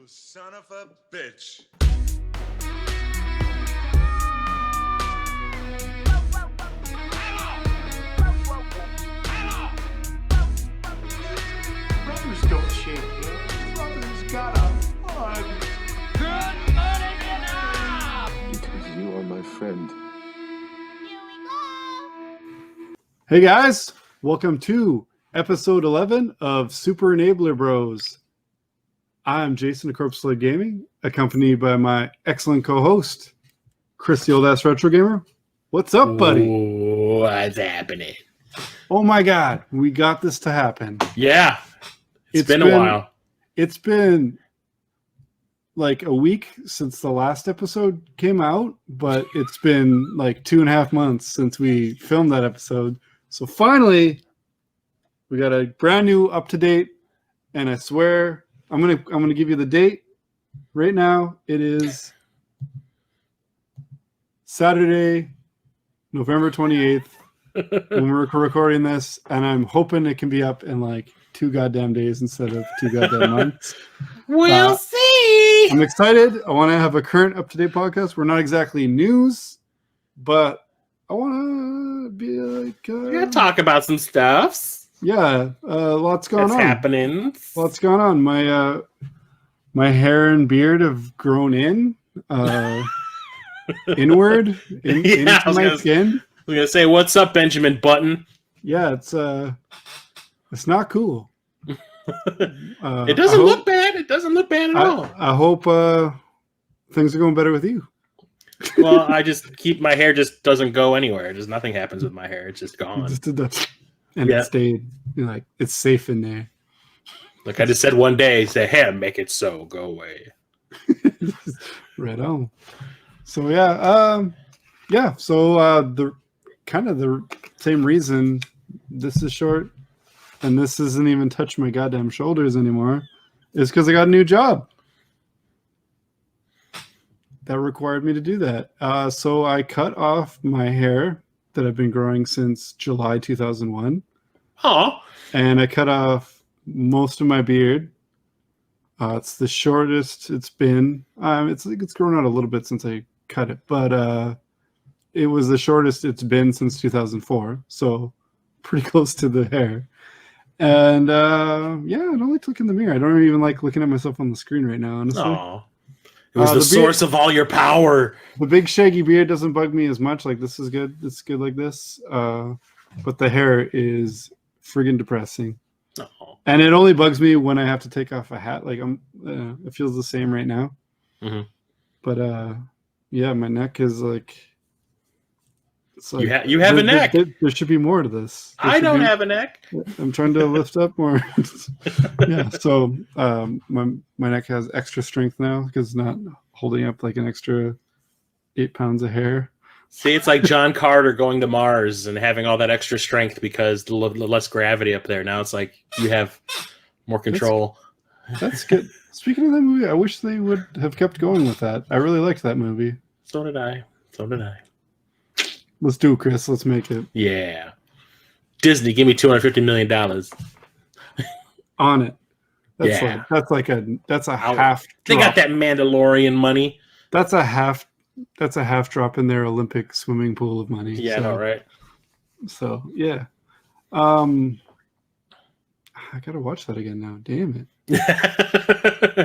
Son of a bitch. Brothers don't shake hands. Brothers gotta hug. Good morning, Vietnam! Because you are my friend. Here we go! Hey guys, welcome to episode 11 of Super Enabler Bros. I'm Jason of Corpse Sled Gaming, accompanied by my excellent co-host, Chris the Old Ass Retro Gamer. What's up, buddy? What's happening? Oh my god, we got this to happen. Yeah. It's been a while. It's been like a week since the last episode came out, but it's been like 2.5 months since we filmed that episode. So finally, we got a brand new up-to-date, and I swear I'm gonna give you the date right now. It is Saturday, November 28th, when we're recording this, and I'm hoping it can be up in like 2 goddamn days instead of 2 goddamn months. We'll see. I'm excited. I want to have a current up-to-date podcast. We're not exactly news, but I want to be like... We're going to talk about some stuffs. Yeah, lots going That's on. happening. Lots going on. My hair and beard have grown in, inward, into my skin. We're going to say, what's up, Benjamin Button? Yeah, it's not cool. It doesn't look bad. It doesn't look bad at all. I hope things are going better with you. Well, I just keep my hair just doesn't go anywhere. Just nothing happens with my hair. It's just gone. And Yeah. it stayed. Like it's safe in there. Like I just said one day, say, hey, make it so. Go away. Right on. So yeah. So the kind of the same reason this is short, and this isn't even touch my goddamn shoulders anymore, is because I got a new job. That required me to do that. So I cut off my hair that I've been growing since July 2001. Oh. And I cut off most of my beard. It's the shortest it's been. It's grown out a little bit since I cut it, but it was the shortest it's been since 2004. So pretty close to the hair. And yeah, I don't like to look in the mirror. I don't even like looking at myself on the screen right now, honestly. Oh. It was the beard, source of all your power. The big shaggy beard doesn't bug me as much. Like this is good. It's good like this. But the hair is friggin' depressing. Oh. And it only bugs me when I have to take off a hat. Like it feels the same right now. Mm-hmm. But yeah, my neck is like. It's like you have a neck. There should be more to this. I don't have a neck. I'm trying to lift up more. Yeah. So my neck has extra strength now because it's not holding up like an extra 8 pounds of hair. See, it's like John Carter going to Mars and having all that extra strength because the less gravity up there. Now it's like you have more control. That's good. Speaking of that movie, I wish they would have kept going with that. I really liked that movie. So did I. Let's do it, Chris. Let's make it. Yeah. Disney, give me $250 million. On it. Yeah. That's a half. They got that Mandalorian money. That's a half drop in their Olympic swimming pool of money. Yeah, I know, right? So yeah. I gotta watch that again now. Damn it.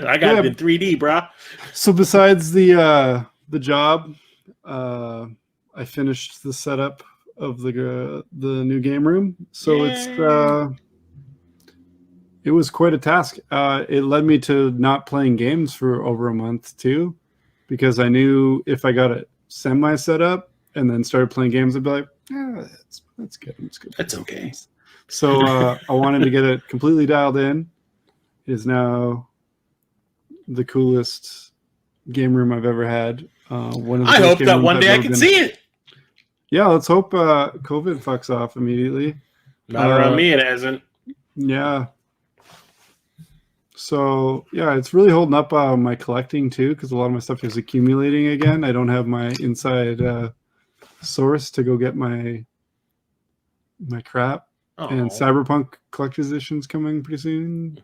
I got it in 3D, bro. So besides the job, I finished the setup of the new game room. So it was quite a task. It led me to not playing games for over a month too, because I knew if I got it semi set up and then started playing games, I'd be like, that's good. It's good. That's okay. So I wanted to get it completely dialed in. It is now the coolest game room I've ever had. I hope that one day I can see it. Yeah, let's hope COVID fucks off immediately. Not around me, it hasn't. Yeah. So, yeah, it's really holding up my collecting, too, because a lot of my stuff is accumulating again. I don't have my inside source to go get my crap. Oh. And Cyberpunk Collector's Edition's coming pretty soon.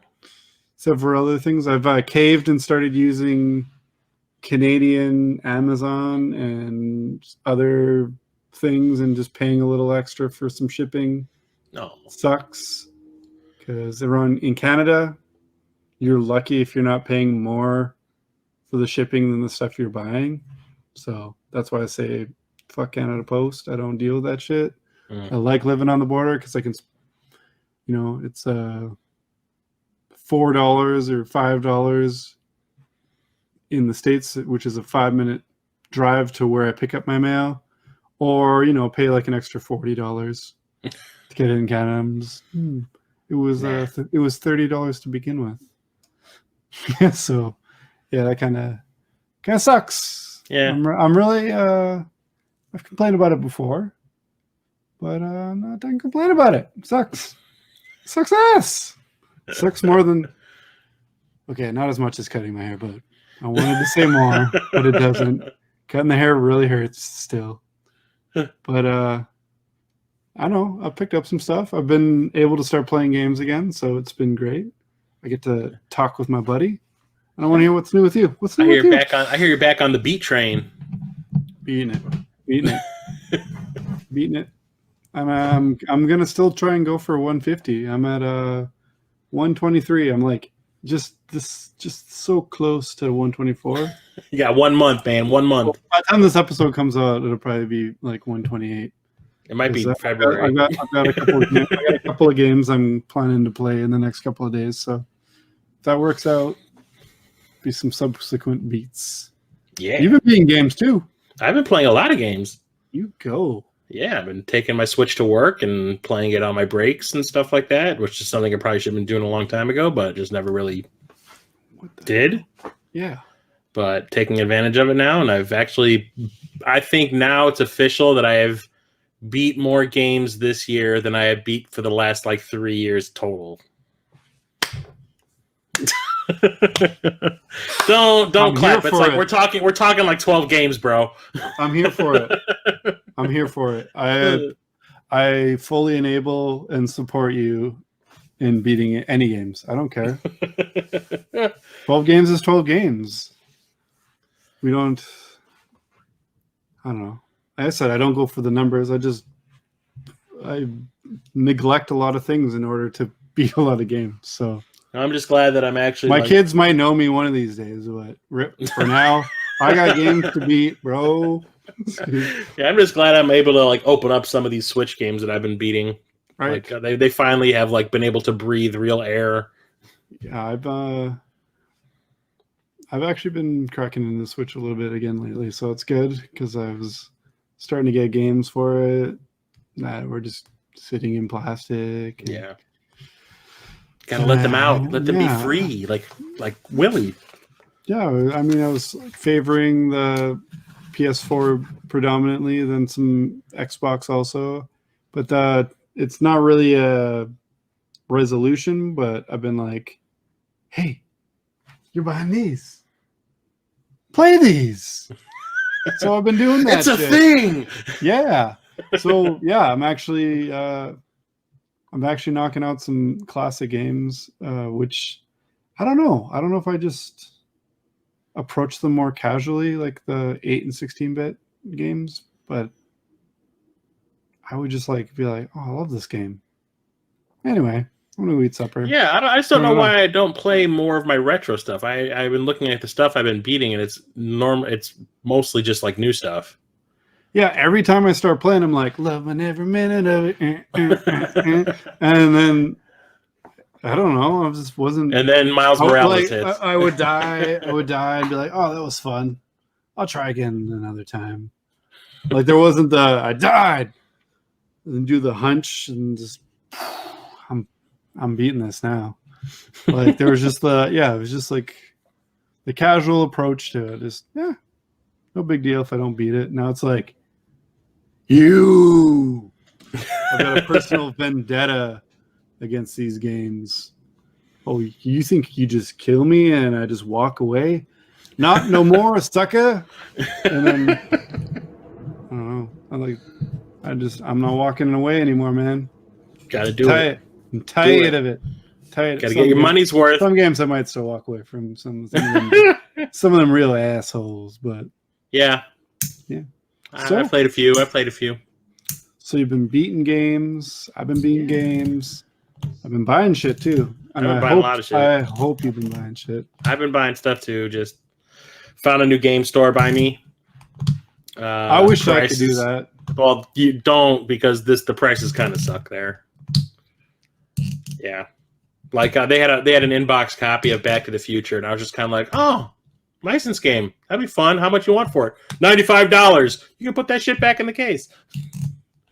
except for other things. I've caved and started using Canadian Amazon and other things and just paying a little extra for some shipping. No. Sucks because in Canada, you're lucky if you're not paying more for the shipping than the stuff you're buying. So that's why I say fuck Canada Post. I don't deal with that shit. I like living on the border because I can, it's $4 or $5 in the States, which is a 5-minute drive to where I pick up my mail, or pay like an extra $40 to get it in Canada. It was $30 to begin with. Yeah, so yeah, that kind of sucks. Yeah, I'm really I've complained about it before, but I'm not done complaining about it. It sucks. It sucks ass. It sucks more than not as much as cutting my hair, but I wanted to say more, but it doesn't. Cutting the hair really hurts still. But I don't know. I've picked up some stuff. I've been able to start playing games again, so it's been great. I get to talk with my buddy. And I want to hear what's new with you. What's new with you? I hear you're back on the beat train. Beating it. Beating it. I'm gonna still try and go for 150. I'm at 123. I'm like just so close to 124. You got 1 month, man. 1 month. Well, by the time this episode comes out, it'll probably be like 128. It might be February. I've got a couple of games I'm planning to play in the next couple of days. So if that works out, be some subsequent beats. Yeah, you've been beating games too. I've been playing a lot of games. You go. Yeah, I've been taking my Switch to work and playing it on my breaks and stuff like that, which is something I probably should have been doing a long time ago, but just never really did. Yeah. But taking advantage of it now, and I think now it's official that I have beat more games this year than I have beat for the last 3 years total. Don't clap. It's like we're talking like 12 games, bro. I'm here for it. I fully enable and support you in beating any games. I don't care. 12 games is 12 games. I don't know. Like I said, I don't go for the numbers. I neglect a lot of things in order to beat a lot of games. So I'm just glad that I'm actually. My kids might know me one of these days, but for now, I got games to beat, bro. Yeah, I'm just glad I'm able to open up some of these Switch games that I've been beating. Right. They finally have been able to breathe real air. Yeah, I've actually been cracking into the Switch a little bit again lately, so it's good because I was starting to get games for it that were just sitting in plastic. Yeah. Gotta let them out. Let them be free, like Willie. Yeah, I mean, I was favoring the PS4 predominantly, then some Xbox also. But it's not really a resolution, but I've been like, hey, you're behind these. Play these. So I've been doing that. It's a thing. Yeah. So yeah, I'm actually knocking out some classic games, which I don't know. I don't know if I just approach them more casually, like the 8 and 16-bit games, but I would just be like, oh, I love this game. Anyway, I'm gonna eat supper. Yeah, I just don't know why I don't play more of my retro stuff. I've been looking at the stuff I've been beating, and it's mostly just new stuff. Yeah, every time I start playing, I'm like, loving every minute of it. And then, I don't know, I just wasn't... And then Miles Morales hits. I would die and be like, oh, that was fun. I'll try again another time. There wasn't I died! And do the hunch and just... I'm beating this now. There was just it was just the casual approach to it. Just, no big deal if I don't beat it. Now it's I've got a personal vendetta against these games. Oh, you think you just kill me and I just walk away? Not no more, sucker. And then I don't know. I'm not walking away anymore, man. Gotta do it. I'm tired of it. tight. Gotta get your money's worth. Some games I might still walk away from. Some of them, some of them real assholes. But yeah. So, I played a few. So you've been beating games. I've been beating games. I've been buying shit too. And I've been buying a lot of shit. I hope you've been buying shit. I've been buying stuff too. Just found a new game store by me. I wish I could do that. Well, you don't, because the prices kind of suck there. Yeah, like they had an inbox copy of Back to the Future, and I was just kind of like, oh, license game, that'd be fun. How much you want for it? $95. You can put that shit back in the case.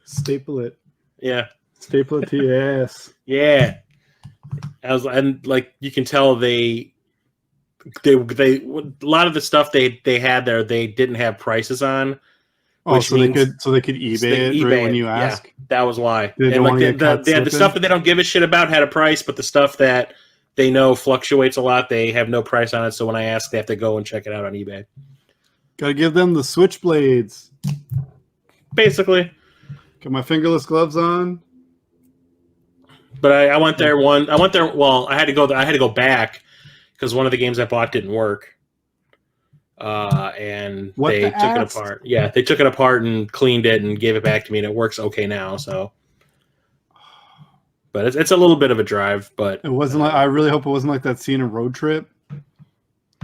Staple it. Yeah. Staple it to your ass. Yeah. And like you can tell they a lot of the stuff they had there, they didn't have prices on. Oh, so they could eBay it right when you ask. Yeah, that was why. They and like the stuff that they don't give a shit about had a price, but the stuff that they know fluctuates a lot, they have no price on it. So when I ask, they have to go and check it out on eBay. Gotta give them the switchblades. Basically. Got my fingerless gloves on. But I went there. Well, I had to go back because one of the games I bought didn't work. And they took it apart. Yeah, they took it apart and cleaned it and gave it back to me, and it works okay now. So, but it's a little bit of a drive. But it wasn't like, I really hope it wasn't like that scene in Road Trip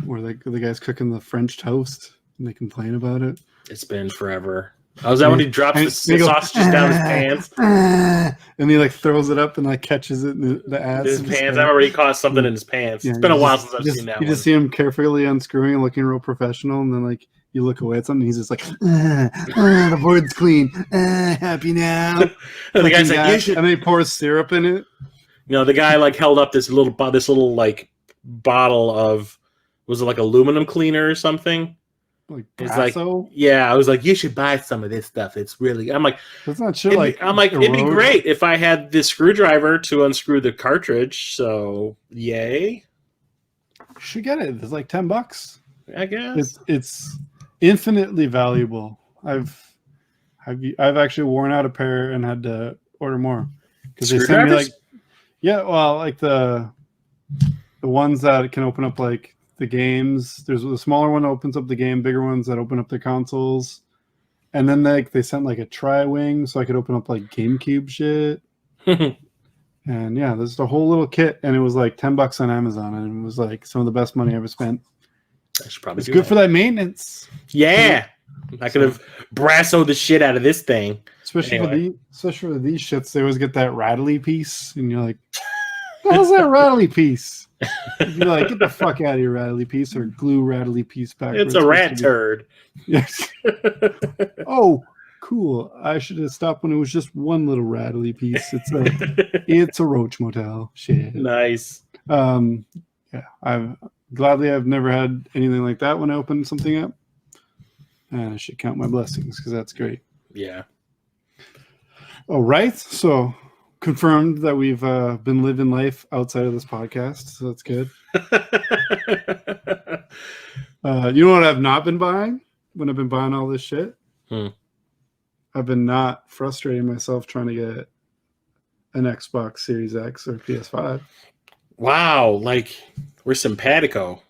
where the guy's cooking the French toast and they complain about it. It's been forever. Oh, is that when he drops the sausages down his pants? And he like throws it up and like catches it in the ass. His pants. I remember he caught something in his pants. Yeah, it's been a while since I've seen that. You just see him carefully unscrewing and looking real professional, and then like you look away at something, and he's just like, the board's clean. Happy now. And the guy's like, you should. And then he pours syrup in it. You know, the guy like held up this little like bottle of, was it like aluminum cleaner or something? Like it's like, yeah, I was like, you should buy some of this stuff. It's really, I'm like, that's not shit. Like, I'm like, it'd be great if I had this screwdriver to unscrew the cartridge. So, yay! You should get it. It's like $10. I guess it's infinitely valuable. I've actually worn out a pair and had to order more because they sent me like, yeah, well, like the ones that can open up like the games. There's a smaller one that opens up the game, bigger ones that open up the consoles, and then they sent like a tri-wing so I could open up like GameCube shit. And yeah, there's the whole little kit, and it was like $10 on Amazon, and it was like some of the best money I ever spent. I should probably. It's good for that maintenance. Yeah, I could have brassoed the shit out of this thing. Especially for these shits, they always get that rattly piece, and you're like, "How's that rattly piece?" You're like, "Get the fuck out of your rattly piece," or glue rattly piece back. It's a rat turd. Yes. Oh, cool. I should have stopped when it was just one little rattly piece. It's a roach motel. Shit. Nice. Yeah. I've never had anything like that when I open something up. And I should count my blessings because that's great. Yeah. All right. So confirmed that we've been living life outside of this podcast. So that's good. You know what I've not been buying when I've been buying all this shit? I've been not frustrating myself trying to get an Xbox Series X or PS5. Wow. Like, we're simpatico.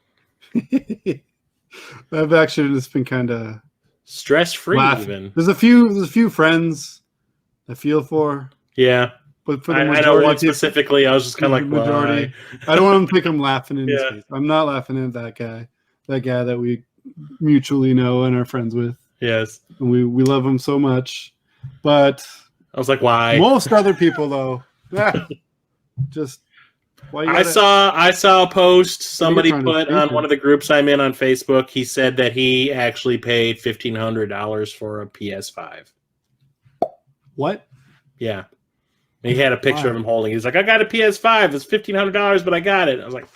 I've actually just been kind of stress-free even. There's a few friends I feel for. Yeah. But for the I know one specifically, I was just kind of like, majority. I don't want them to think I'm laughing in his face. I'm not laughing at that guy that we mutually know and are friends with. Yes. And we love him so much. But I was like, why? Most other people though. Just I saw a post somebody put on one of the groups I'm in on Facebook. He said that he actually paid $1,500 for a PS5. What? Yeah. He had a picture of him holding it. He's like, I got a PS5. It's $1,500, but I got it. I was like,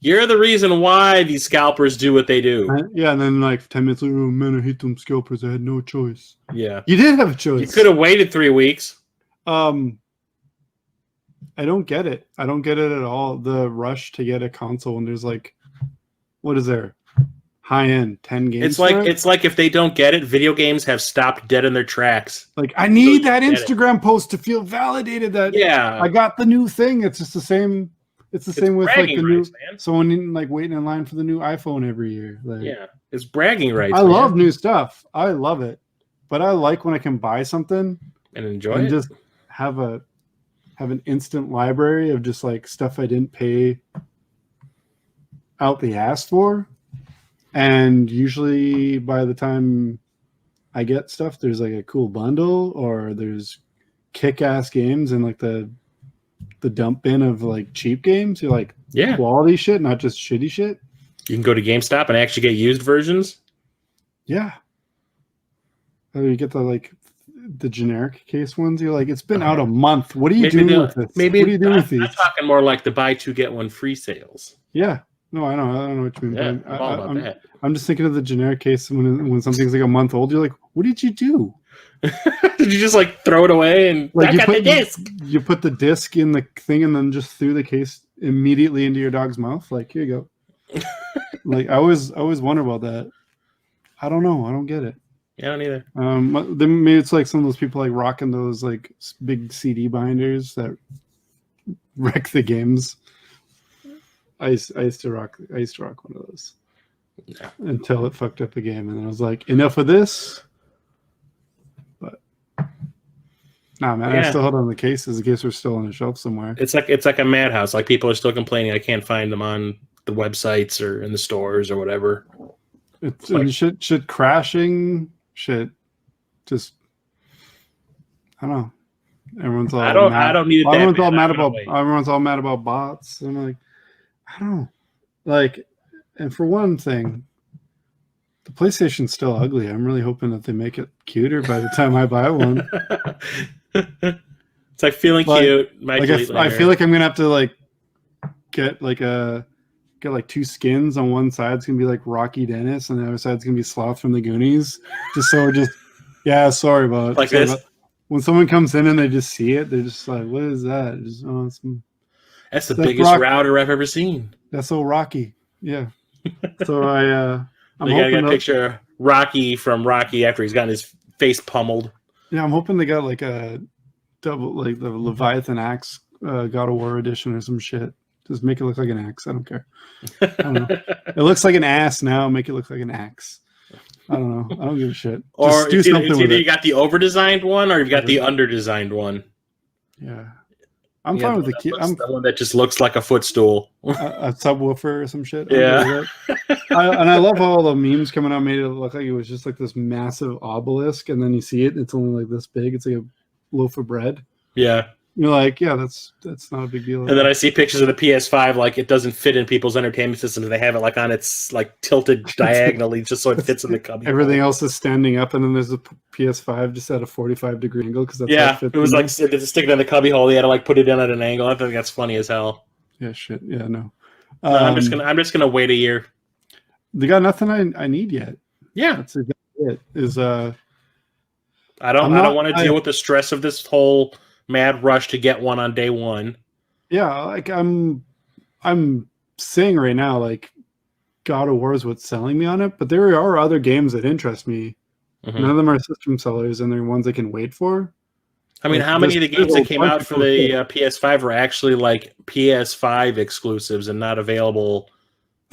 you're the reason why these scalpers do what they do. Yeah, and then like 10 minutes later, oh man, I hate them scalpers. I had no choice. Yeah. You did have a choice. You could have waited 3 weeks. I don't get it. I don't get it at all. The rush to get a console when there's like, what is there? high end 10 games. It's like if they don't get it, video games have stopped dead in their tracks. Like I need that Instagram post to feel validated that I got the new thing. It's just the same. It's the same with like the new someone like waiting in line for the new iPhone every year. Like, it's bragging rights. I love new stuff. I love it, but I like when I can buy something and enjoy and it. Just have an instant library of just like stuff I didn't pay out the ass for. And usually by the time I get stuff, there's like a cool bundle or there's kick-ass games and like the dump bin of like cheap games. You're like quality shit, not just shitty shit. You can go to GameStop and actually get used versions. Yeah. You get the generic case ones. You're like, it's been out a month. What are you doing with this? What are you doing with these? I'm talking more like the buy two get one free sales. Yeah. No, I know. I don't know what you mean. Yeah, I'm that. I'm just thinking of the generic case when something's like a month old. You're like, what did you do? Did you just like throw it away and like I got the disc? You put the disc in the thing and then just threw the case immediately into your dog's mouth. Like, here you go. Like I always wonder about that. I don't know. I don't get it. Yeah, I don't either. Then maybe it's like some of those people like rocking those like big CD binders that wreck the games. I used to rock one of those until it fucked up the game, and then I was like, enough of this. But nah, man, I still hold on the cases. The case are still on the shelf somewhere. It's like a madhouse. Like people are still complaining I can't find them on the websites or in the stores or whatever. It's like, shit crashing, shit. Just I don't know. Everyone's all I don't need it. Everyone's all mad about bots. I'm like, I don't know. Like, and for one thing, the PlayStation's still ugly. I'm really hoping that they make it cuter by the time I buy one. It's like feeling cute. I feel like I'm gonna have to like get two skins. On one side it's gonna be like Rocky Dennis, and the other side's gonna be Sloth from the Goonies. Just so we're just sorry about it. Like this. When someone comes in and they just see it, they're just like, "What is that?" That's the biggest router I've ever seen. That's so Rocky. Yeah. So I'm hoping got a picture of Rocky from Rocky after he's gotten his face pummeled. Yeah, I'm hoping they got like a double, like the Leviathan axe God of War edition or some shit. Just make it look like an axe. I don't care. I don't know. It looks like an ass now. Make it look like an axe. I don't know. I don't give a shit. Or it's either you got the over-designed one or you've got the under-designed one. Yeah. I'm fine with the key. I'm the one that just looks like a footstool. a subwoofer or some shit. Yeah. And I love how all the memes coming out made it look like it was just like this massive obelisk, and then you see it, it's only like this big. It's like a loaf of bread. Yeah. You're like, yeah, that's not a big deal. And then I see pictures of the PS5, like it doesn't fit in people's entertainment systems. They have it like on its like tilted diagonally just so it fits in the cubby. Everything else is standing up, and then there's a PS5 just at a 45-degree angle because that's how it was like sticking in the cubby hole. They had to like put it in at an angle. I think that's funny as hell. Yeah, shit. Yeah, no. I'm just gonna wait a year. They got nothing I need yet. Yeah, that's exactly it. I don't want to deal with the stress of this whole mad rush to get one on day one. Yeah, like I'm saying right now, like God of War is what's selling me on it, but there are other games that interest me. Mm-hmm. None of them are system sellers, and they're ones I can wait for. I mean, how many of the games that came out for the PS5 were actually like PS5 exclusives and not available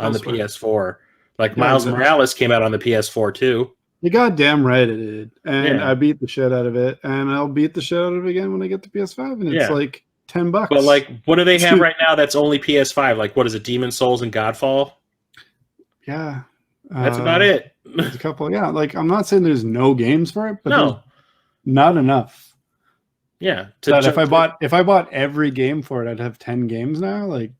on the PS4? Like Miles Morales came out on the PS4 too. You're goddamn right it did. And I beat the shit out of it. And I'll beat the shit out of it again when I get the PS5. And it's like $10. But like, what do they have right now that's only PS5? Like, what is it, Demon's Souls and Godfall? Yeah. That's about it. There's a couple, like, I'm not saying there's no games for it, but not enough. Yeah. If I bought every game for it, I'd have 10 games now. Like,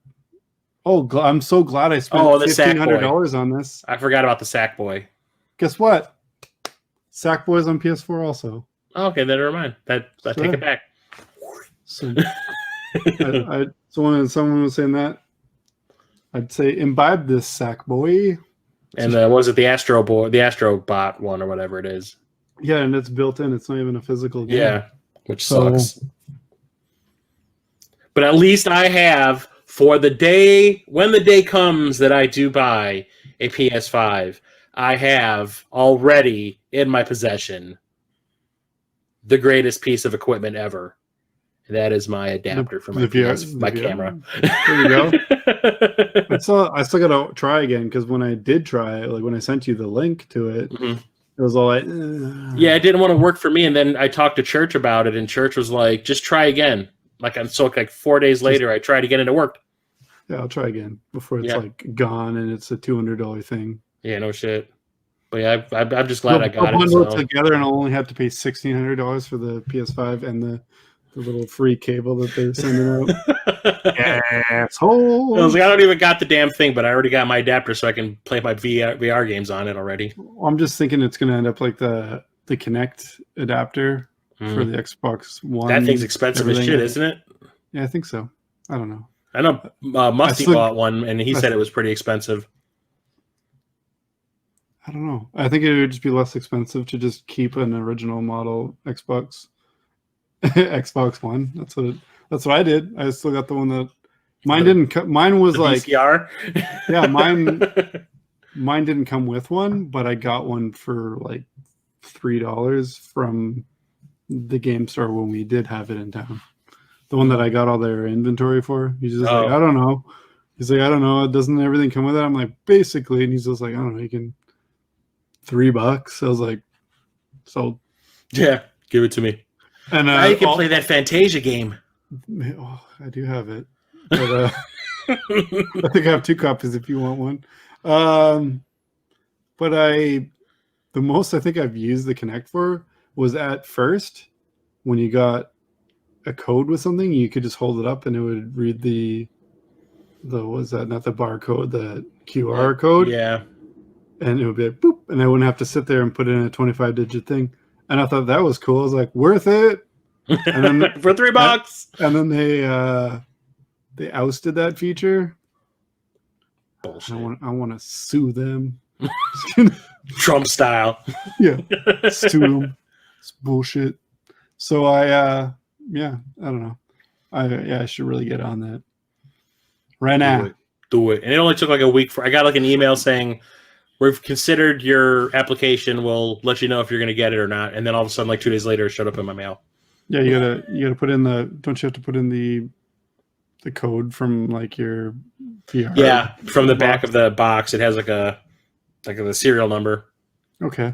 I'm so glad I spent $1,500 on this. I forgot about the Sackboy. Guess what? Sackboy's on PS4 also. Oh, okay, then never mind. I take it back. So, when someone was saying that, I'd say imbibe this Sackboy. And was it the Astrobot one or whatever it is? Yeah, and it's built in. It's not even a physical game. Yeah, which sucks. But at least I have, for the day, when the day comes that I do buy, a PS5, I have already in my possession the greatest piece of equipment ever. That is my adapter for my my camera. There you go. I still gotta try again because when I did try it, like when I sent you the link to it, it was all like, yeah, it didn't want to work for me. And then I talked to Church about it, and Church was like, just try again. Like, like 4 days later, I tried again and it worked. Yeah, I'll try again before it's like gone and it's a $200 thing. Yeah, no shit. But yeah, I'm just glad I got it. Bundle it together, and I'll only have to pay $1,600 for the PS5 and the little free cable that they're sending out. Asshole. I was like, I don't even got the damn thing, but I already got my adapter, so I can play my VR games on it already. I'm just thinking it's going to end up like the Kinect adapter for the Xbox One. That thing's expensive as shit, isn't it? Yeah, I think so. I don't know. I know Musty bought one, and he said it was pretty expensive. I don't know. I think it would just be less expensive to just keep an original model Xbox One. That's what I did. I still got the one that mine didn't. Mine was like VCR. Yeah, mine didn't come with one, but I got one for like $3 from the game store when we did have it in town. The one that I got all their inventory for. He's just like, I don't know. He's like, I don't know. Doesn't everything come with it? I'm like, basically. And he's just like, I don't know. You can $3. I was like, sold. Yeah, give it to me. And now you can play that Fantasia game. Oh, I do have it. But, I think I have 2 copies if you want one. But the most I think I've used the Kinect for was at first when you got a code with something, you could just hold it up and it would read the what was that? Not the barcode, the QR code. Yeah. And it would be like, boop, and I wouldn't have to sit there and put in a 25-digit thing. And I thought that was cool. I was like, worth it. And then for $3. And then they ousted that feature. Bullshit. I want to sue them. Trump style. Yeah. Sue them. It's bullshit. So I don't know. I should really get on that. Right now. Do it. And it only took like a week I got like an email saying, we've considered your application. We'll let you know if you're going to get it or not. And then all of a sudden, like 2 days later, it showed up in my mail. Yeah, you gotta put in don't you have to put in the code from like your VR? Yeah, from the back of the box, it has like the serial number. Okay,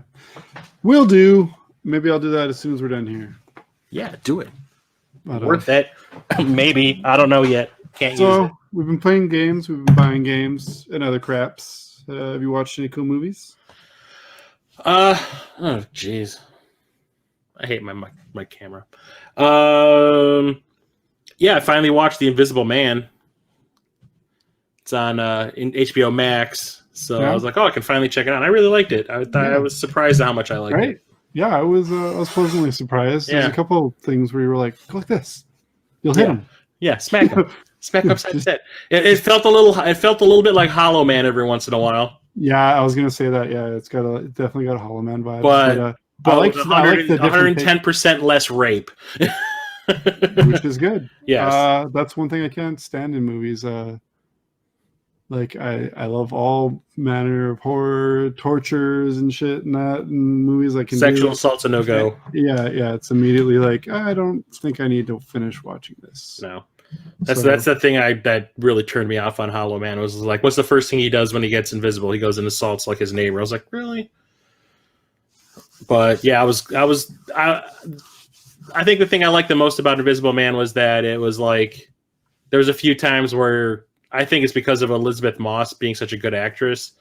will do. Maybe I'll do that as soon as we're done here. Yeah, do it. But, worth it. Maybe, I don't know yet. Can't use it. We've been playing games. We've been buying games and other craps. Have you watched any cool movies? Oh jeez, I hate my camera. Yeah, I finally watched The Invisible Man. It's on in HBO Max, so I was like, I can finally check it out. And I really liked it. I was surprised at how much I liked it. Yeah, I was pleasantly surprised. There's a couple things where you were like, go like this, you'll hit him. Yeah, smack him. Smack upside his head. It felt a little bit like Hollow Man every once in a while. Yeah, I was gonna say that. Yeah, it's definitely got a Hollow Man vibe. But I like the 110% less rape, which is good. Yes, that's one thing I can't stand in movies. Like I love all manner of horror, tortures and shit, and that in movies. Like sexual assault's a no-go. Yeah, it's immediately like I don't think I need to finish watching this. No. That's the thing that really turned me off on Hollow Man. Was like, what's the first thing he does when he gets invisible? He goes and assaults like his neighbor. I was like, really? But yeah, I think the thing I liked the most about Invisible Man was that it was like there was a few times where I think it's because of Elizabeth Moss being such a good actress,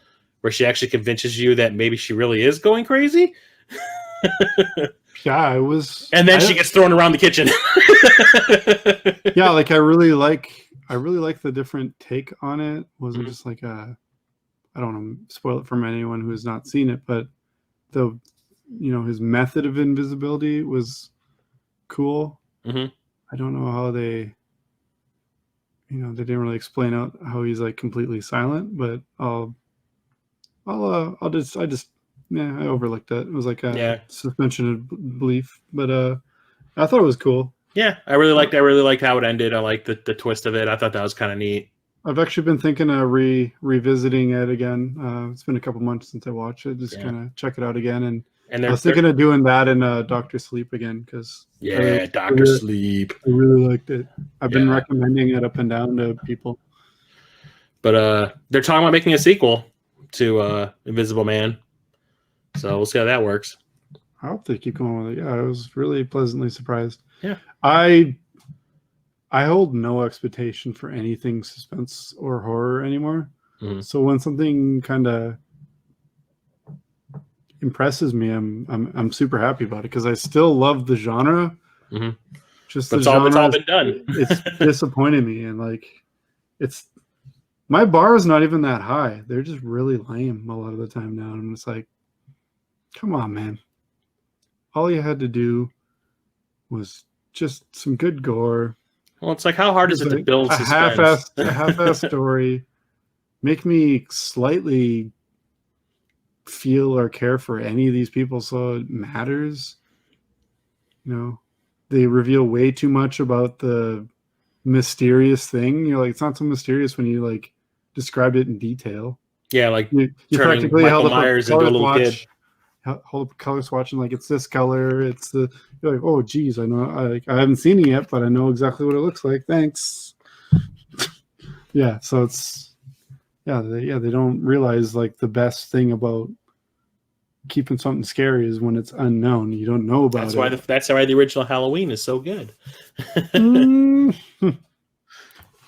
where she actually convinces you that maybe she really is going crazy. Yeah, I was. And then she gets thrown around the kitchen. Yeah, like I really like the different take on it. It wasn't just like I don't want to spoil it for anyone who has not seen it, but his method of invisibility was cool. Mm-hmm. I don't know how they didn't really explain out how he's like completely silent, but I overlooked that. It was like a suspension of belief, but I thought it was cool. Yeah, I really liked how it ended. I liked the twist of it. I thought that was kind of neat. I've actually been thinking of revisiting it again. It's been a couple months since I watched it. Just kind of check it out again. And I was thinking of doing that in Doctor Sleep again because Doctor Sleep. I really liked it. I've been recommending it up and down to people. But they're talking about making a sequel to Invisible Man, so we'll see how that works. I hope they keep going with it. Yeah, I was really pleasantly surprised. Yeah, I hold no expectation for anything suspense or horror anymore. Mm-hmm. So when something kind of impresses me, I'm super happy about it because I still love the genre. Mm-hmm. Just the genre, it's all been done. It's disappointed me, and like it's my bar is not even that high. They're just really lame a lot of the time now, and it's like, come on, man. All you had to do was just some good gore. Well, it's like, how hard is it to build a half-ass story? Make me slightly feel or care for any of these people so it matters. You know, they reveal way too much about the mysterious thing. You're like, it's not so mysterious when you like described it in detail. Yeah, like you practically Michael held Myers up a into a little kid. Hold up color swatch and like it's this color. It's the you're like, oh geez, I know. I haven't seen it yet, but I know exactly what it looks like. Thanks. Yeah, so it's they don't realize like the best thing about keeping something scary is when it's unknown. You don't know about it. That's why the original Halloween is so good.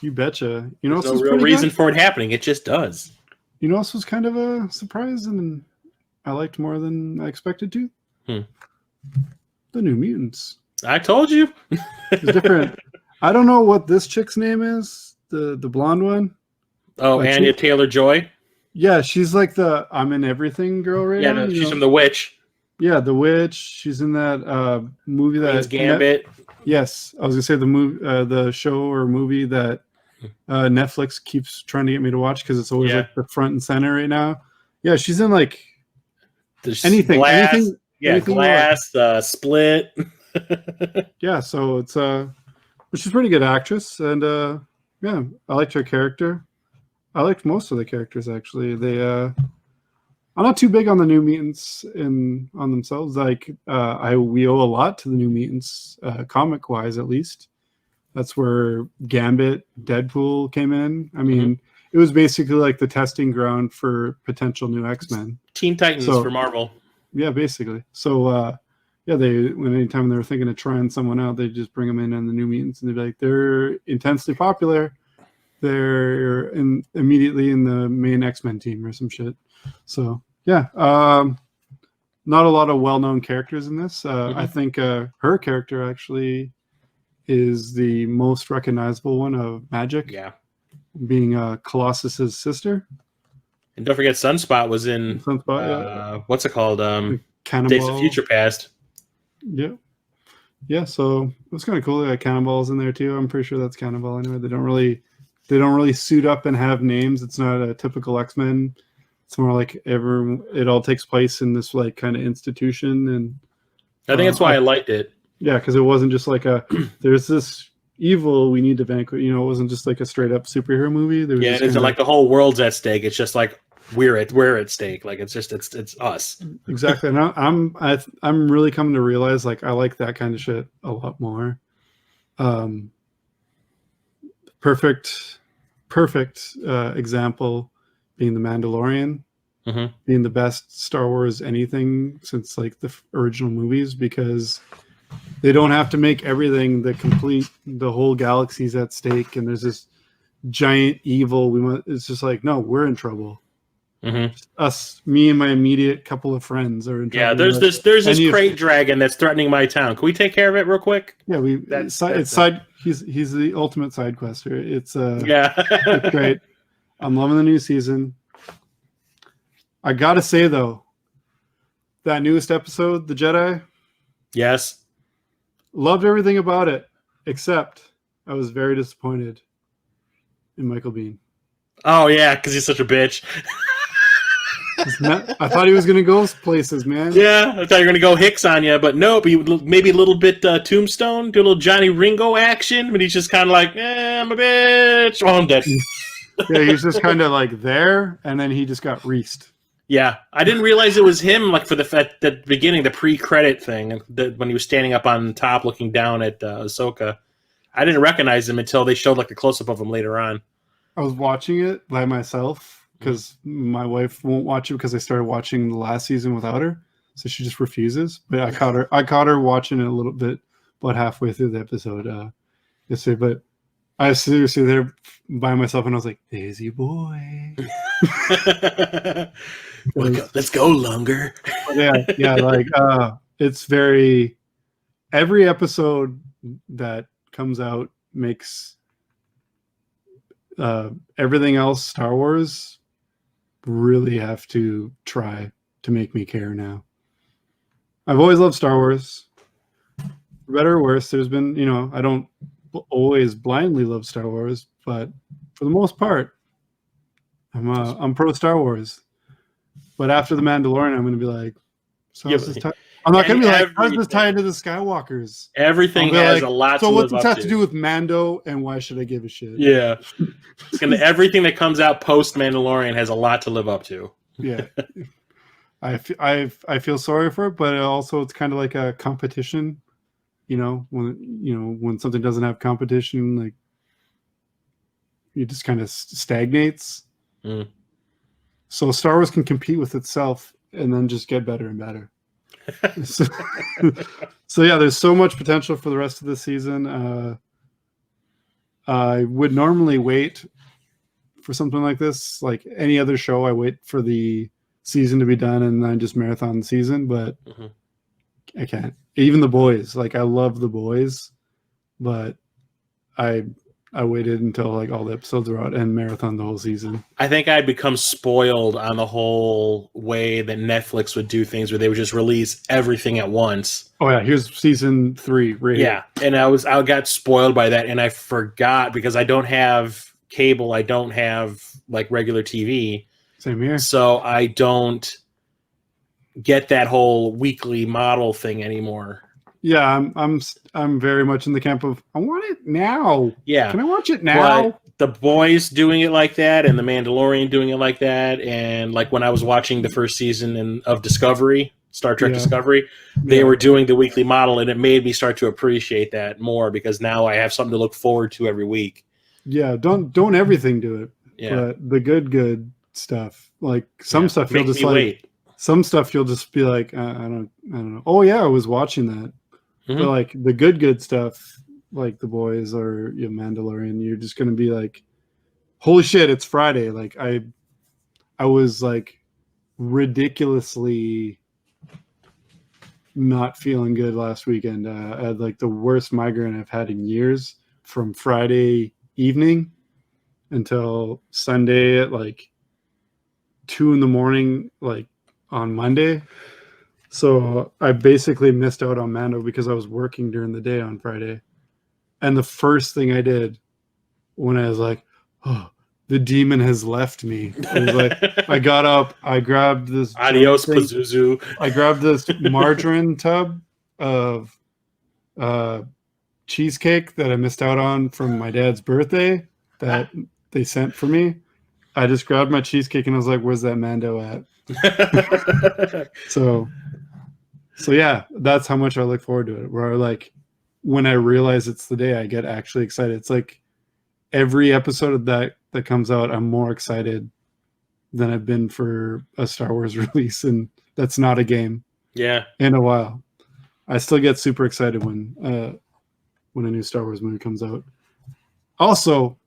You betcha. You know, there's no real reason for it happening. It just does. You know, this was kind of a surprise and I liked more than I expected to. The New Mutants. I told you. It's different. I don't know what this chick's name is. The blonde one. Oh, like Anya Taylor-Joy. Yeah, she's like the I'm in everything girl right now. Yeah, she's from The Witch. Yeah, The Witch. She's in that movie that Gambit. Yes, I was gonna say the movie, the show or movie that Netflix keeps trying to get me to watch because it's always like the front and center right now. Yeah, she's in like anything. Glass, Split. Yeah, so it's she's a pretty good actress, and I liked her character. I liked most of the characters actually. I'm not too big on the New Mutants on themselves. Like we owe a lot to the New Mutants, comic wise at least. That's where Gambit, Deadpool came in. I mean, it was basically like the testing ground for potential new X-Men. Teen Titans for Marvel. Yeah, basically. So anytime they were thinking of trying someone out, they'd just bring them in on the New Mutants, and they'd be like, they're intensely popular. They're immediately in the main X-Men team or some shit. So yeah, not a lot of well-known characters in this. I think her character actually is the most recognizable one of Magic. Yeah, being Colossus's sister. And don't forget, Sunspot was in. Sunspot, what's it called? Cannonball. Days of Future Past. Yeah. Yeah, so it was kind of cool. Cannonball's in there too. I'm pretty sure that's Cannonball anyway. They don't really suit up and have names. It's not a typical X-Men. It's more like it all takes place in this like kind of institution, and I think that's why I liked it. Yeah, because it wasn't just like there's this evil we need to vanquish. You know, it wasn't just like a straight up superhero movie. It isn't like the whole world's at stake. It's just like we're at stake. Like it's us. Exactly. And I'm really coming to realize like I like that kind of shit a lot more. Perfect example being The Mandalorian, being the best Star Wars anything since like the original movies, because they don't have to make everything the whole galaxy's at stake and there's this giant evil. It's just like, no, we're in trouble. Me and my immediate couple of friends are in trouble. Yeah, there's this crate dragon that's threatening my town. Can we take care of it real quick? Yeah, he's the ultimate side quester. It's it's great. I'm loving the new season. I gotta say though, that newest episode, The Jedi. Yes. Loved everything about it, except I was very disappointed in Michael Biehn. Oh yeah, because he's such a bitch. I thought he was going to go places, man. Yeah, I thought you were going to go Hicks on you, but nope. Maybe a little bit Tombstone, do a little Johnny Ringo action, but he's just kind of like, I'm a bitch. Oh, I'm dead. Yeah, he's just kind of like there, and then he just got reaced. Yeah, I didn't realize it was him. Like for the beginning, the pre-credit thing, when he was standing up on top, looking down at Ahsoka, I didn't recognize him until they showed like the close-up of him later on. I was watching it by myself because my wife won't watch it because I started watching the last season without her, so she just refuses. But I caught her watching it a little bit, about halfway through the episode yesterday. But I was seriously there by myself, and I was like, "Daisy boy." Let's go, Lunger. yeah, like it's very every episode that comes out makes everything else Star Wars really have to try to make me care now. I've always loved Star Wars, for better or worse. There's been, I don't always blindly love Star Wars, but for the most part, I'm pro Star Wars. But after The Mandalorian, I'm going to be like, so I'm not going to be like, how's this tied to the Skywalkers? Everything has a lot to live up to. So what's this have to do with Mando, and why should I give a shit? Yeah. Everything that comes out post-Mandalorian has a lot to live up to. Yeah. I feel sorry for it, but also it's kind of like a competition. When something doesn't have competition, like it just kind of stagnates. Mm. So Star Wars can compete with itself and then just get better and better. so yeah, there's so much potential for the rest of the season. I would normally wait for something like this, like any other show. I wait for the season to be done and then just marathon the season, but I can't. Even The Boys, like I love The Boys, but I waited until like all the episodes were out and marathon the whole season. I think I'd become spoiled on the whole way that Netflix would do things, where they would just release everything at once. Oh yeah, here's season 3. Right yeah, and I got spoiled by that, and I forgot because I don't have cable. I don't have like regular TV. Same here. So I don't get that whole weekly model thing anymore. Yeah, I'm very much in the camp of I want it now. Yeah, can I watch it now? But The Boys doing it like that, and The Mandalorian doing it like that, and like when I was watching the first season of Discovery, Star Trek Discovery, they were doing the weekly model, and it made me start to appreciate that more because now I have something to look forward to every week. Yeah, don't everything do it. Yeah, but the good stuff, like some stuff you'll just like wait. Some stuff you'll just be like, I don't know. Oh yeah, I was watching that. But like the good stuff, like The Boys or Mandalorian, you're just gonna be like, holy shit, it's Friday. Like I was like ridiculously not feeling good last weekend. I had like the worst migraine I've had in years from Friday evening until Sunday at like 2 a.m, like on Monday. So I basically missed out on Mando because I was working during the day on Friday. And the first thing I did when I was like, oh, the demon has left me. I was like, I got up, I grabbed this. Adios, Pazuzu. I grabbed this margarine tub of cheesecake that I missed out on from my dad's birthday that they sent for me. I just grabbed my cheesecake and I was like, where's that Mando at? So yeah, that's how much I look forward to it. Where like when I realize it's the day, I get actually excited. It's like every episode of that comes out, I'm more excited than I've been for a Star Wars release, and that's not a game. Yeah, in a while. I still get super excited when a new Star Wars movie comes out. Also,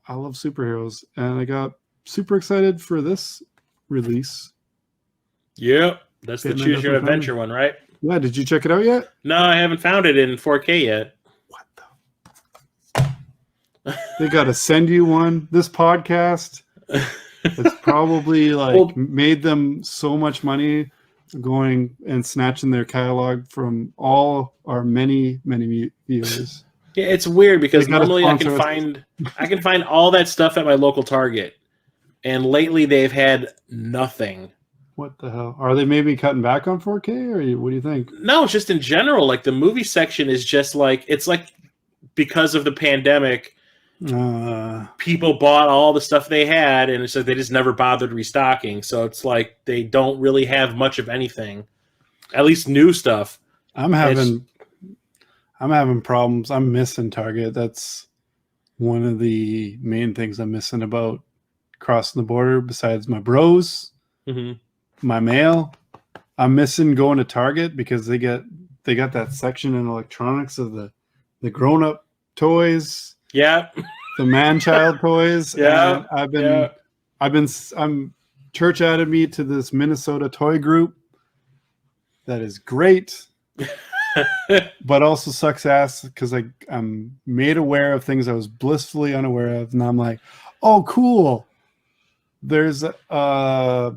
I love superheroes, and I got super excited for this release. Yep. That's the Choose Your Adventure one, right? Yeah, did you check it out yet? No, I haven't found it in 4K yet. What the? They got to send you one. This podcast has probably made them so much money going and snatching their catalog from all our many viewers. Yeah, it's weird because normally I can find all that stuff at my local Target, and lately they've had nothing. What the hell? Are they maybe cutting back on 4K, or what do you think? No, it's just in general. Like the movie section is just like, it's like because of the pandemic, people bought all the stuff they had, and so they just never bothered restocking. So it's like they don't really have much of anything, at least new stuff. I'm having problems. I'm missing Target. That's one of the main things I'm missing about crossing the border. Besides my bros, my mail, I'm missing going to Target because they got that section in electronics of the grown-up toys. Yeah. The man-child toys. Yeah. And I'm church added me to this Minnesota toy group. That is great. But also sucks ass because I'm made aware of things I was blissfully unaware of. And I'm like, oh, cool. There's I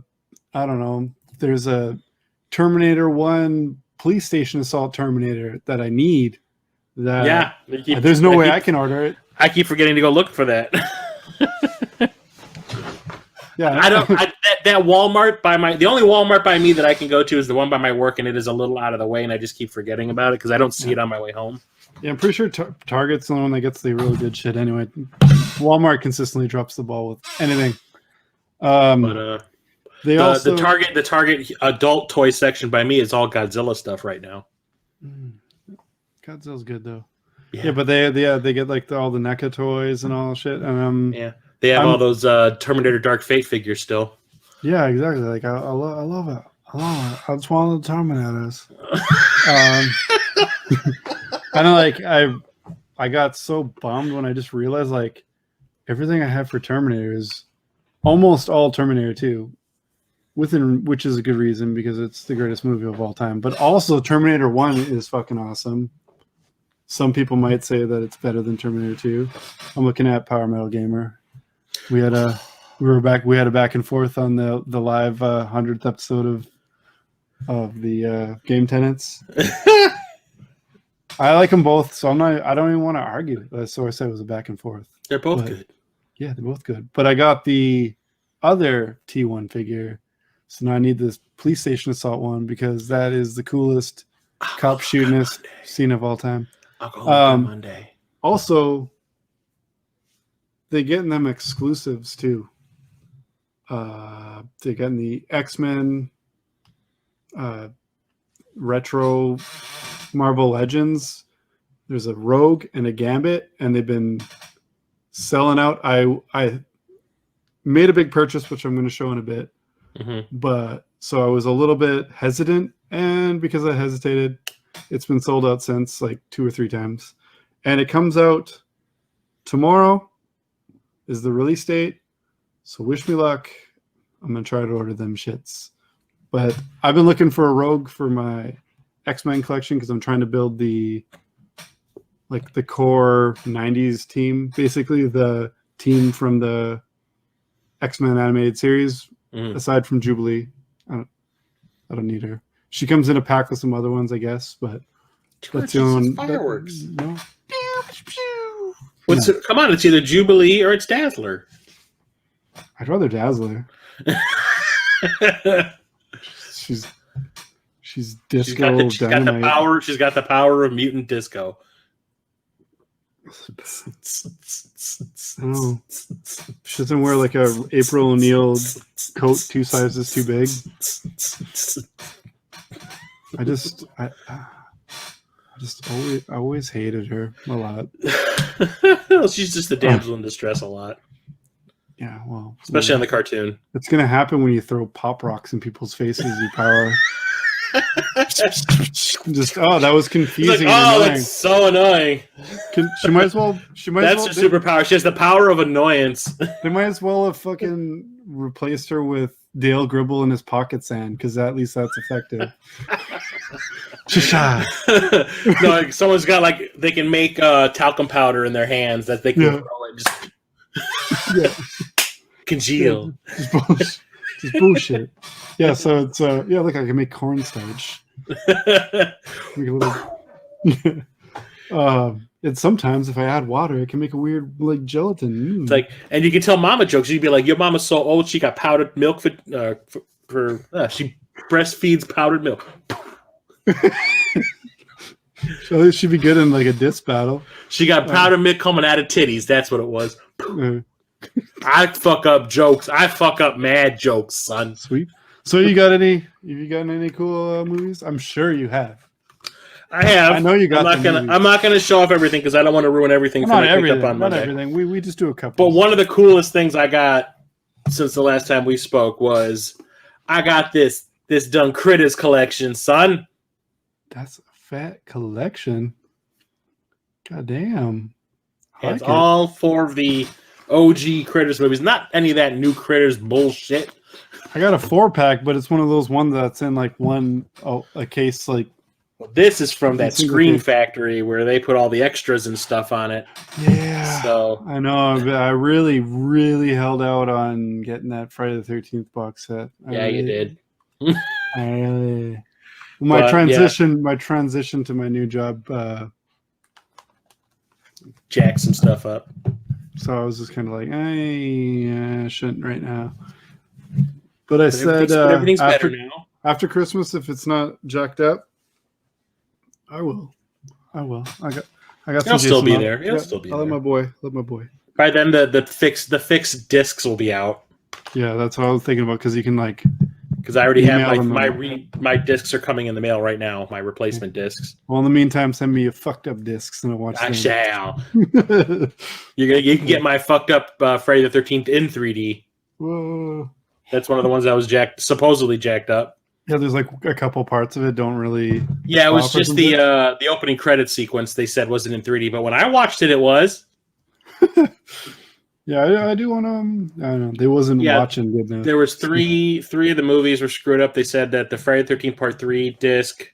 don't know. There's a Terminator 1 police station assault Terminator that I need. There's no way I can order it. I keep forgetting to go look for that. Yeah, that Walmart the only Walmart by me that I can go to is the one by my work, and it is a little out of the way, and I just keep forgetting about it because I don't see it on my way home. Yeah, I'm pretty sure Target's the one that gets the really good shit anyway. Walmart consistently drops the ball with anything. The Target adult toy section by me is all Godzilla stuff right now. Godzilla's good though. Yeah, but they get like all the NECA toys and all shit. And they have all those Terminator Dark Fate figures still. Yeah, exactly. Like I love it. I just want the Terminators. Kind of like I got so bummed when I just realized like everything I have for Terminator is almost all Terminator 2, which is a good reason because it's the greatest movie of all time. But also Terminator 1 is fucking awesome. Some people might say that it's better than Terminator 2. I'm looking at Power Metal Gamer. We had a back and forth on the live 100th episode of the Game Tenants. I like them both, so I don't even want to argue. So I said it was a back and forth. They're both good. Yeah, they're both good. But I got the other T1 figure, so now I need this police station assault one because that is the coolest cop shootingest scene of all time. I'll go on Monday. Also, they're getting them exclusives too. They're getting the X-Men retro Marvel Legends. There's a Rogue and a Gambit, and they've been selling out. I made a big purchase, which I'm going to show in a bit. But so I was a little bit hesitant, and because I hesitated, it's been sold out since like 2 or 3 times. And it comes out tomorrow is the release date. So wish me luck. I'm going to try to order them shits. But I've been looking for a Rogue for my X-Men collection because I'm trying to build the core 90s team. Basically the team from the X-Men animated series, aside from Jubilee. I don't need her. She comes in a pack with some other ones, I guess, but that's the only one. Fireworks. No. Come on, it's either Jubilee or it's Dazzler. I'd rather Dazzler. She's disco. She's got the power. She's got the power of mutant disco. Oh, she doesn't wear like a April O'Neil coat 2 sizes too big. I always hated her a lot. Well, she's just a damsel in distress a lot. Yeah, well, especially on the cartoon. It's gonna happen when you throw pop rocks in people's faces. You power. That was confusing. That's so annoying. She might as well. That's her superpower. She has the power of annoyance. They might as well have fucking replaced her with Dale Gribble in his pocket sand because at least that's effective. No, like someone's got they can make talcum powder in their hands that they can throw it. Just congeal. Yeah, just bullshit. Yeah, so it's look, I can make cornstarch. And sometimes if I add water, it can make a weird gelatin. It's like, and you can tell mama jokes. You'd be like, "Your mama's so old, she got powdered milk for she breastfeeds powdered milk." So she'd be good in like a disc battle. She got powder milk coming out of titties. That's what it was. Uh, I fuck up jokes. I fuck up mad jokes, son. Sweet. So you got any? Have you gotten any cool movies? I'm sure you have. I have. I know you got. I'm not gonna show off everything because I don't want to ruin everything for not my everything. pickup on Not Monday. everything. We just do a couple. But one of the coolest things I got since the last time we spoke was I got this Done Critters collection, son. That's a fat collection. God damn. It's all 4 of the OG Critters movies, not any of that new Critters bullshit. I got a 4-pack, but it's one of those ones that's in like a case like. Well, this is from that Scream Factory where they put all the extras and stuff on it. Yeah. So I know. I really, really held out on getting that Friday the 13th box set. You did. My transition to my new job. Jack some stuff up. So I was just kind of like, I shouldn't right now. But I said everything's better now. After Christmas, if it's not jacked up, I will. I got. It'll still be there. It'll still be there. Let my boy. By then, the fixed discs will be out. Yeah, that's what I was thinking about because you can like. Because I already have my discs are coming in the mail right now. My replacement discs. Well, in the meantime, send me your fucked up discs and I'll watch. I shall. You can get my fucked up Friday the 13th in 3D. Whoa. That's one of the ones that was supposedly jacked up. Yeah, there's like a couple parts of it don't really. Yeah, it was just the opening credit sequence. They said wasn't in 3D, but when I watched it, it was. Yeah, I do want to. I don't know. They wasn't watching good enough. There was three of the movies were screwed up. They said that the Friday the 13th Part 3 disc,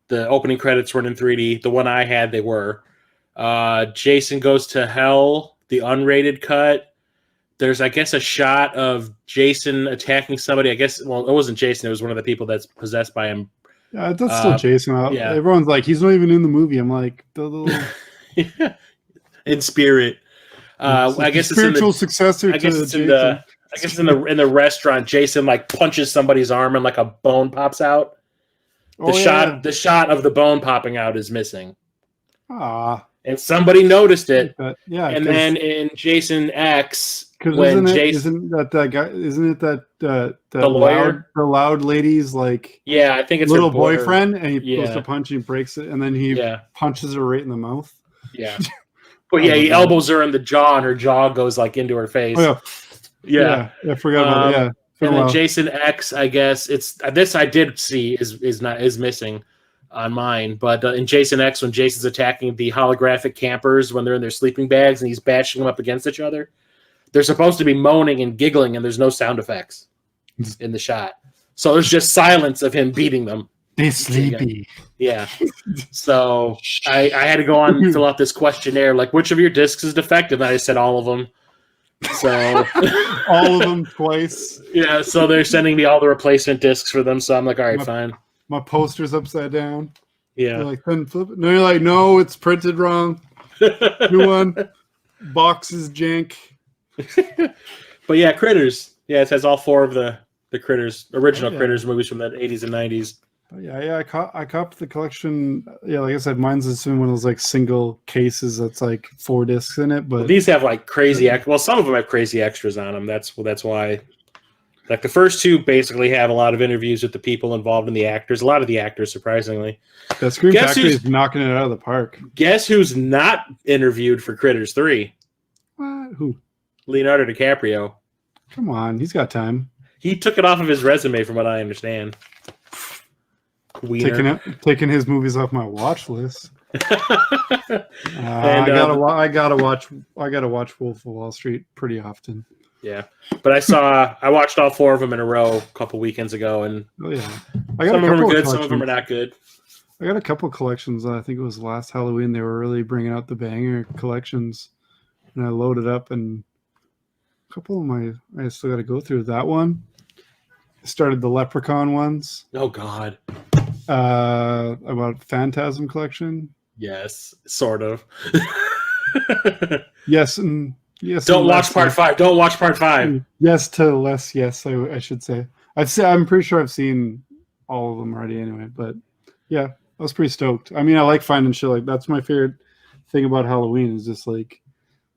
the opening credits weren't in 3D. The one I had, they were. Jason Goes to Hell, the unrated cut. There's, I guess, a shot of Jason attacking somebody. I guess, well, it wasn't Jason. It was one of the people that's possessed by him. Yeah, that's still Jason. Yeah. Everyone's like, he's not even in the movie. I'm like, in spirit. I guess it's spiritual successor. I guess it's in the restaurant. Jason like punches somebody's arm and like a bone pops out. The shot of the bone popping out is missing. Ah. And somebody noticed it. Yeah. And then in Jason X, isn't it that the lawyer, the loud lady's like I think it's little her boyfriend, and he goes to punch and he breaks it, and then he punches her right in the mouth. Yeah. But he elbows her in the jaw, and her jaw goes like into her face. Oh, yeah. I forgot about it. Yeah. And then Jason X, I guess it's this I did see is missing on mine, but in Jason X, when Jason's attacking the holographic campers when they're in their sleeping bags and he's bashing them up against each other, they're supposed to be moaning and giggling, and there's no sound effects in the shot, so there's just silence of him beating them. They're sleepy. Yeah. So I had to go on and fill out this questionnaire, like, which of your discs is defective? And I said all of them. So all of them twice. Yeah. So they're sending me all the replacement discs for them. So I'm like, all right, fine. My poster's upside down. Yeah. They're like, then flip it. No, you're like, no, it's printed wrong. New one. Box is jank. But yeah, Critters. Yeah, it has all 4 of the Critters, original Critters movies from the 80s and 90s. Yeah, I copped the collection. Yeah, like I said, mine's just one of those like single cases that's like 4 discs in it. But these have like crazy. Well, some of them have crazy extras on them. That's why. Like the first 2 basically have a lot of interviews with the people involved in the actors. A lot of the actors, surprisingly. The Scream Factory is knocking it out of the park. Guess who's not interviewed for Critters 3? What? Who? Leonardo DiCaprio. Come on, he's got time. He took it off of his resume, from what I understand. Taking his movies off my watch list. I gotta watch Wolf of Wall Street pretty often. Yeah, but I watched all 4 of them in a row a couple weekends ago, and some of them are good, some of them are not good. I got a couple collections. I think it was last Halloween. They were really bringing out the banger collections, and I loaded up, and a couple of I still got to go through that one. I started the Leprechaun ones. Oh God. About Phantasm collection. Yes, sort of. Yes, and yes. Don't watch part 5. Don't watch part 5. Yes to less. Yes, I should say. I'm pretty sure I've seen all of them already. Anyway, but yeah, I was pretty stoked. I mean, I like finding shit like that's my favorite thing about Halloween is just like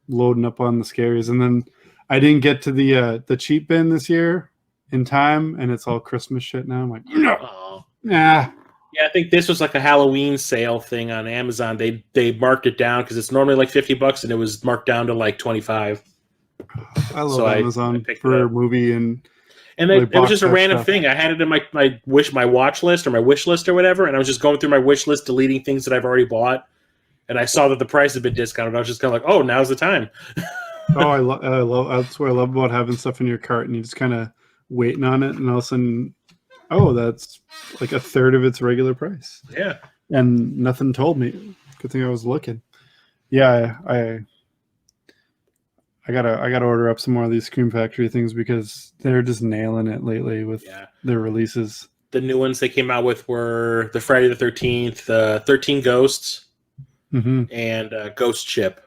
loading up on the scaries. And then I didn't get to the cheap bin this year in time, and it's all Christmas shit now. I'm like, no, Oh. nah. Yeah, I think this was like a Halloween sale thing on Amazon. They marked it down because it's normally like $50, and it was marked down to like 25. I love So I Amazon picked it for up. movie and it was just a box set random stuff. thing. I had it in my watch list or my wish list or whatever, and I was just going through my wish list, deleting things that I've already bought, and I saw that the price had been discounted. I was just kind of like, oh, now's the time. Oh, I love. That's what I love about having stuff in your cart, and you just kind of waiting on it, and all of a sudden, oh, that's like a third of its regular price. Yeah. And nothing told me. Good thing I was looking. Yeah, I gotta order up some more of these Scream Factory things because they're just nailing it lately with their releases. The new ones they came out with were the Friday the 13th, 13 Ghosts, and Ghost Ship.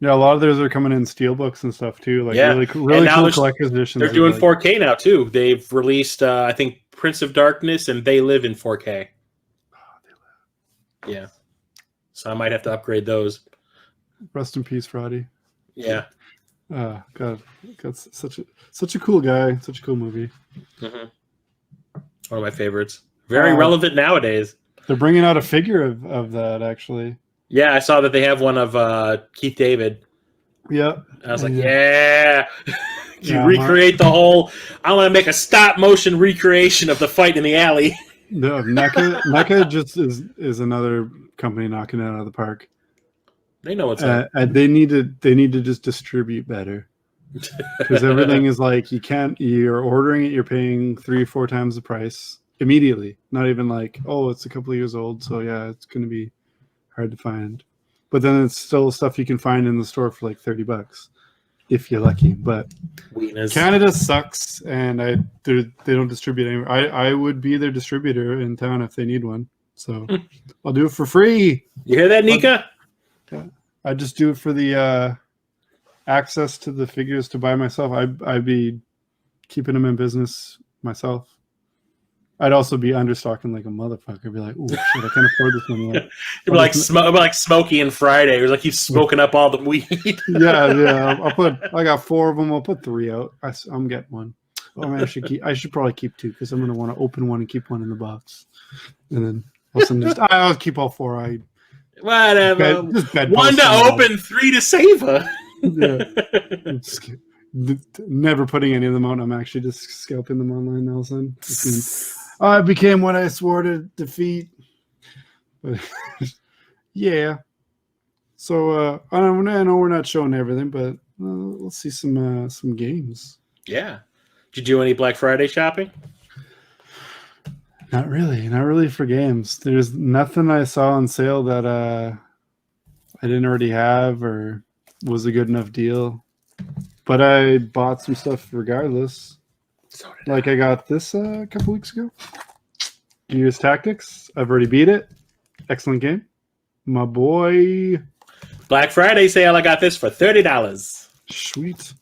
Yeah, a lot of those are coming in steelbooks and stuff too. Like really cool collector's editions. They're doing 4K now too. They've released, I think, Prince of Darkness and They Live in 4K. Yeah, so I might have to upgrade those. Rest in peace, Roddy. Yeah. God, such a cool guy. Such a cool movie. One of my favorites. Very relevant nowadays. They're bringing out a figure of that actually. Yeah, I saw that they have one of Keith David. Yep. I was like, yeah. Yeah, recreate the whole. I want to make a stop motion recreation of the fight in the alley. No, NECA just is another company knocking it out of the park. They know what's up. They need to just distribute better because everything is like you're ordering it, you're paying 3 or 4 times the price immediately. Not even like, oh, it's a couple of years old, so yeah, it's going to be hard to find. But then it's still stuff you can find in the store for like $30 if you're lucky. But Canada sucks, and they don't distribute anywhere. I would be their distributor in town if they need one, so I'll do it for free. You hear that, Nika? I just do it for the access to the figures to buy myself. I'd be keeping them in business myself. I'd also be understocking like a motherfucker. I'd be like, "Oh shit, I can't afford this anymore." It'd be like Smokey and Friday. It was like he's smoking up all the weed. yeah. I got 4 of them. I'll put 3 out. I'm getting one. Oh man, I should probably keep 2 because I'm gonna want to open one and keep one in the box, and then I'll keep all 4. Whatever. One to open, 3 to savor. Yeah. Never putting any of them out. I'm actually just scalping them online now. Son, I became what I swore to defeat. But yeah. So I know we're not showing everything, but let's see some games. Yeah. Did you do any Black Friday shopping? Not really for games. There's nothing I saw on sale that I didn't already have or was a good enough deal. But I bought some stuff regardless. So I got this a couple weeks ago. Gears Tactics. I've already beat it. Excellent game. My boy. Black Friday sale. I got this for $30. Sweet.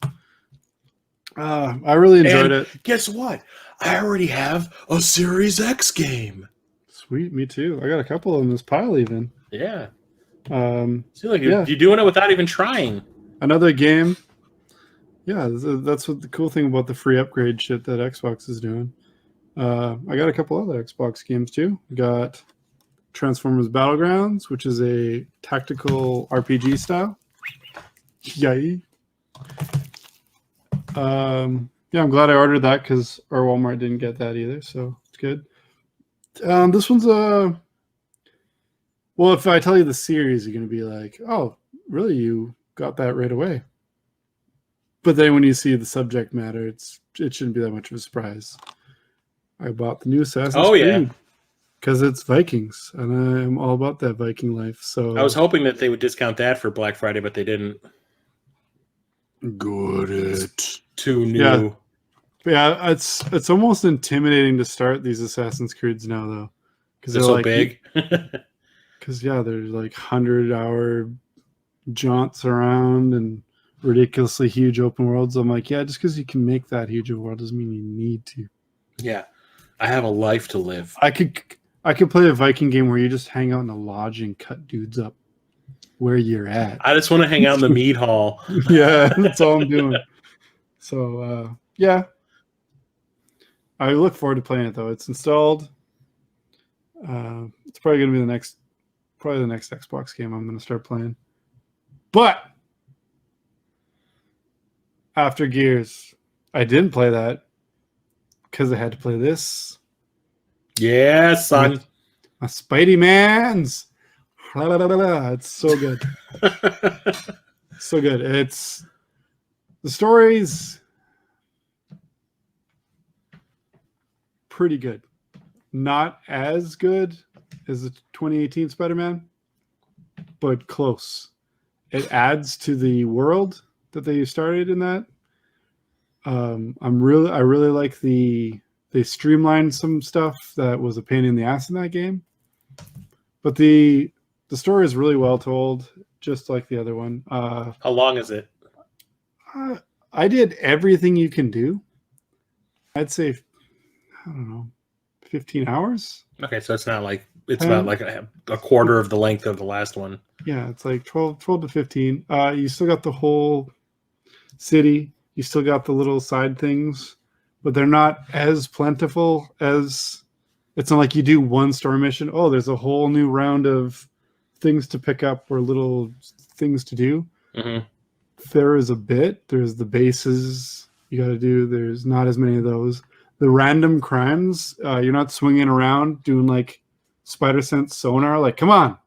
I really enjoyed it. Guess what? I already have a Series X game. Sweet, me too. I got a couple in this pile even. Yeah. See, like you're doing it without even trying. Another game. Yeah, that's what the cool thing about the free upgrade shit that Xbox is doing. I got a couple other Xbox games too. Got Transformers Battlegrounds, which is a tactical RPG style. Yay. Yeah, I'm glad I ordered that because our Walmart didn't get that either, so it's good. This one's well, if I tell you the series, you're gonna be like, "Oh, really? You got that right away?" But then when you see the subject matter, it shouldn't be that much of a surprise. I bought the new Assassin's Creed because it's Vikings, and I am all about that Viking life. So I was hoping that they would discount that for Black Friday, but they didn't. Good. It's too new. Yeah, it's almost intimidating to start these Assassin's Creeds now, though, because they're so like, big. Because there's like 100-hour jaunts around and ridiculously huge open worlds. I'm like, yeah, just because you can make that huge of a world doesn't mean you need to. Yeah, I have a life to live. I could I could play a Viking game where you just hang out in a lodge and cut dudes up where you're at. I just want to hang out in the meat hall. Yeah, that's all I'm doing. So yeah, I look forward to playing it though. It's installed. It's probably gonna be the next Xbox game I'm gonna start playing. But after Gears, I didn't play that because I had to play this. Yeah, son. My Spidey Mans. It's so good. So good. It's the story's pretty good. Not as good as the 2018 Spider-Man, but close. It adds to the world that they started in that. I really like they streamlined some stuff that was a pain in the ass in that game. But the story is really well told, just like the other one. How long is it? I did everything you can do. I'd say, I don't know, 15 hours. Okay, so it's not like about like a quarter of the length of the last one. Yeah, it's like 12 to 15. You still got the whole city. You still got the little side things, but they're not as plentiful as. It's not like you do one story mission. Oh, there's a whole new round of things to pick up or little things to do. Mm-hmm. There is a bit. There's the bases you got to do. There's not as many of those. The random crimes, you're not swinging around doing like spider sense sonar. Like, come on,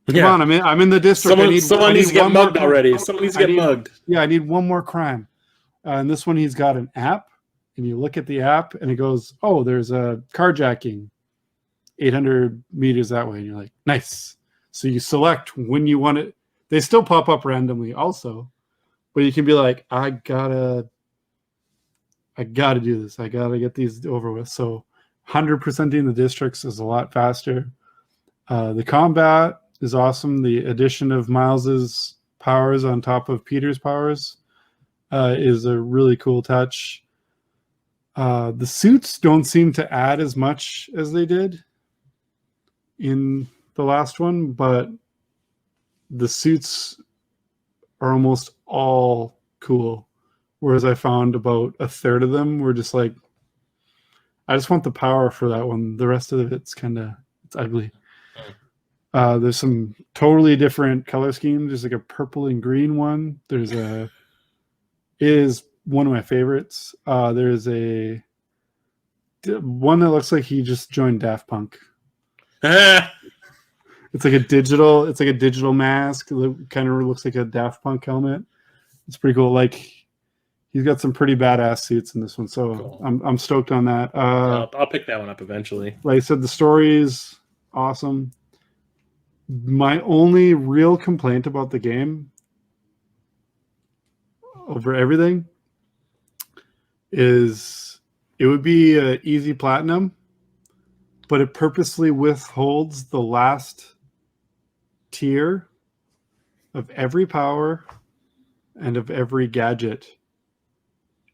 I'm in the district. Someone needs to get mugged already. Someone needs to get mugged. Yeah, I need one more crime. And this one, he's got an app, and you look at the app, and it goes, "Oh, there's a carjacking, 800 meters that way," and you're like, "Nice." So you select when you want it. They still pop up randomly, also, but you can be like, "I gotta do this. I gotta get these over with." So 100%ing the districts is a lot faster. The combat is awesome. The addition of Miles's powers on top of Peter's powers is a really cool touch. The suits don't seem to add as much as they did in the last one, but the suits are almost all cool. Whereas I found about a third of them were just like, I just want the power for that one. The rest of it's it's ugly. There's some totally different color schemes. There's like a purple and green one. It is one of my favorites. There's a one that looks like he just joined Daft Punk. It's like a digital mask. It kind of looks like a Daft Punk helmet. It's pretty cool. Like, he's got some pretty badass suits in this one, so cool. I'm stoked on that. I'll pick that one up eventually. Like I said, the story is awesome. My only real complaint about the game, over everything, is it would be an easy platinum, but it purposely withholds the last tier of every power and of every gadget.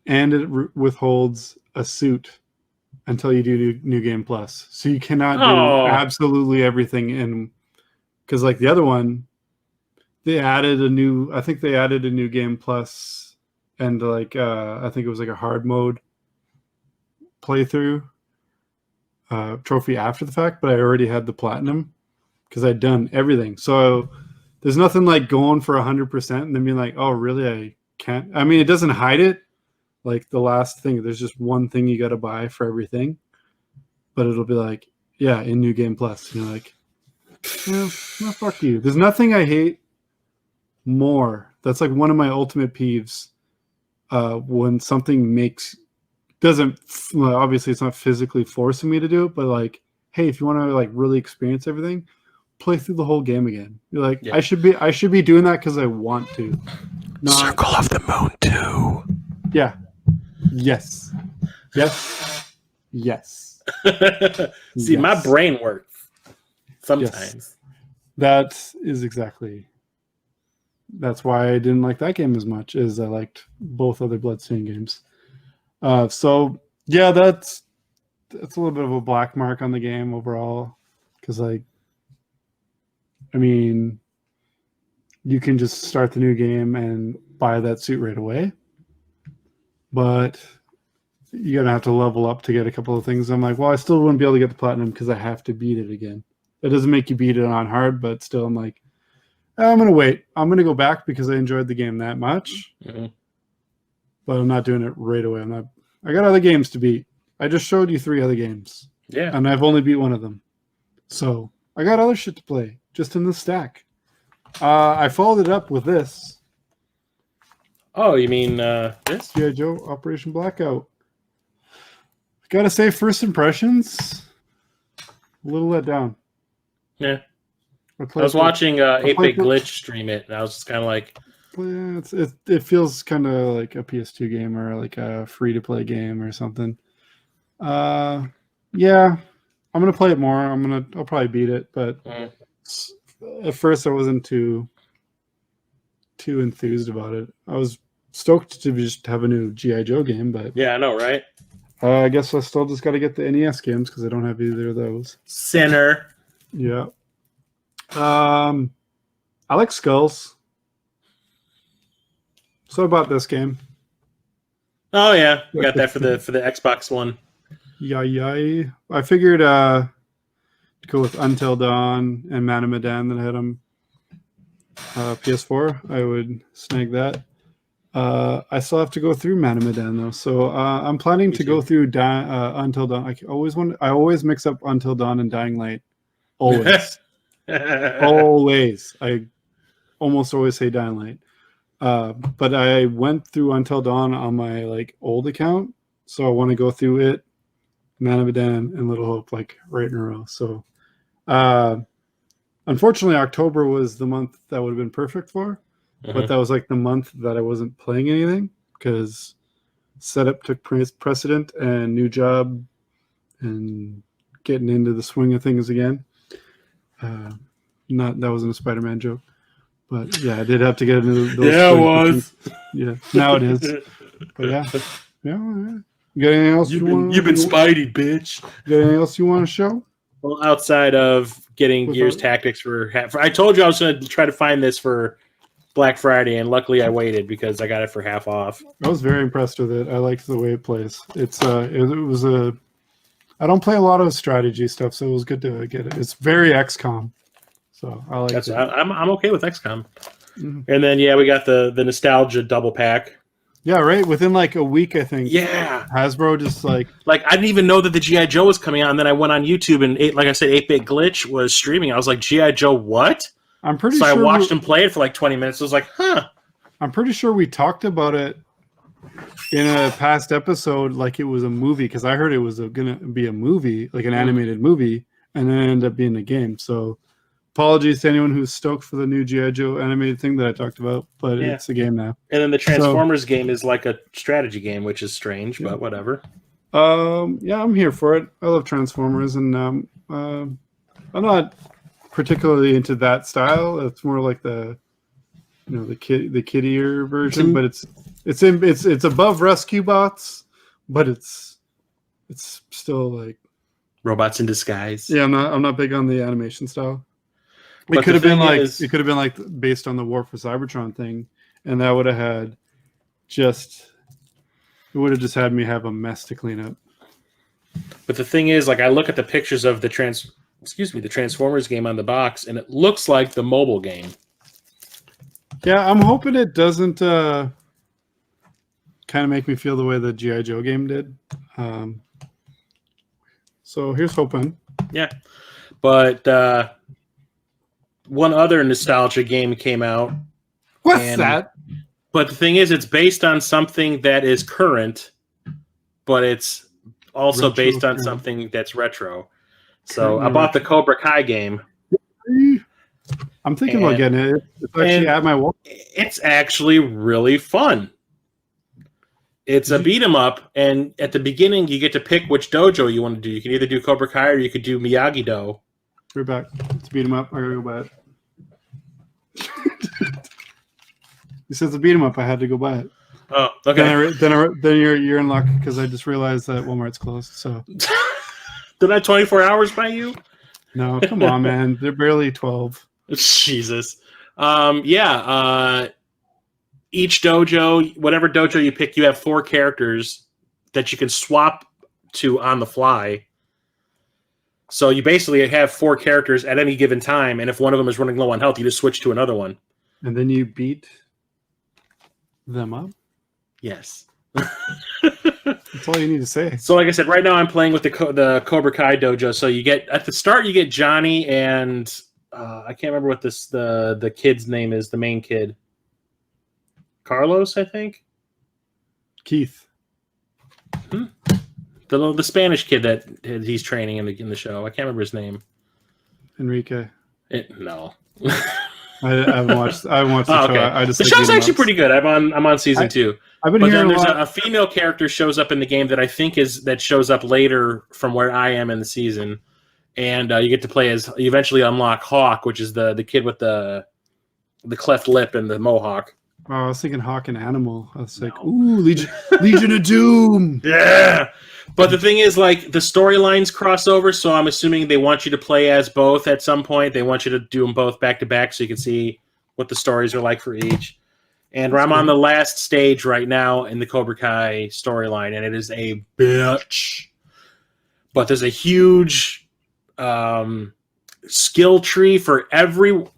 And it withholds a suit until you do New Game Plus. So you cannot do absolutely everything in, because like the other one, they added a new Game Plus, and like I think it was like a hard mode playthrough trophy after the fact, but I already had the platinum because I'd done everything. So there's nothing like going for 100% and then being like, oh really, I can't. I mean, it doesn't hide it. Like the last thing, there's just one thing you got to buy for everything, but it'll be like, yeah, in New Game Plus. You're like, no, fuck you. There's nothing I hate more. That's like one of my ultimate peeves. When something doesn't, well, obviously it's not physically forcing me to do it, but like, hey, if you want to like really experience everything, play through the whole game again. You're like, yeah. I should be doing that because I want to. Circle of the Moon 2. Yeah. Yes. See, my brain works sometimes. Yes. That is exactly. That's why I didn't like that game as much as I liked both other Bloodstained games. So yeah, that's a little bit of a black mark on the game overall. because like, I mean, you can just start the new game and buy that suit right away, but you're gonna have to level up to get a couple of things. I'm like, well, I still wouldn't be able to get the platinum because I have to beat it again. It doesn't make you beat it on hard, but still, I'm like, I'm gonna wait. I'm gonna go back because I enjoyed the game that much, but I'm not doing it right away. I got other games to beat. I just showed you 3 other games, and I've only beat one of them, so I got other shit to play just in the stack. I followed it up with this. Oh, you mean this? G.I. Joe Operation Blackout. Gotta say, first impressions, a little let down. Yeah. I was watching 8-Bit Glitch stream it, and I was just kind of like... Yeah, it feels kind of like a PS2 game or like a free-to-play game or something. Yeah, I'm going to play it more. I'll probably beat it, but at first I wasn't too enthused about it. I was stoked to just have a new G.I. Joe game, but... Yeah, I know, right? I guess I still just got to get the NES games because I don't have either of those. Sinner. Yeah. I like Skulls. So I bought this game. Oh yeah, we got that for the Xbox One. Yay. I figured to go with Until Dawn and Man of Medan that had them PS4. I would snag that. I still have to go through Man of Medan though, so I'm planning to go through Until Dawn. I always mix up Until Dawn and Dying Light. Always. Always. I almost always say Dying Light. But I went through Until Dawn on my like old account, so I want to go through it, Man of Medan, and Little Hope like right in a row. So, unfortunately, October was the month that would have been perfect for, but that was like the month that I wasn't playing anything because setup took precedent and new job and getting into the swing of things again. That wasn't a Spider-Man joke. But yeah, I did have to get into those. Yeah, it was. Yeah, now it is. But yeah. You got anything else you've been Spidey, bitch. You got anything else you want to show? Well, outside of getting Gears Tactics for I told you I was going to try to find this for Black Friday, and luckily I waited because I got it for half off. I was very impressed with it. I liked the way it plays. It was a. I don't play a lot of strategy stuff, so it was good to get it. It's very XCOM. So I like it. I'm okay with XCOM. And then we got the nostalgia double pack. Yeah, right. Within like a week, I think. Yeah, Hasbro just like I didn't even know that the GI Joe was coming out, and then I went on YouTube and like I said, 8-Bit Glitch was streaming. I was like, GI Joe, what? I'm pretty sure. So I watched him play it for like 20 minutes. I was like, huh. I'm pretty sure we talked about it in a past episode, like it was a movie, because I heard it was gonna be a movie, like an animated movie, and then it ended up being a game. So. Apologies to anyone who's stoked for the new G.I. Joe animated thing that I talked about, but it's a game now. And then the Transformers game is like a strategy game, which is strange, but whatever. Yeah, I'm here for it. I love Transformers, and I'm not particularly into that style. It's more like the kiddier version, but it's above Rescue Bots, but it's still like robots in disguise. Yeah, I'm not big on the animation style. It could have been like based on the War for Cybertron thing, and that would have just had me have a mess to clean up. But the thing is, like, I look at the pictures of the Transformers game on the box, and it looks like the mobile game. Yeah, I'm hoping it doesn't kind of make me feel the way the G.I. Joe game did. So here's hoping. Yeah, but. One other nostalgia game came out. What's that? But the thing is, it's based on something that is current, but it's also based on something that's retro. So I bought the Cobra Kai game. I'm thinking about getting it. It's actually at my wall. It's actually really fun. It's a beat 'em up, and at the beginning, you get to pick which dojo you want to do. You can either do Cobra Kai or you could do Miyagi-Do. We're back. Let's beat him up. I gotta go buy it. He says to beat him up. I had to go buy it. Oh, okay. Then you're in luck because I just realized that Walmart's closed. So did I 24 hours by you? No, come on, man. They're barely 12. Jesus. Each dojo, whatever dojo you pick, you have 4 characters that you can swap to on the fly. So you basically have 4 characters at any given time, and if one of them is running low on health, you just switch to another one. And then you beat them up? Yes. That's all you need to say. So like I said, right now I'm playing with the Cobra Kai dojo. So you get, at the start, you get Johnny and I can't remember what the kid's name is, the main kid. Carlos, I think? Keith. The Spanish kid that he's training in the show. I can't remember his name. Enrique. No. I haven't watched the show. Okay. I just the like show's beat 'em actually ups. pretty good. I'm on season 2. I've been But then hearing there's a lot. a female character shows up in the game that I think that shows up later from where I am in the season, and you get to play as, you eventually unlock Hawk, which is the kid with the cleft lip and the mohawk. Oh, I was thinking Hawk and Animal. I was like, ooh, Legion of Doom. Yeah. But the thing is, like, the storylines cross over, so I'm assuming they want you to play as both at some point. They want you to do them both back to back so you can see what the stories are like for each. And I'm on the last stage right now in the Cobra Kai storyline, and it is a bitch. But there's a huge skill tree for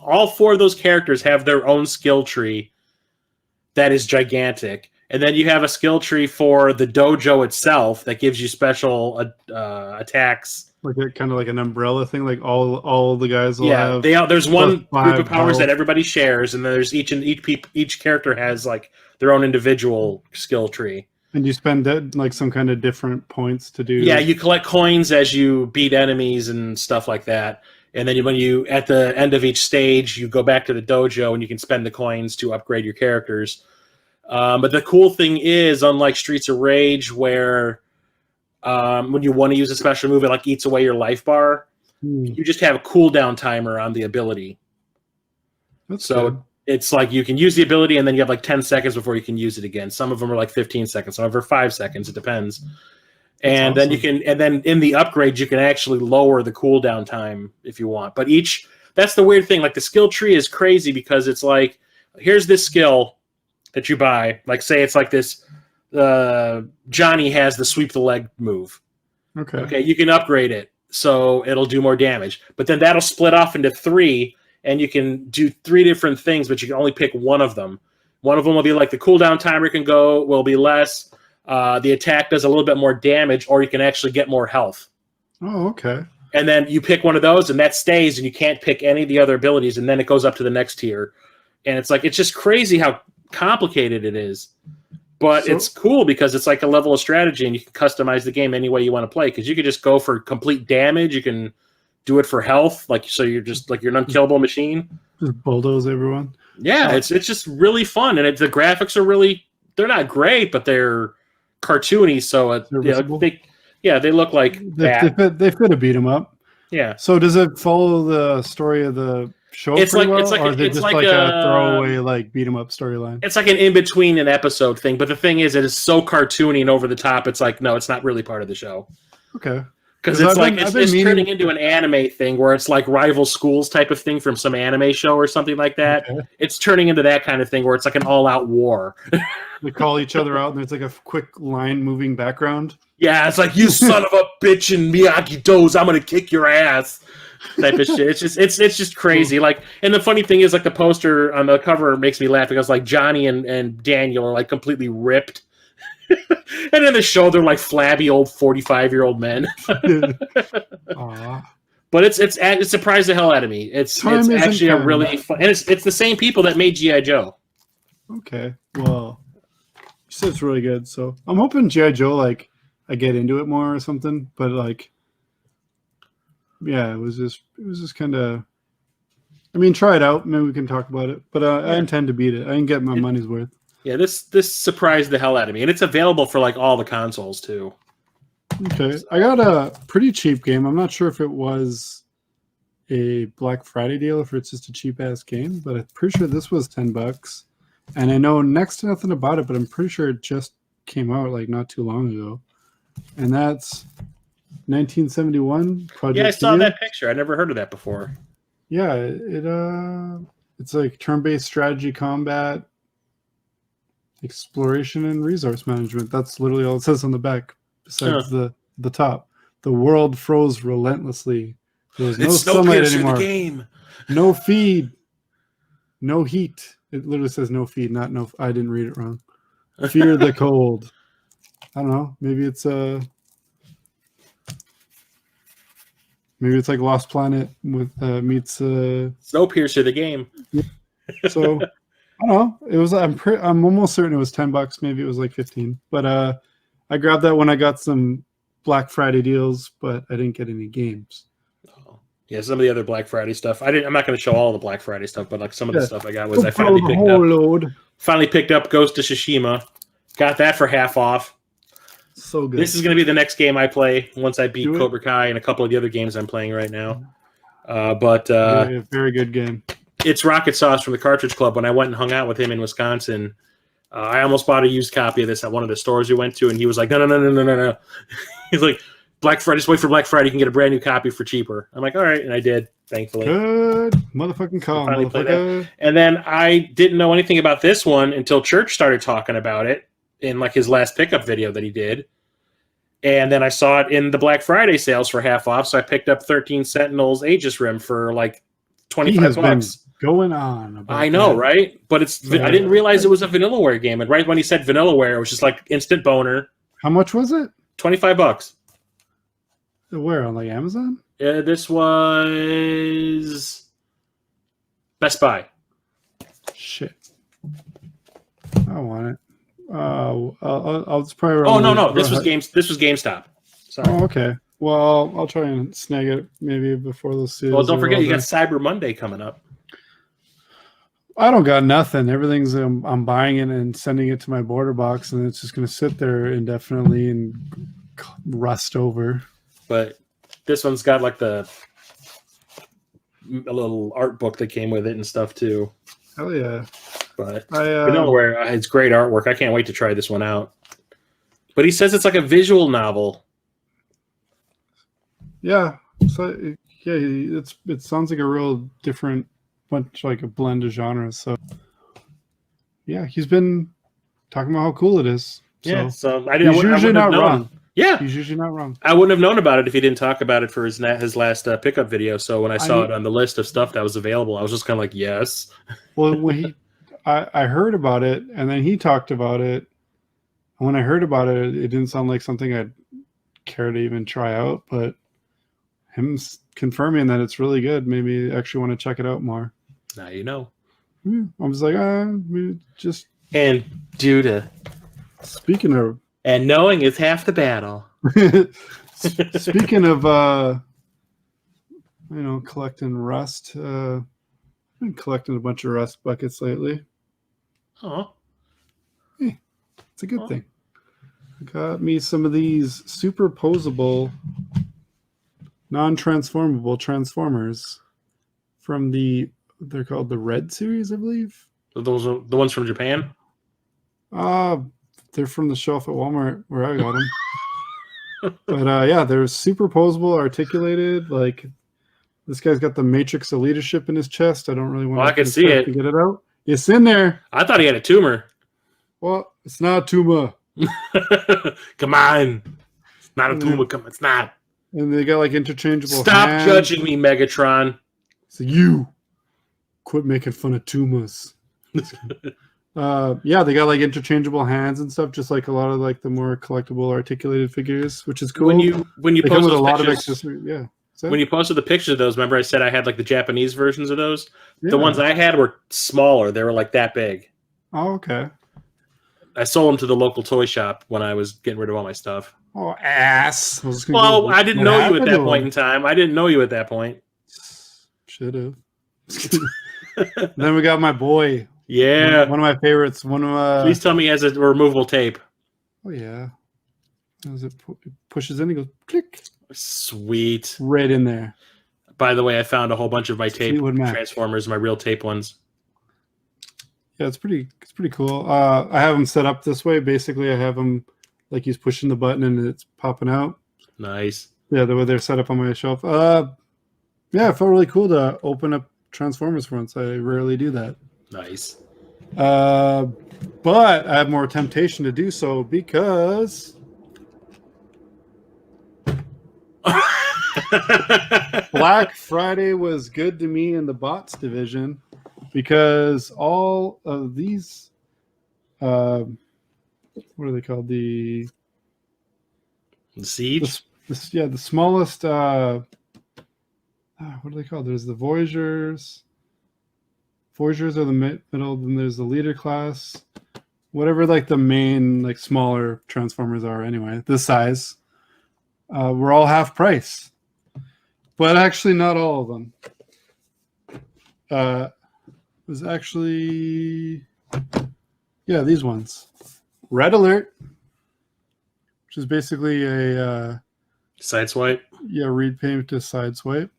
all 4 of those characters have their own skill tree that is gigantic. And then you have a skill tree for the dojo itself that gives you special attacks. Like kind of like an umbrella thing. Like all the guys will have. There's one group of powers health. that everybody shares, and then there's each character has like their own individual skill tree. And you spend like some kind of different points to do. Yeah, you collect coins as you beat enemies and stuff like that. And then when you at the end of each stage, you go back to the dojo and you can spend the coins to upgrade your characters. But the cool thing is, unlike Streets of Rage, where when you want to use a special move, it like eats away your life bar, you just have a cooldown timer on the ability. That's so good. It's like you can use the ability and then you have like 10 seconds before you can use it again. Some of them are like 15 seconds, some of them are 5 seconds. It depends. And That's then then in the upgrade, you can actually lower the cooldown time if you want. But that's the weird thing. Like the skill tree is crazy because it's like, here's this skill that you buy. Like say it's like this, Johnny has the sweep the leg move. Okay, you can upgrade it so it'll do more damage. But then that'll split off into 3, and you can do 3 different things, but you can only pick one of them. One of them will be like the cooldown timer will be less. The attack does a little bit more damage, or you can actually get more health. Oh, okay. And then you pick one of those, and that stays, and you can't pick any of the other abilities, and then it goes up to the next tier. And it's like, it's just crazy how complicated it is. But it's cool because it's like a level of strategy, and you can customize the game any way you want to play. Because you could just go for complete damage. You can do it for health, so you're just like you're an unkillable machine. Just bulldoze everyone. Yeah, it's just really fun, and the graphics are they're not great, but they're cartoony. So they look like they fit a beat 'em up. Yeah. So does it follow the story of the show? It's pretty like well, it's like or is it it's just like a throwaway like beat 'em up storyline? It's like an in between an episode thing, but the thing is, it is so cartoony and over the top. It's like no, it's not really part of the show. Okay. Because it's turning into an anime thing where it's like rival schools type of thing from some anime show or something like that. Okay. It's turning into that kind of thing where it's like an all-out war. They call each other out, and there's like a quick line moving background. Yeah, it's like, you son of a bitch and Miyagi-Do's, I'm gonna kick your ass. Type of shit. It's just crazy. Like, and the funny thing is, like, the poster on the cover makes me laugh because like Johnny and Daniel are like completely ripped. And in the show, they're like flabby old 45-year-old men. But it surprised the hell out of me. It's actually a really fun, and it's the same people that made G.I. Joe. Okay, well, you said it's really good, so I'm hoping G.I. Joe like I get into it more or something. But like, yeah, it was just kind of. I mean, try it out. Maybe we can talk about it. But I intend to beat it. I can get my money's worth. Yeah, this surprised the hell out of me, and it's available for like all the consoles too. Okay, I got a pretty cheap game. I'm not sure if it was a Black Friday deal or if it's just a cheap ass game, but I'm pretty sure this was $10. And I know next to nothing about it, but I'm pretty sure it just came out like not too long ago. And that's 1971 Project. Yeah, I saw Tia. that picture. I never heard of that before. Yeah, it's like turn-based strategy combat, exploration, and resource management. That's literally all it says on the back. Besides the top, the world froze relentlessly. There was no sunlight anymore. The game. No feed. No heat. It literally says no feed, not no. I didn't read it wrong. Fear the cold. I don't know. Maybe it's like Lost Planet with meets. Snowpiercer the game. So I don't know. It was. I'm almost certain it was $10. Maybe it was like 15. But I grabbed that when I got some Black Friday deals, but I didn't get any games. Yeah, some of the other Black Friday stuff. I'm not going to show all the Black Friday stuff, but like some of the stuff I got was I finally picked up. Load. Finally picked up Ghost of Tsushima. Got that for half off. So good. This is going to be the next game I play once I beat Cobra Kai and a couple of the other games I'm playing right now. Very good game. It's Rocket Sauce from the Cartridge Club. When I went and hung out with him in Wisconsin, I almost bought a used copy of this at one of the stores we went to, and he was like, no. He's like, Black Friday, just wait for Black Friday. You can get a brand new copy for cheaper. I'm like, all right, and I did, thankfully. Good motherfucking call, motherfucker. And then I didn't know anything about this one until Church started talking about it in like his last pickup video that he did. And then I saw it in the Black Friday sales for half off, so I picked up 13 Sentinels Aegis Rim for like $25. Going on about I know, that. Right? But I didn't realize it was a Vanillaware game. And right when he said Vanillaware, it was just like instant boner. How much was it? $25. Where, on like Amazon? Yeah, this was Best Buy. Shit. I want it. I'll just probably. Oh no! This was GameStop. Sorry. Oh, okay. Well, I'll try and snag it maybe before those sales. Well, don't forget you got Cyber Monday coming up. I don't got nothing. Everything's I'm buying it and sending it to my border box, and it's just going to sit there indefinitely and rust over. But this one's got like a little art book that came with it and stuff too. Hell yeah! But Vanillaware, it's great artwork. I can't wait to try this one out. But he says it's like a visual novel. Yeah. So yeah, it sounds like a real different, much like a blend of genres. So yeah, he's been talking about how cool it is. Yeah. So I he's usually not wrong. Yeah, he's usually not wrong. I wouldn't have known about it if he didn't talk about it for his last pickup video. So when I saw it on the list of stuff that was available, I was just kind of like, yes. Well, when I heard about it, and then he talked about it. And when I heard about it, it didn't sound like something I'd care to even try out. But him confirming that it's really good made me actually want to check it out more. Now you know. I was like, just. And due to. Speaking of. And knowing is half the battle. Speaking of, collecting rust. I've been collecting a bunch of rust buckets lately. Oh, hey, it's a good thing. I got me some of these superposable, non-transformable transformers from they're called the Red series, I believe. Those are the ones from Japan? They're from the shelf at Walmart where I got them. But yeah, they're superposable, articulated. Like this guy's got the matrix of leadership in his chest. I don't really want I can see it. To get it out. It's in there. I thought he had a tumor. Well, it's not a tumor. Come on. It's not a tumor. Come on. It's not. And they got like interchangeable Stop hands. judging me, Megatron. So you quit making fun of tumors. Yeah, they got like interchangeable hands and stuff, just like a lot of like the more collectible articulated figures, which is cool. When you they post come with those a lot of pictures, accessories, yeah. When you posted the picture of those, remember I said I had like the Japanese versions of those? Yeah. The ones I had were smaller. They were like that big. Oh, okay. I sold them to the local toy shop when I was getting rid of all my stuff. Oh, ass. I didn't know you at that point in time. I didn't know you at that point. Should have. Then we got my boy. Yeah. One of my favorites. Please tell me he has a removable tape. Oh, yeah. As it pushes in, he goes, click. Sweet. Right in there. By the way, I found a whole bunch of my tape Transformers, my real tape ones. Yeah, it's pretty cool. I have them set up this way. Basically, I have them like he's pushing the button and it's popping out. Nice. Yeah, the way they're set up on my shelf. Yeah, it felt really cool to open up Transformers for once. I rarely do that. Nice. But I have more temptation to do so because Black Friday was good to me in the bots division because all of these, what are they called? The Siege? the smallest. What are they called? There's the Voyagers. Voyagers are the middle. Then there's the leader class. Whatever, like the main, like smaller Transformers are. Anyway, this size. We're all half price, but actually not all of them. It was actually, yeah, these ones. Red Alert, which is basically a Sideswipe. repaint to sideswipe,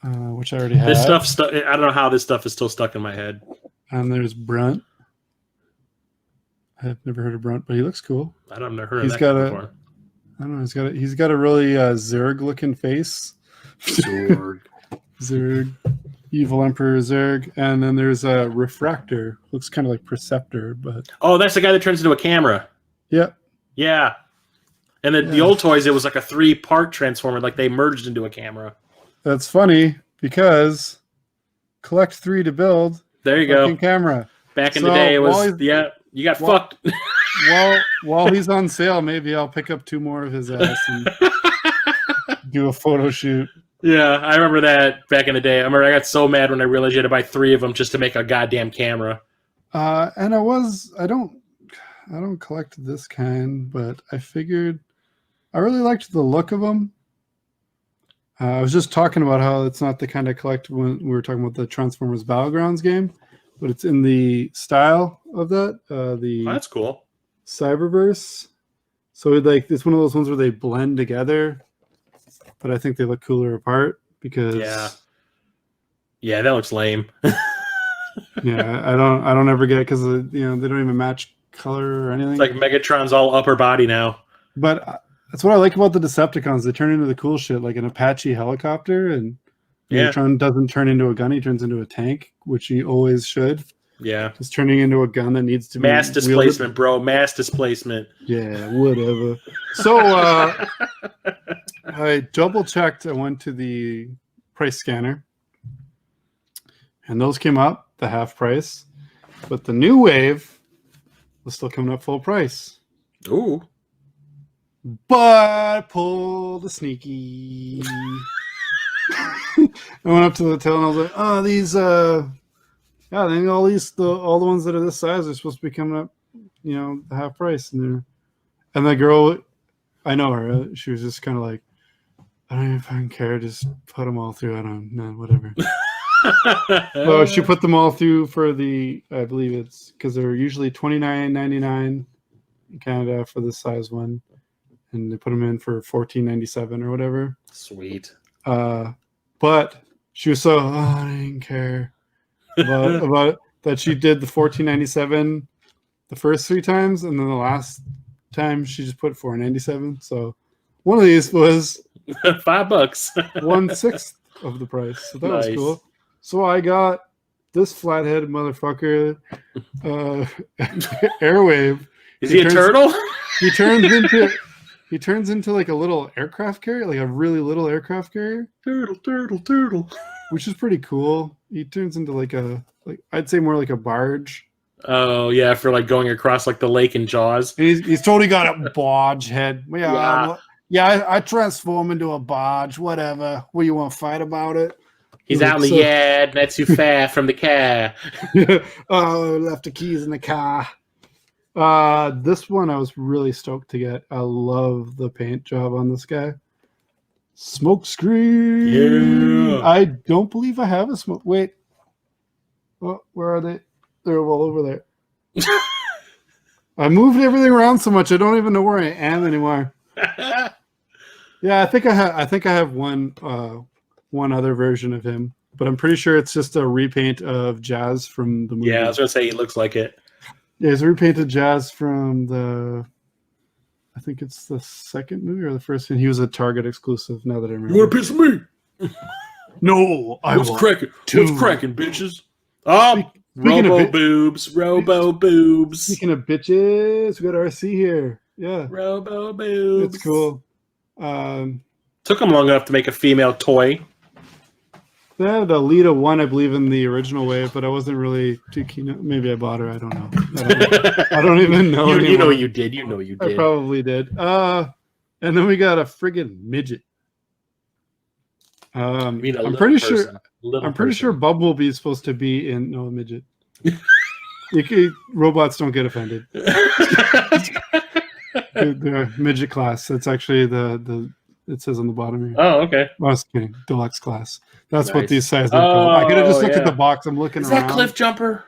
which I already had. This stuff, I don't know how this stuff is still stuck in my head. And there's Brunt. I've never heard of Brunt, but he looks cool. I've never heard He's of that got guy a- before. I don't know. He's got a really Zerg looking face. Zerg. Zerg, Evil Emperor Zerg, and then there's a Refractor. Looks kind of like Perceptor, but Oh, that's the guy that turns into a camera. yeah, Yeah. And then the Yeah. old toys, it was like a 3-part Transformer, like they merged into a camera. that's funny because collect 3 to build. There you Fucking go. camera. Back in So the day, it while was, he's- yeah, you got while- fucked. While he's on sale, maybe I'll pick up 2 more of his ass and do a photo shoot. Yeah, I remember that back in the day. I remember I got so mad when I realized you had to buy 3 of them just to make a goddamn camera. And I don't collect this kind, but I figured I really liked the look of them. I was just talking about how it's not the kind I collect when we were talking about the Transformers Battlegrounds game, but it's in the style of that, the Oh, that's cool. Cyberverse. So it's one of those ones where they blend together, but I think they look cooler apart because Yeah, that looks lame. yeah, I don't ever get it because they don't even match color or anything. It's like Megatron's all upper body now. But that's what I like about the Decepticons. They turn into the cool shit, like an Apache helicopter, and Yeah. Megatron doesn't turn into a gun; he turns into a tank, which he always should. Yeah. Just turning into a gun that needs to be Mass wielded. displacement, bro. Mass displacement. Yeah, whatever. So I double checked. I went to the price scanner, and those came up the half price, but the new wave was still coming up full price. Ooh. But I pulled a sneaky. I went up to the till and I was like, "Oh, these, I think all the ones that are this size are supposed to be coming up, the half price." And the girl, I know her. She was just kind of like, "I don't even fucking care. Just put them all through. I don't know, whatever." So she put them all through for I believe it's because they're usually $29.99 in Canada for this size one. And they put them in for $14.97 or whatever. Sweet. But she was so I didn't care about that she did the $14.97 the first 3 times, and then the last time she just put $4.97. So one of these was $5. 1/6 of the price. So that was Nice. cool. So I got this flathead motherfucker, Airwave. Is he a turtle? He turns into like a little aircraft carrier, like a really little aircraft carrier, Turtle. which is pretty cool. He turns into like I'd say more like a barge. Oh, yeah, for like going across like the lake in Jaws. He's totally got a barge head. Yeah. I transform into a barge. Whatever. What, you want to fight about it? He's out in the yard, not too far from the car. Oh, left the keys in the car. This one I was really stoked to get. I love the paint job on this guy. Smoke screen. Yeah. I don't believe I have a smoke. Wait. Oh, where are they? They're all over there. I moved everything around so much I don't even know where I am anymore. Yeah, I think I have one other version of him, but I'm pretty sure it's just a repaint of Jazz from the movie. Yeah, I was gonna say he looks like it. Yeah, it's a repainted Jazz from the I think it's the second movie or the first, and he was a Target exclusive. Now that I remember. You want a piece of me? No, I What's want cracking? two. What's cracking, bitches? Oh, Speaking of Robo boobs, Robo boobs, Speaking of bitches, we got RC here. Yeah, Robo boobs. it's cool. Took them long enough to make a female toy. They had Alita 1, I believe, in the original wave, but I wasn't really too keen. Maybe I bought her. I don't know. I don't even know. You know anymore. you did. You know you I did. probably did. And then we got a friggin' midget. I'm pretty sure Bumblebee is supposed to be in a midget. Robots don't get offended. The midget class. That's actually the it says on the bottom here. Oh, okay. I was kidding. Deluxe class. That's what Nice. these sizes are called. I could have just looked yeah. at the box. I'm looking Is around. that Cliff Jumper?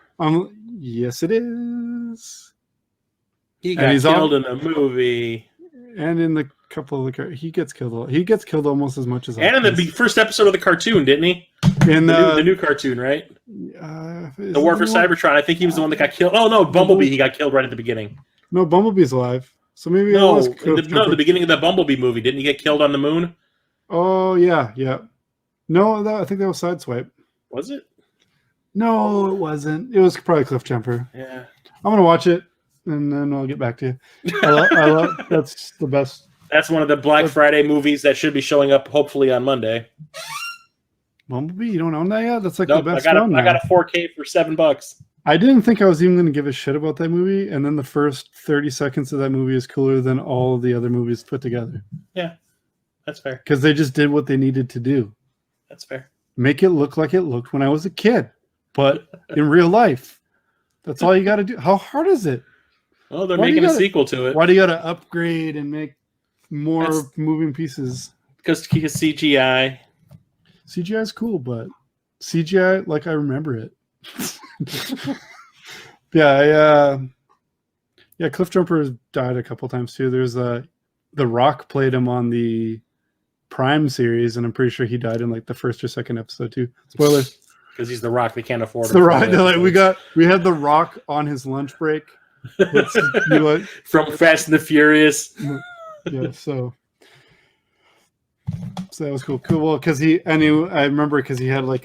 Yes, it is. He got killed in the movie. And in the couple of the he gets killed. He gets killed almost as much as. And in the first episode of the cartoon, didn't he? In the new cartoon, right? The War for Cybertron. I think he was the one that got killed. Oh no, Bumblebee. He got killed right at the beginning. No, Bumblebee's alive. So maybe no, it was the beginning of the Bumblebee movie. Didn't he get killed on the moon? Oh yeah. No, I think that was Sideswipe. Was it? No, it wasn't. It was probably Cliff Jumper. Yeah. I'm gonna watch it and then I'll get back to you. I love that's the best. That's one of the Black Friday movies that should be showing up hopefully on Monday. Bumblebee, you don't own that yet? That's like nope, the best I one. I got a 4K for $7. I didn't think I was even going to give a shit about that movie, and then the first 30 seconds of that movie is cooler than all of the other movies put together. Yeah, that's fair. Because they just did what they needed to do. That's fair. Make it look like it looked when I was a kid, but in real life. That's all you got to do. How hard is it? Well, they're making a sequel to it. Why do you got to upgrade and make more moving pieces? Because CGI. CGI is cool, but CGI like I remember it. Yeah, Cliff Jumper died a couple times too. There's The Rock played him on the Prime series, and I'm pretty sure he died in like the first or second episode too. Spoilers. Because he's The Rock, they can't afford him. The Rock. We had The Rock on his lunch break. From Fast and the Furious. Yeah, so that was cool. Cool. Well, because I remember because he had like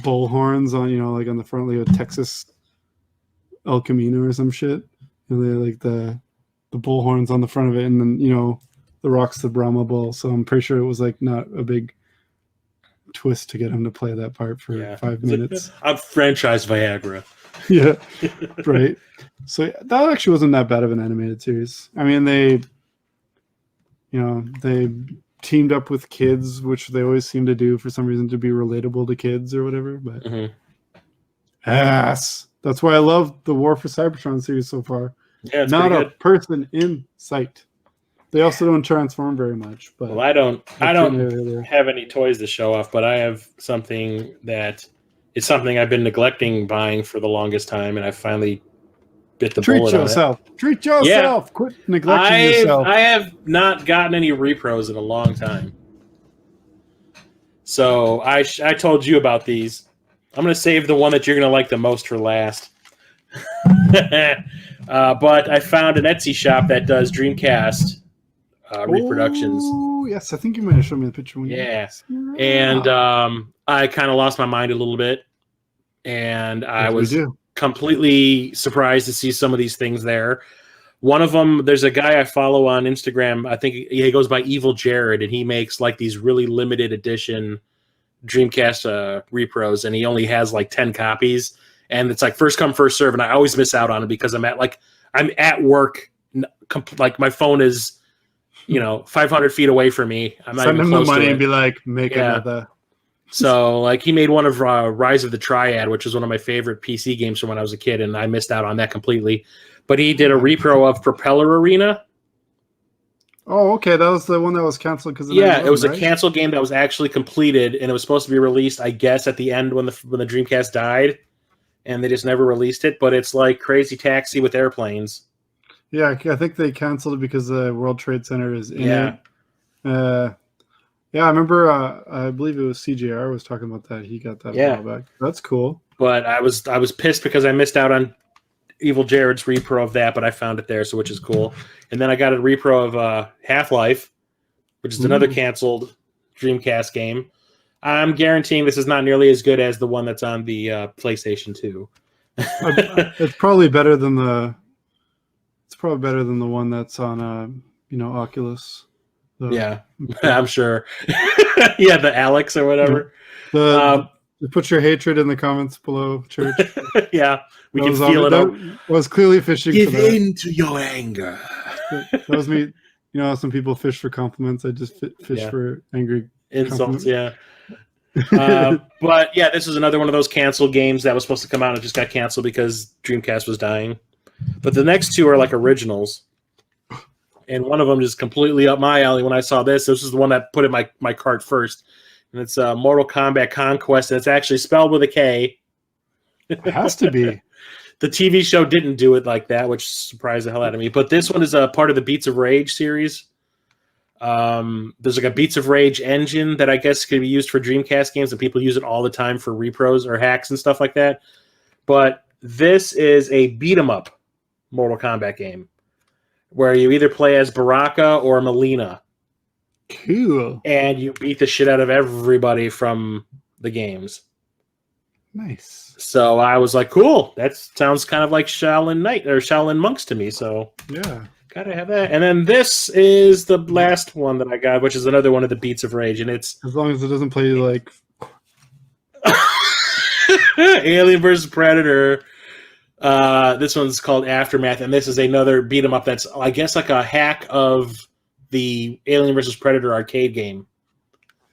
bull horns on, like on the front, like a Texas El Camino or some shit. And they like the bull horns on the front of it, and then the Rock's the Brahma bull. So I'm pretty sure it was like not a big twist to get him to play that part for 5 minutes. I'm franchise Viagra. Yeah, right. So that actually wasn't that bad of an animated series. I mean, they teamed up with kids, which they always seem to do for some reason to be relatable to kids or whatever. But ass. That's why I love the War for Cybertron series so far. Yeah, it's not a person in sight. They also don't transform very much. But well, I don't have any toys to show off, but I have something that it's something I've been neglecting buying for the longest time, and I finally bit the bullet on it. Treat yourself. Yeah. Quit neglecting yourself. I have not gotten any repros in a long time. So I told you about these. I'm going to save the one that you're going to like the most for last. But I found an Etsy shop that does Dreamcast reproductions. Oh, yes. I think you might have shown me the picture. And I kind of lost my mind a little bit. And I was completely surprised to see some of these things there. One of them, there's a guy I follow on Instagram. I think he goes by Evil Jared, and he makes like these really limited edition Dreamcast repros, and he only has like 10 copies. And it's like first come, first serve, and I always miss out on it because I'm at work. Like my phone is, 500 feet away from me. I'm not send even him close the money to it. And be like, make another. So, like, he made one of Rise of the Triad, which is one of my favorite PC games from when I was a kid, and I missed out on that completely. But he did a repro of Propeller Arena. Oh, okay. That was the one that was canceled because it was a canceled game that was actually completed, and it was supposed to be released, I guess, at the end when the Dreamcast died, and they just never released it. But it's like Crazy Taxi with airplanes. Yeah, I think they canceled it because the World Trade Center is in it. Yeah, I remember. I believe it was CJR was talking about that. He got that a while back. That's cool. But I was pissed because I missed out on Evil Jared's repro of that, but I found it there, so which is cool. And then I got a repro of Half-Life, which is another canceled Dreamcast game. I'm guaranteeing this is not nearly as good as the one that's on the PlayStation 2. It's probably better than the. It's probably better than the one that's on, Oculus. Yeah, I'm sure. Yeah, the Alex or whatever. Put your hatred in the comments below, Church. Yeah, we can feel it. That was clearly fishing Give for that. into your anger. That was me. Some people fish for compliments. I just fish for angry insults. Yeah. But yeah, this was another one of those canceled games that was supposed to come out and just got canceled because Dreamcast was dying. But the next two are like originals. And one of them is completely up my alley when I saw this. This is the one that put in my cart first. And it's Mortal Kombat Conquest. And it's actually spelled with a K. It has to be. The TV show didn't do it like that, which surprised the hell out of me. But this one is a part of the Beats of Rage series. There's like a Beats of Rage engine that I guess could be used for Dreamcast games, and people use it all the time for repros or hacks and stuff like that. But this is a beat-em-up Mortal Kombat game where you either play as Baraka or Melina. Cool. And you beat the shit out of everybody from the games. Nice. So I was like, cool. That sounds kind of like Shaolin Knight or Shaolin Monks to me. So yeah, gotta have that. And then this is the last one that I got, which is another one of the Beats of Rage, and it's as long as it doesn't play like Alien vs Predator. This one's called Aftermath, and this is another beat 'em up that's, I guess, like a hack of the Alien vs Predator arcade game.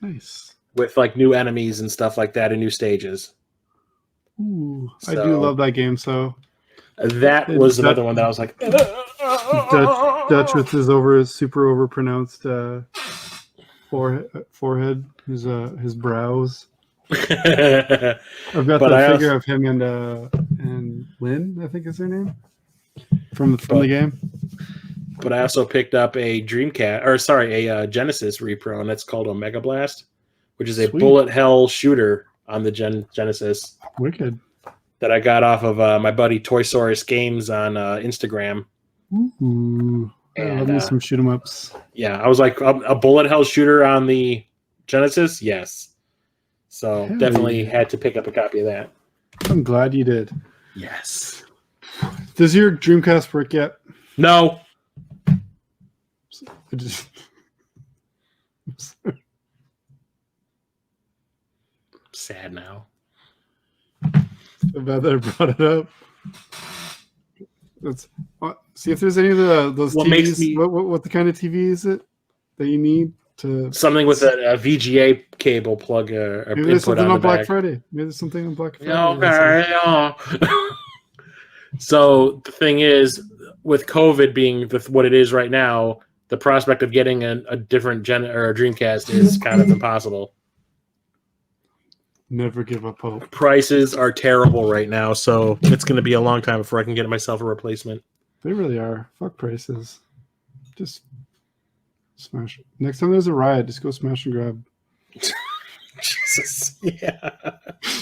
Nice. With like new enemies and stuff like that and new stages. Ooh, so, I do love that game. So that was another one that I was like, Dutch with his super overpronounced forehead, his brows. I've got the figure of him and Lynn, I think is her name, from the game. But I also picked up a Genesis repro, and that's called Omega Blast, which is a bullet hell shooter on the Genesis. Wicked. That I got off of my buddy Toysaurus Games on Instagram. Ooh, I love me some shoot 'em ups. Yeah, I was like, a bullet hell shooter on the Genesis? Yes. So definitely had to pick up a copy of that. I'm glad you did. Yes. Does your Dreamcast work yet? No. Sad now. So bad that I brought it up. Let's see if there's any of those TVs. What the kind of TV is it that you need to? Something with a VGA cable plug or maybe there's something on Black Friday. Maybe there's something on Black Friday. Okay. So the thing is, with COVID being what it is right now, the prospect of getting a different or a Dreamcast is kind of impossible. Never give up hope. Prices are terrible right now, so it's going to be a long time before I can get myself a replacement. They really are. Fuck prices. Just smash. Next time there's a riot, just go smash and grab. Jesus. Yeah.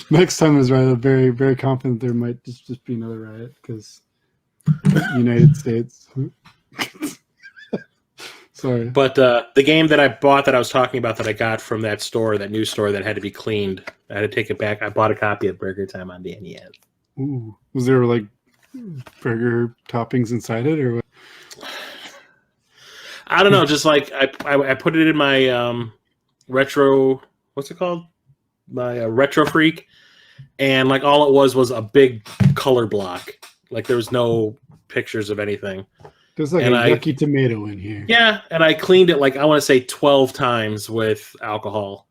Next time there's a riot, I'm very, very confident there might just be another riot because United States. Sorry. But the game that I bought that I was talking about that I got from that store, that new store that had to be cleaned, I had to take it back. I bought a copy of Burger Time on the NES. Ooh. Was there like burger toppings inside it or what? I don't know. Just like I put it in my retro, what's it called? My Retro Freak. And like all it was a big color block. Like there was no pictures of anything. There's like a yucky tomato in here. Yeah, and I cleaned it like I want to say 12 times with alcohol,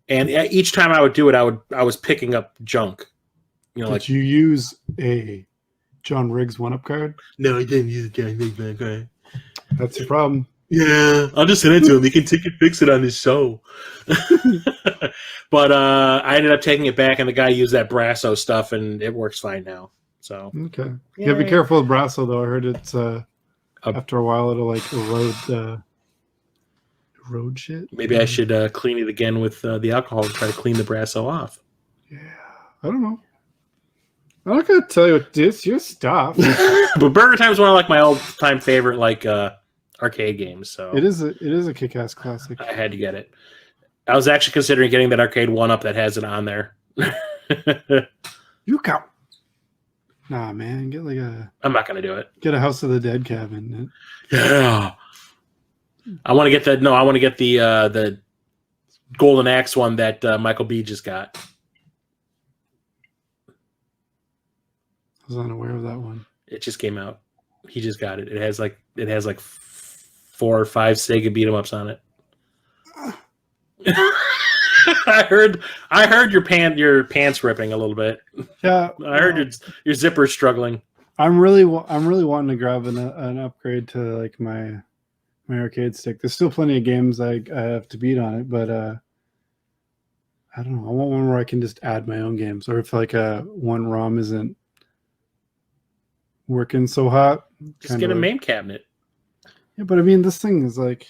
and each time I would do it, I was picking up junk. Did you use a John Riggs 1-Up card? No, I didn't use a John Riggs 1-Up card. That's the problem. Yeah, I'll just send it to him. He can take and fix it on his show. But I ended up taking it back, and the guy used that Brasso stuff, and it works fine now. So okay, yeah, be careful with Brasso though. I heard it's after a while it'll like erode shit. Maybe I should clean it again with the alcohol and try to clean the Brasso off. Yeah, I don't know. I'm not gonna tell you what to do. It's your stuff. But Burger Time is one of like my all-time favorite like arcade games. So It is a kick-ass classic. I had to get it. I was actually considering getting that arcade 1-up that has it on there. You count. Nah, man, get like I'm not gonna do it. a House of the Dead cabin. Yeah. I want to get that. No, I want to get the Golden Axe one that Michael B just got. I was unaware of that one. It just came out. He just got it. It has like 4 or 5 Sega beat 'em ups on it. I heard your pants ripping a little bit. Yeah, I heard your zipper struggling. I'm really wanting to grab an upgrade to like my arcade stick. There's still plenty of games I have to beat on it, but I don't know. I want one where I can just add my own games, or if like one ROM isn't working so hot, Just get a MAME cabinet. Yeah, but I mean, this thing is like,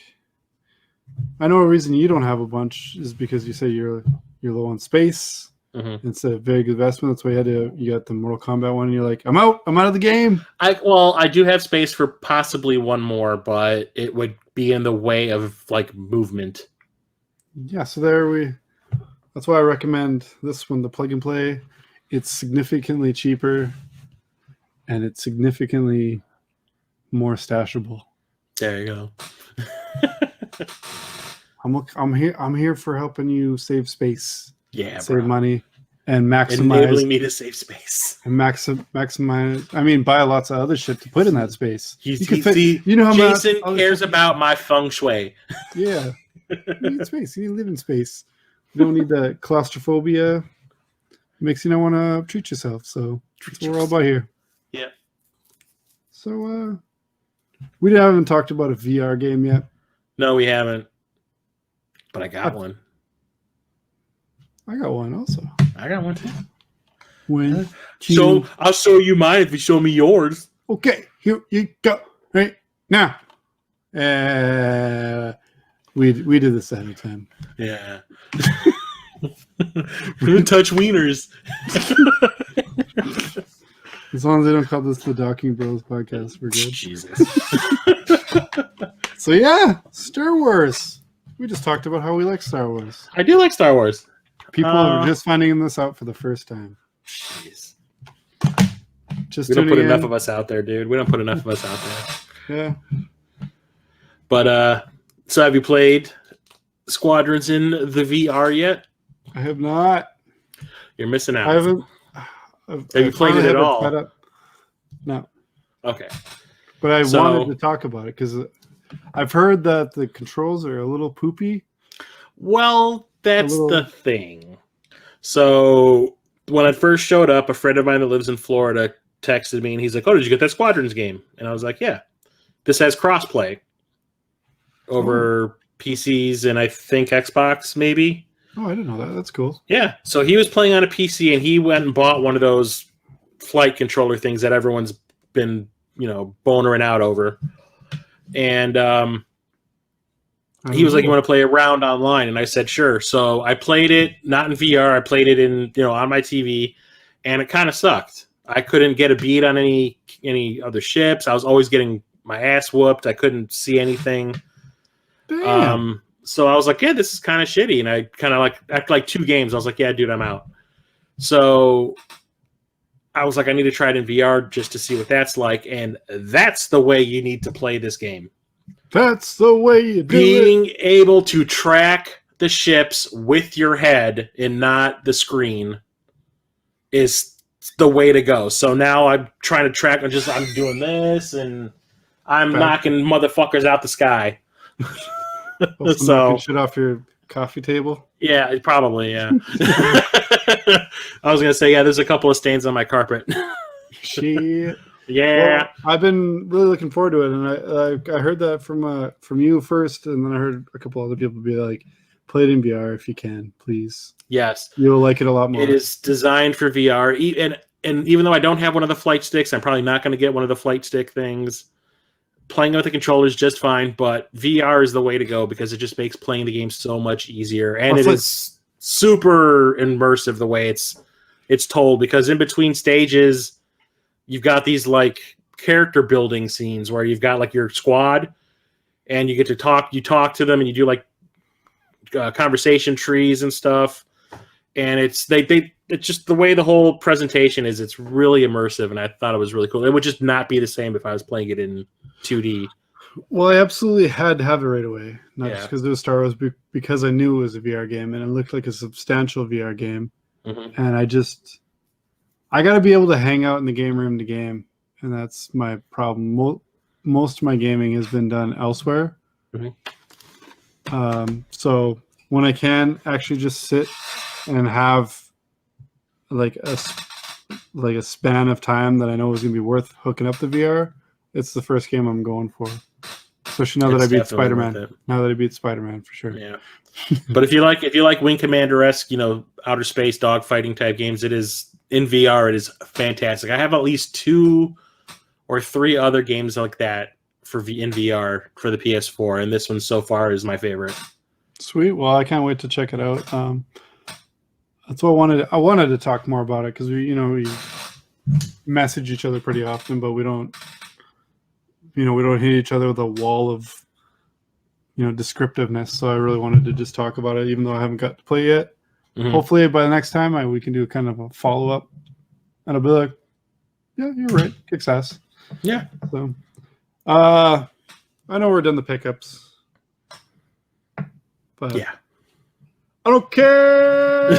I know a reason you don't have a bunch is because you say you're low on space. Mm-hmm. It's a very good investment. That's why you got the Mortal Kombat one, and you're like, I'm out of the game. I do have space for possibly one more, but it would be in the way of like movement. Yeah, so that's why I recommend this one, the plug and play. It's significantly cheaper, and it's significantly more stashable. There you go. I'm here for helping you save space. Yeah, save money, and maximize. Enabling me to save space. And maximize. I mean, buy lots of other shit to put in that space. You know how Jason cares about my feng shui. Yeah, you need space. You need to live in space. You don't need the claustrophobia. It makes you not want to treat yourself. So that's what we're all about here. Yeah. So we haven't talked about a VR game yet. No, we haven't. But I got one. I got one also. I got one too. So I'll show you mine if you show me yours. Okay, here you go. Right now. We did this ahead of time. Yeah. We're gonna touch wieners. As long as they don't call this the Docking Bros podcast, we're good. Jesus. So yeah, Star Wars. We just talked about how we like Star Wars. I do like Star Wars. People are just finding this out for the first time. Jeez. Just we don't put enough of us out there, dude. We don't put enough of us out there. Yeah. But so have you played Squadrons in the VR yet? I have not. You're missing out. I haven't. Have you played it at all? No. Okay. But I wanted to talk about it because I've heard that the controls are a little poopy. Well, that's the thing. So when I first showed up, a friend of mine that lives in Florida texted me and he's like, "Oh, did you get that Squadrons game?" And I was like, "Yeah." This has crossplay over PCs and I think Xbox maybe. Oh, I didn't know that. That's cool. Yeah. So he was playing on a PC and he went and bought one of those flight controller things that everyone's been, bonering out over. And he was like, "You want to play a round online?" And I said, "Sure." So I played it, not in VR. I played it in, on my TV, and it kind of sucked. I couldn't get a beat on any other ships. I was always getting my ass whooped. I couldn't see anything. Damn. So I was like, "Yeah, this is kind of shitty." And I kind of after 2 games, I was like, "Yeah, dude, I'm out." So I was like, I need to try it in VR just to see what that's like. And that's the way you need to play this game. That's the way you do it. Being able to track the ships with your head and not the screen is the way to go. So now I'm trying to track. I'm doing this and I'm knocking motherfuckers out the sky. So shit off your coffee table. Yeah, probably. Yeah. I was gonna say, yeah. There's a couple of stains on my carpet. Shit. Yeah. Well, I've been really looking forward to it, and I heard that from you first, and then I heard a couple other people be like, "Play it in VR if you can, please." Yes, you'll like it a lot more. It is designed for VR, and even though I don't have one of the flight sticks, I'm probably not going to get one of the flight stick things. Playing with the controller is just fine, but VR is the way to go because it just makes playing the game so much easier, and it is super immersive the way it's it's told, because in between stages, you've got these like character building scenes where you've got like your squad, and you get to talk. You talk to them, and you do like conversation trees and stuff. And it's just the way the whole presentation is. It's really immersive, and I thought it was really cool. It would just not be the same if I was playing it in 2D. Well, I absolutely had to have it right away, not Yeah. just because it was Star Wars, because I knew it was a VR game and it looked like a substantial VR game. Mm-hmm. And I got to be able to hang out in the game room to game, and that's my problem. Most of my gaming has been done elsewhere. Mm-hmm. So when I can actually just sit and have like a span of time that I know is going to be worth hooking up the VR, it's the first game I'm going for. Especially now that I beat Spider-Man. Now that I beat Spider-Man, for sure. Yeah. But if you like Wing Commander-esque, outer space dogfighting type games, it is in VR. It is fantastic. I have at least 2 or 3 other games like that in VR for the PS4, and this one so far is my favorite. Sweet. Well, I can't wait to check it out. That's what I wanted to talk more about it, because we message each other pretty often, but we don't hit each other with a wall of descriptiveness. So I really wanted to just talk about it, even though I haven't got to play yet. Mm-hmm. Hopefully by the next time we can do kind of a follow-up, and I'll be like, yeah, you're right, kicks ass. Yeah. So I know we're done the pickups, but yeah, I don't care.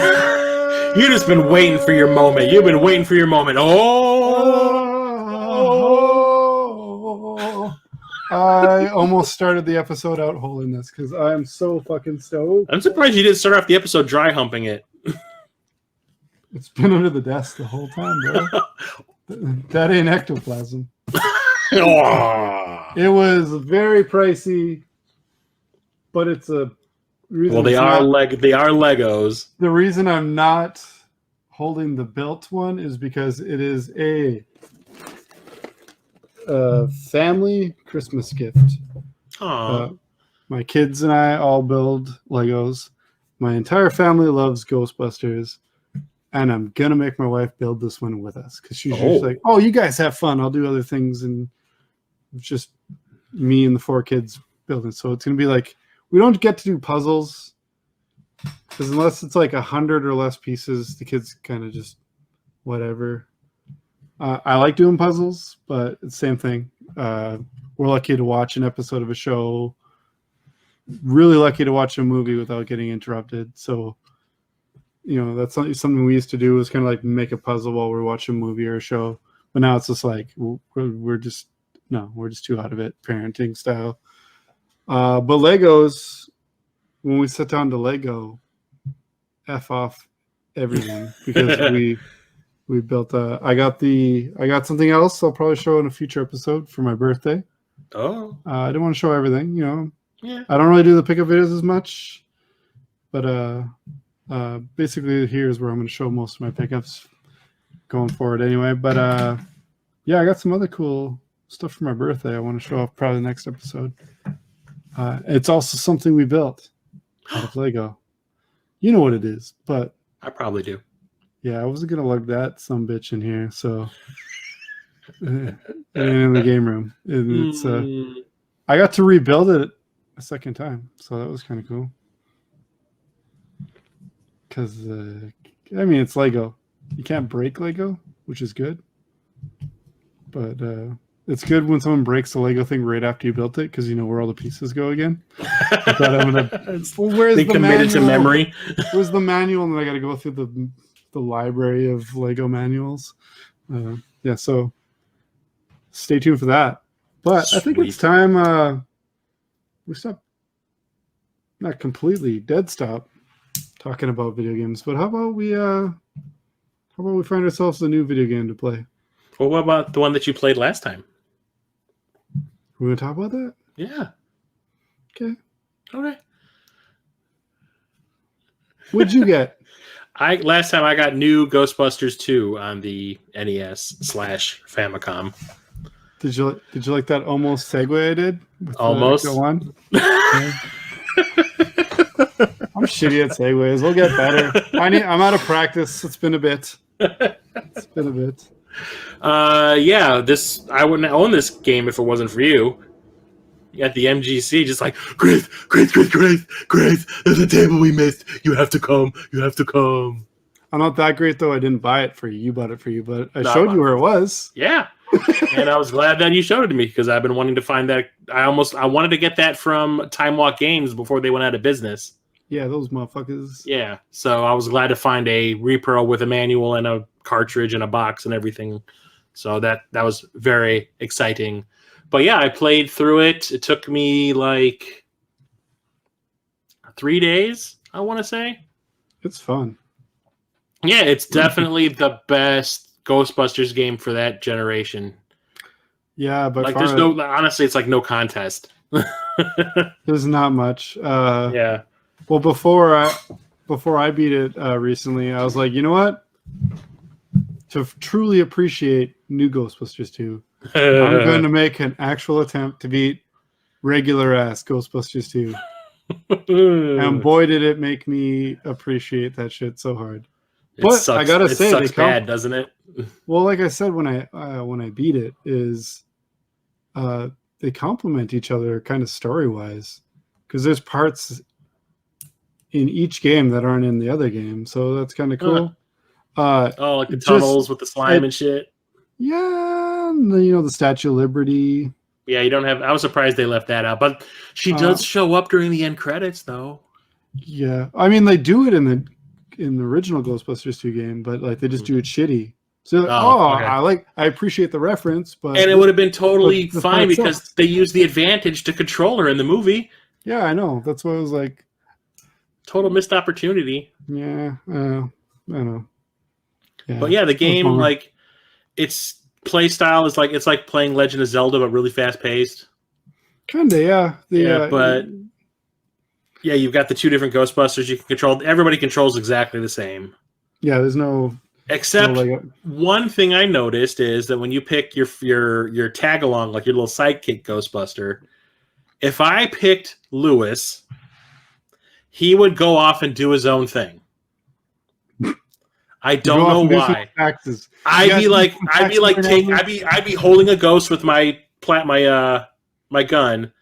You've just been waiting for your moment. You've been waiting for your moment. I almost started the episode out holding this because I'm so fucking stoked. I'm surprised you didn't start off the episode dry humping it. It's been under the desk the whole time, bro. That ain't ectoplasm. It was very pricey, but it's a reason. Well, they are Legos. The reason I'm not holding the built one is because it is a family Christmas gift. My kids and I all build Legos. My entire family loves Ghostbusters, and I'm gonna make my wife build this one with us because she's just like, "Oh, you guys have fun. I'll do other things," and it's just me and the 4 kids building. So it's gonna be like, we don't get to do puzzles because unless it's like 100 or less pieces, the kids kind of just whatever. I like doing puzzles, but it's the same thing. We're lucky to watch an episode of a show. Really lucky to watch a movie without getting interrupted. So, that's something we used to do, was kind of like make a puzzle while we're watching a movie or a show. But now it's just like we're just too out of it, parenting style. But Legos, when we sit down to Lego, F off everything, because we built I got something else I'll probably show in a future episode for my birthday. I didn't want to show everything, Yeah. I don't really do the pickup videos as much, but basically here's where I'm going to show most of my pickups going forward anyway. But yeah, I got some other cool stuff for my birthday I want to show off probably the next episode. It's also something we built out of Lego. You know what it is, but I probably do. Yeah, I wasn't gonna lug that some bitch in here, so in the game room. And it's I got to rebuild it a second time, so that was kind of cool. Because it's Lego. You can't break Lego, which is good. But it's good when someone breaks the Lego thing right after you built it, because you know where all the pieces go again. Where's they the committed to memory. Where's the manual? And then I got to go through the library of Lego manuals. Yeah, so stay tuned for that. But I think it's time we stop, not completely dead stop talking about video games, but how about we find ourselves a new video game to play? Well, what about the one that you played last time? We're gonna talk about that? Yeah. Okay. What'd you get? Last time I got new Ghostbusters 2 on the NES/Famicom. Did you like that almost segue I did? Almost. One? I'm shitty at segues. We'll get better. I'm out of practice. It's been a bit. It's been a bit. Yeah, I wouldn't own this game if it wasn't for you. At the MGC, just like, Grace, there's a table we missed. You have to come. I'm not that great though. I didn't buy it for you. You bought it for you, but I No, showed you where it was. Yeah. And I was glad that you showed it to me because I've been wanting to find that. I wanted to get that from Time Walk Games before they went out of business. Yeah, those motherfuckers. Yeah. So I was glad to find a repro with a manual and a cartridge and a box and everything. So that was very exciting. But yeah, I played through it. It took me like 3 days, I want to say. It's fun. Yeah, it's definitely the best Ghostbusters game for that generation. Yeah, but like honestly, it's like no contest. There's not much. Yeah. Well, before I beat it recently, I was like, you know what? To truly appreciate new Ghostbusters 2, I'm going to make an actual attempt to beat regular ass Ghostbusters 2. And boy, did it make me appreciate that shit so hard. But sucks. I gotta say, it sucks bad, doesn't it? Well, like I said when I beat it, is they complement each other kind of story wise, because there's parts in each game that aren't in the other game, so that's kind of cool. Like the tunnels with the slime and shit. Yeah, the Statue of Liberty. Yeah, you don't have. I was surprised they left that out, but she does show up during the end credits, though. Yeah, I mean they do it in the original Ghostbusters 2 game, but like they just do it shitty. So okay. I appreciate the reference, but it would have been totally fine because they used the advantage to control her in the movie. Yeah, I know. That's what I was like. Total missed opportunity. Yeah, I know. Yeah. But yeah, the game, like, its play style is like it's like playing Legend of Zelda, but really fast paced. Kinda, yeah. But yeah, you've got the two different Ghostbusters you can control. Everybody controls exactly the same. Yeah, there's no. Except one thing I noticed is that when you pick your tag along, like your little sidekick Ghostbuster, if I picked Lewis, he would go off and do his own thing. I don't know why. I'd be holding a ghost with my gun,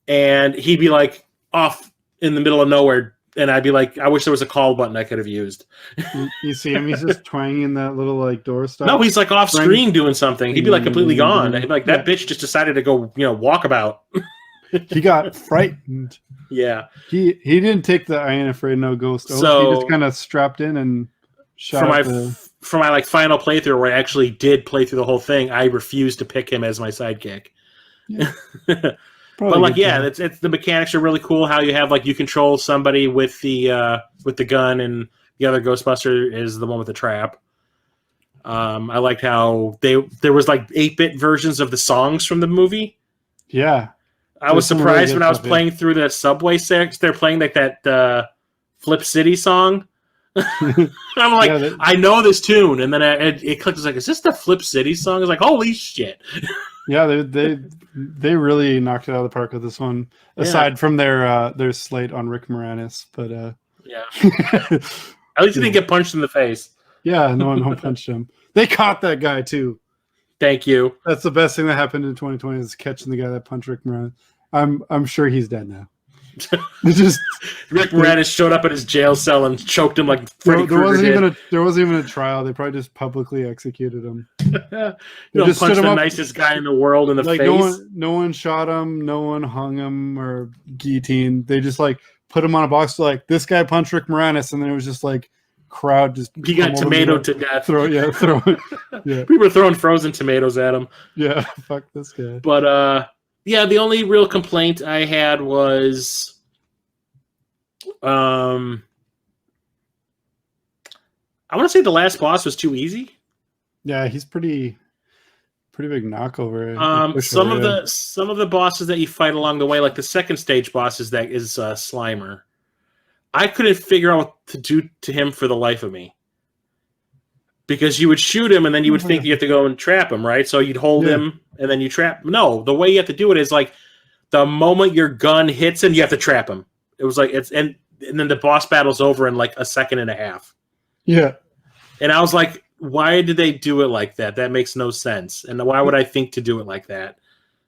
and he'd be like off in the middle of nowhere, and I'd be like, I wish there was a call button I could have used. You see him? He's just twanging that little like door stop. No, he's like off screen doing something. He'd be like completely gone. He'd be like, that bitch just decided to go, walk about. He got frightened. Yeah, he didn't take the I ain't afraid no ghost. So he just kind of strapped in and shot. For my like final playthrough where I actually did play through the whole thing, I refused to pick him as my sidekick. Yeah. But like, yeah, it's the mechanics are really cool. How you have like you control somebody with the gun, and the other Ghostbuster is the one with the trap. I liked how there was like 8-bit versions of the songs from the movie. Yeah, I was surprised when I was playing through the subway sex. They're playing like that Flip City song. I'm like, I know this tune, and then it clicked. It's like, is this the Flip City song? It's like, holy shit! Yeah, they really knocked it out of the park with this one. Aside from their slate on Rick Moranis, but yeah, at least he didn't get punched in the face. Yeah, no one punched him. They caught that guy too. Thank you. That's the best thing that happened in 2020 is catching the guy that punched Rick Moranis. I'm sure he's dead now. Rick Moranis showed up at his jail cell and choked him like Freddy Krueger. There wasn't even a trial. They probably just publicly executed him. Just punched the nicest guy in the world in the face. No one shot him. No one hung him or guillotined. They just like put him on a box. Like this guy punched Rick Moranis, and then it was just like crowd just. He got tomatoed to death. Throw it. Yeah. People were throwing frozen tomatoes at him. Yeah, fuck this guy. But yeah, the only real complaint I had was, I want to say the last boss was too easy. Yeah, he's pretty big knockover. Some of the bosses that you fight along the way, like the second stage boss is Slimer. I couldn't figure out what to do to him for the life of me. Because you would shoot him, and then you would think you have to go and trap him, right? So you'd hold him, and then you trap. No, the way you have to do it is like the moment your gun hits him, you have to trap him. It was like and then the boss battle's over in like a second and a half. Yeah, and I was like, why did they do it like that? That makes no sense. And why would I think to do it like that?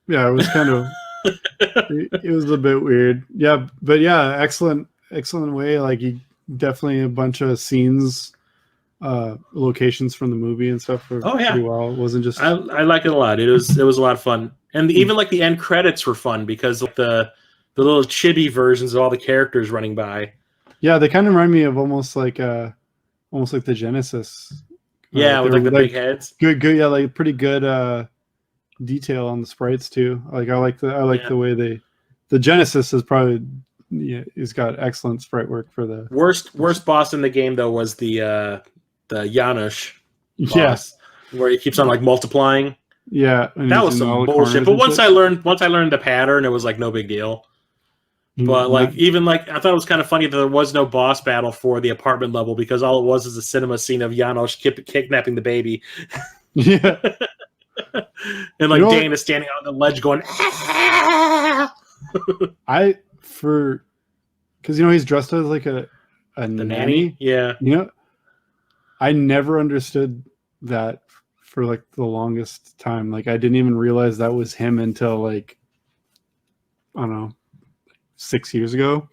Yeah, it was kind of it was a bit weird. Yeah, but yeah, excellent way. Like you definitely a bunch of scenes, locations from the movie and stuff were Oh, yeah. pretty well. It wasn't just I like it a lot. It was a lot of fun. And even like the end credits were fun because of the little chibi versions of all the characters running by. yeah, they kind of remind me of almost like the Genesis. Yeah, with they like were, the big heads. Good, yeah, like pretty good detail on the sprites too. Like I like the way the Genesis is probably it's got excellent sprite work for the Worst boss in the game though was the Janusz boss, where he keeps on like multiplying. Yeah, and That he's was in all some the bullshit. corners But and once shit. I learned the pattern, it was like no big deal. But like even like I thought it was kind of funny that there was no boss battle for the apartment level because all it was is a cinema scene of Janos kidnapping the baby. Yeah. And like You know what? Dana standing on the ledge going because he's dressed as like a the nanny. Yeah. I never understood that for like the longest time. Like I didn't even realize that was him until like I don't know 6 years ago.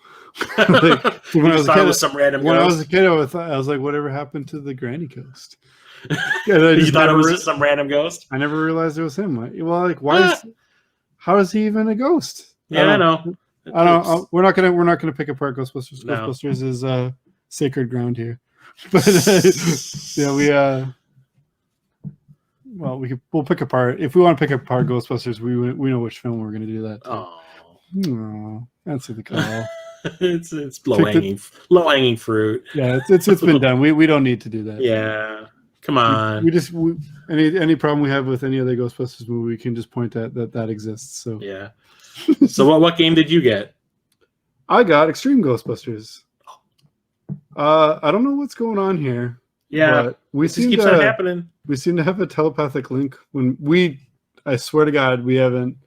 Like, when I was a kid, some random when ghost. I was a kid, I was like, whatever happened to the granny ghost? You thought it was just some random ghost? I never realized it was him. How is he even a ghost? Yeah, I know. I don't. We're not gonna pick apart Ghostbusters. No. Ghostbusters is sacred ground here. But yeah, we'll pick apart if we want to pick apart Ghostbusters. We know which film we're gonna do that. Oh, answer the call. it's low hanging fruit. Yeah, it's been done. We don't need to do that. Yeah, come on. Any problem we have with any other Ghostbusters movie, we can just point at that exists. So yeah. So what game did you get? I got Extreme Ghostbusters. I don't know what's going on here. Yeah, but we just keeps on happening. We seem to have a telepathic link I swear to God, we haven't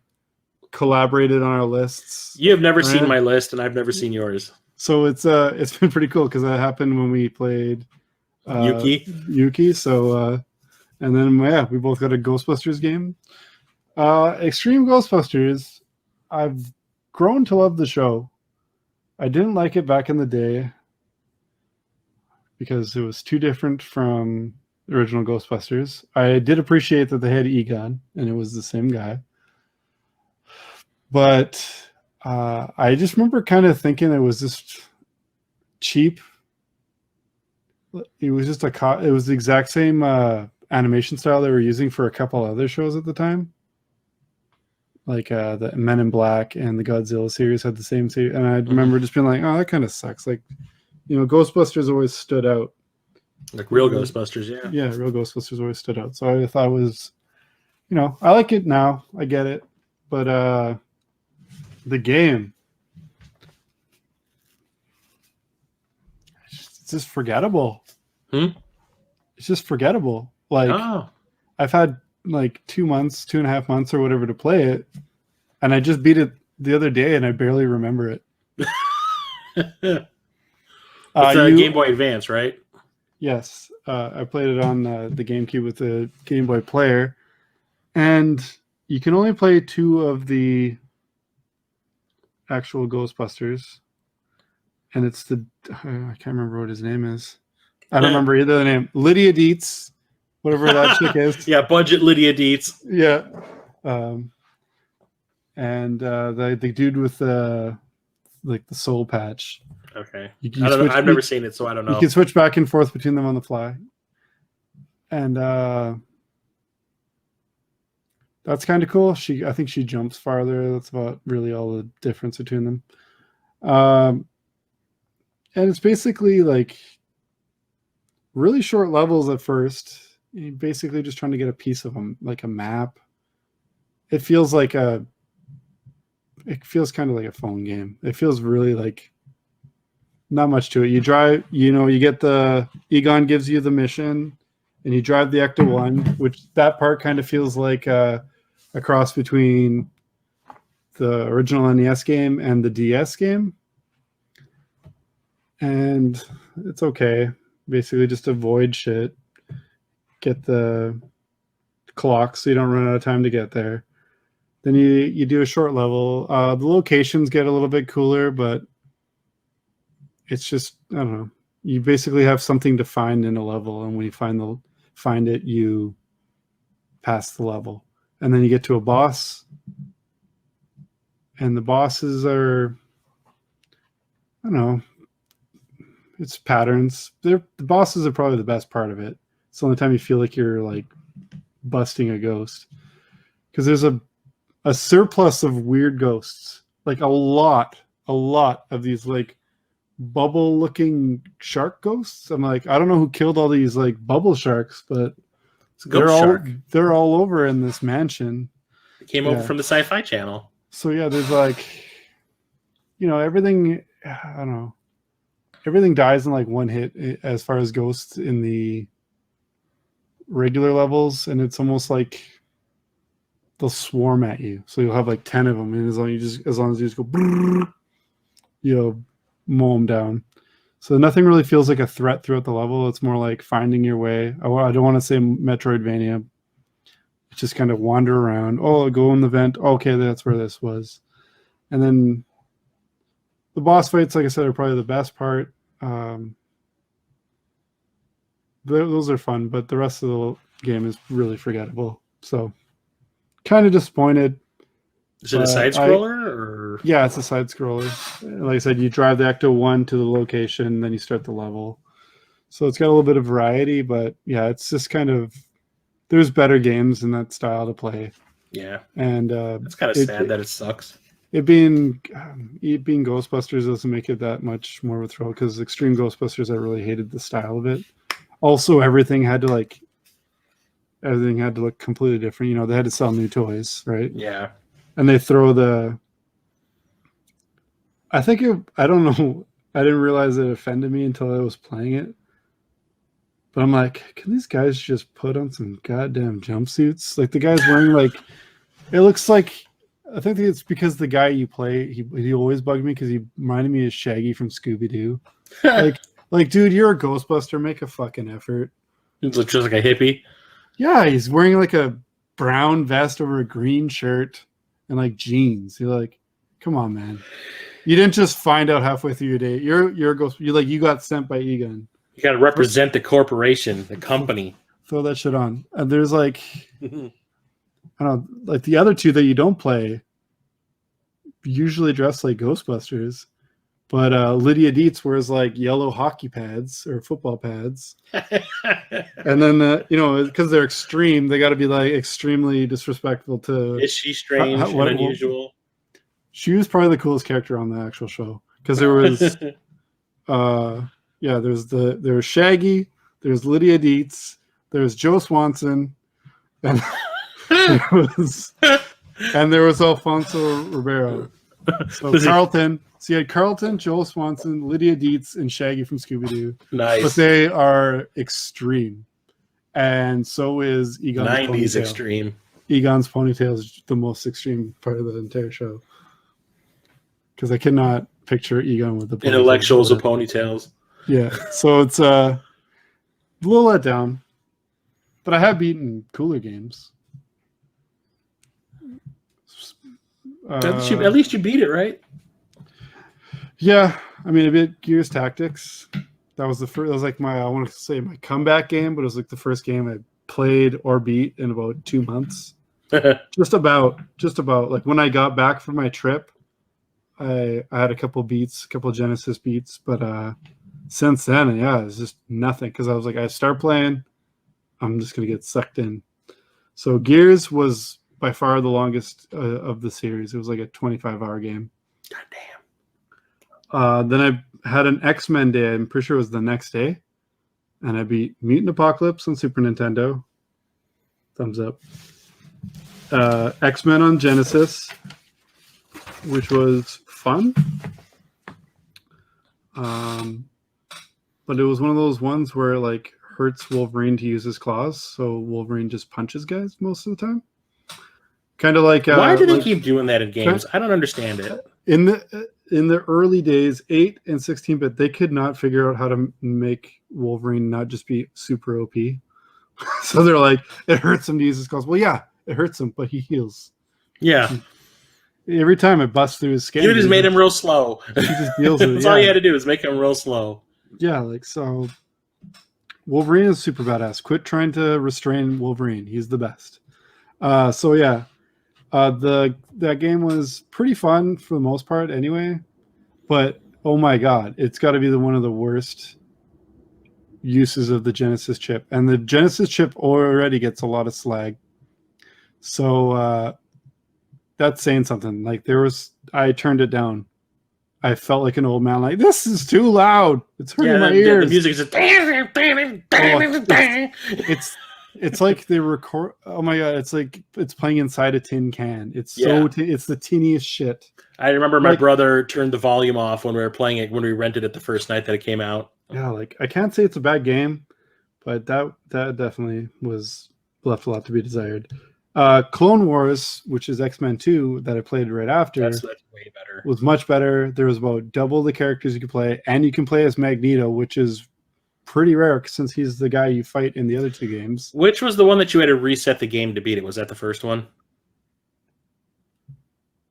collaborated on our lists. You have never seen my list, and I've never seen yours. So it's been pretty cool because that happened when we played Yuki. So and then we both got a Ghostbusters game. Extreme Ghostbusters. I've grown to love the show. I didn't like it back in the day because it was too different from the original Ghostbusters. I did appreciate that they had Egon and it was the same guy. But I just remember kind of thinking it was just cheap. It was just it was the exact same animation style they were using for a couple other shows at the time. Like the Men in Black and the Godzilla series had the same series. And I remember just being like, oh, that kind of sucks. Like, Ghostbusters always stood out. Like real Ghostbusters, yeah. Yeah, real Ghostbusters always stood out. So I thought it was, I like it now. I get it. But the game, it's just forgettable. It's just forgettable. Like, I've had like 2.5 months or whatever to play it, and I just beat it the other day and I barely remember it. It's a Game Boy Advance, right? Yes, I played it on the GameCube with the Game Boy Player, and you can only play 2 of the actual Ghostbusters, and it's I can't remember what his name is. I don't remember either the name. Lydia Dietz, whatever that chick is. Yeah, budget Lydia Dietz. Yeah, and the dude with the soul patch. Okay, I don't know. I've never seen it, so I don't know. You can switch back and forth between them on the fly, and that's kind of cool. I think she jumps farther. That's about really all the difference between them. And it's basically like really short levels at first. You're basically just trying to get a piece of them, like a map. It feels kind of like a phone game. It feels really like not much to it. You drive, you get Egon gives you the mission, and you drive the Ecto 1, which that part kind of feels like a cross between the original NES game and the DS game. And it's okay. Basically just avoid shit. get the clock so you don't run out of time to get there. Then you do a short level. The locations get a little bit cooler, but it's just, I don't know. You basically have something to find in a level, and when you find it, you pass the level. And then you get to a boss, and the bosses are, I don't know, it's patterns. The bosses are probably the best part of it. It's the only time you feel like you're like busting a ghost, because there's a surplus of weird ghosts, like a lot of these like bubble looking shark ghosts. I'm like, I don't know who killed all these like bubble sharks, but they're all over in this mansion. It came over from the Sci-Fi Channel. So yeah, there's like, everything, I don't know, everything dies in like one hit as far as ghosts in the regular levels, and it's almost like they'll swarm at you. So you'll have like 10 of them, and as long as you just go brrr, mow them down. So nothing really feels like a threat throughout the level. It's more like finding your way. I don't want to say Metroidvania. Just kind of wander around. Oh, go in the vent. Okay, that's where this was. And then the boss fights, like I said, are probably the best part. Those are fun, but the rest of the game is really forgettable. So kind of disappointed. Is it a side scroller or? Yeah, it's a side scroller. Like I said, you drive the Ecto 1 to the location, then you start the level. So it's got a little bit of variety, but yeah, it's just kind of, there's better games in that style to play. Yeah. And it's kind of sad that it sucks. It being Ghostbusters doesn't make it that much more of a thrill, because Extreme Ghostbusters, I really hated the style of it. Also, everything had to look completely different. They had to sell new toys, right? Yeah. And they throw I don't know. I didn't realize it offended me until I was playing it. But I'm like, can these guys just put on some goddamn jumpsuits? Like the guy's wearing it looks like, I think it's because the guy you play, he always bugged me because he reminded me of Shaggy from Scooby-Doo. like, dude, you're a Ghostbuster. Make a fucking effort. He looks just like a hippie. Yeah, he's wearing like a brown vest over a green shirt and like jeans. You're like, come on, man. You didn't just find out halfway through your day. You're a ghost. You got sent by Egon. You got to represent the corporation, the company. Throw that shit on. And there's like, I don't know, like the other two that you don't play usually dress like Ghostbusters. But Lydia Dietz wears like yellow hockey pads or football pads. And then, because they're extreme, they got to be like extremely disrespectful to. Is she strange and unusual? She was probably the coolest character on the actual show, because there was, there was Shaggy, there's Lydia Dietz, there's Joe Swanson, and there was Alfonso Ribeiro. So Carlton. So you had Carlton, Joel Swanson, Lydia Dietz, and Shaggy from Scooby-Doo. Nice. But they are extreme. And so is Egon's 90s ponytail. extreme. Egon's ponytail is the most extreme part of the entire show. Because I cannot picture Egon with the ponytail. Intellectuals of ponytails. Yeah. So it's a little let down. But I have beaten cooler games. At least you beat it, right? Yeah, I mean, a bit Gears Tactics. That was the first. That was like I want to say my comeback game, but it was like the first game I played or beat in about 2 months. just about. Like when I got back from my trip, I had a couple Genesis beats, but since then, yeah, it's just nothing. Because I was like, I start playing, I'm just gonna get sucked in. So Gears was by far the longest of the series. It was like a 25-hour game. God damn. Then I had an X-Men day. I'm pretty sure it was the next day. And I beat Mutant Apocalypse on Super Nintendo. Thumbs up. X-Men on Genesis, which was fun. But it was one of those ones where it hurts Wolverine to use his claws. So Wolverine just punches guys most of the time. Kind of like... Why do they keep doing that in games? I don't understand it. In the early days, 8 and 16-bit, they could not figure out how to make Wolverine not just be super OP. So they're like, it hurts him to use his calls. Well, yeah, it hurts him, but he heals. Yeah. Every time it busts through his skin. You just made him real slow. He just deals with it. That's all you had to do is make him real slow. Yeah, like so. Wolverine is super badass. Quit trying to restrain Wolverine. He's the best. So yeah, that game was pretty fun for the most part, anyway. But oh my god, it's got to be one of the worst uses of the Genesis chip, and the Genesis chip already gets a lot of slag. So that's saying something. Like I turned it down. I felt like an old man. Like, this is too loud. It's hurting my ears. The music is just. It's like they record. Oh my god! It's like it's playing inside a tin can. It's it's the tiniest shit. I remember my brother turned the volume off when we were playing it when we rented it the first night that it came out. Yeah, like I can't say it's a bad game, but that definitely was left a lot to be desired. Clone Wars, which is X-Men 2 that I played right after, that's way better. Was much better. There was about double the characters you could play, and you can play as Magneto, which is pretty rare since he's the guy you fight in the other two games. Which was the one that you had to reset the game to beat it? Was that the first one?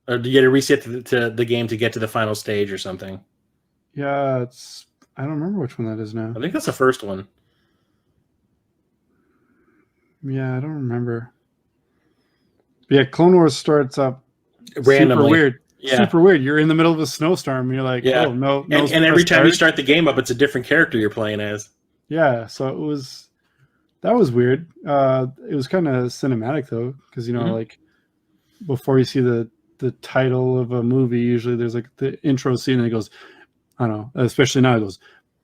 Or did you had to reset to the game to get to the final stage or something? Yeah, I don't remember which one that is now. I think that's the first one. Yeah, I don't remember. But yeah, Clone Wars starts up randomly. Super weird. Yeah. Super weird. You're in the middle of a snowstorm and you're like, oh, no. And every time you start the game up, it's a different character you're playing as. Yeah, so that was weird. It was kind of cinematic, though, because, like, before you see the title of a movie, usually there's, like, the intro scene and it goes, I don't know, especially now it goes,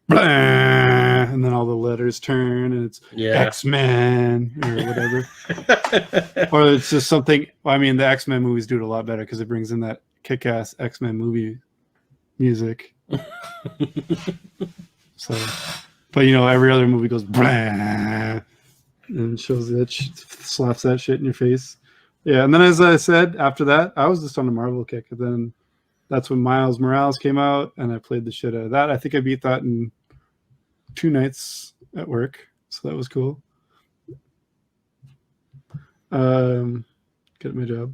blah, and then all the letters turn and it's X-Men or whatever. Or it's just something. I mean, the X-Men movies do it a lot better because it brings in that kick-ass X-Men movie music. So, but every other movie goes blah, and shows that slaps that shit in your face. Yeah, and then as I said, after that, I was just on a Marvel kick. And then that's when Miles Morales came out, and I played the shit out of that. I think I beat that in 2 nights at work, so that was cool. Get my job.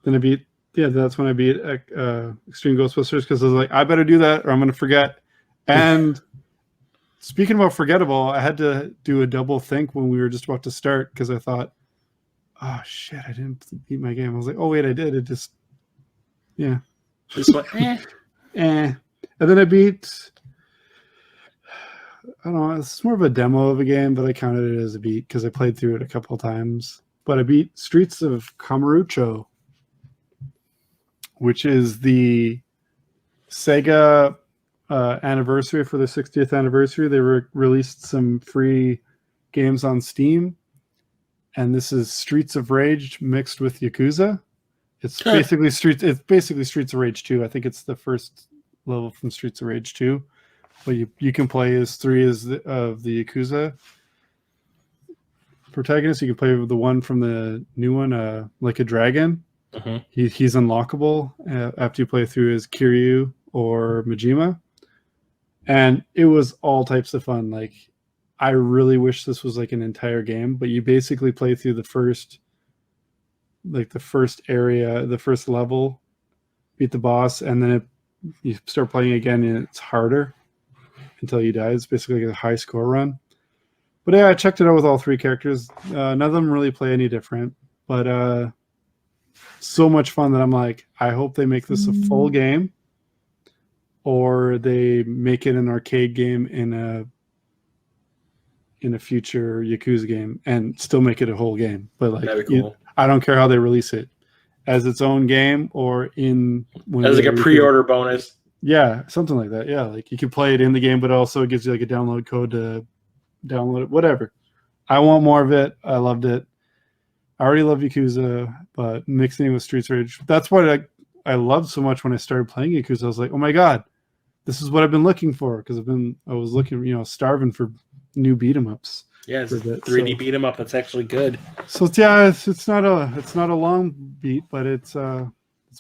Then that's when I beat Extreme Ghostbusters, because I was like, I better do that or I'm going to forget. And speaking about forgettable, I had to do a double think when we were just about to start, because I thought, oh shit, I didn't beat my game. I was like, oh wait, I did. It just, yeah. Just went, And then I beat, I don't know, it's more of a demo of a game, but I counted it as a beat because I played through it a couple of times. But I beat Streets of Kamurocho, which is the Sega anniversary for their 60th anniversary. They released some free games on Steam, and this is Streets of Rage mixed with Yakuza. It's basically Streets of Rage 2. I think it's the first level from Streets of Rage 2. But you can play as 3 of the Yakuza protagonists. You can play with the one from the new one, Like a Dragon. Mm-hmm. He's unlockable after you play through as Kiryu or Majima. And it was all types of fun. Like, I really wish this was like an entire game, but you basically play through the first area, the first level, beat the boss, and then you start playing again and it's harder until you die. It's basically like a high score run. But yeah, I checked it out with all 3 characters. None of them really play any different, but so much fun that I'm like, I hope they make this a full game, or they make it an arcade game in a future Yakuza game and still make it a whole game. But like, that'd be cool. I don't care how they release it, as its own game or when as like a pre-order bonus. Yeah, something like that. Yeah, like you can play it in the game, but also it gives you like a download code to download it. Whatever. I want more of it. I loved it. I already love Yakuza, but mixing it with Streets of Rage, that's what I loved so much when I started playing Yakuza. I was like, oh my god, this is what I've been looking for, because I was looking, starving for new beat 'em ups. Yeah, it's a 3D beat 'em up that's actually good. So it's not a long beat, but it's one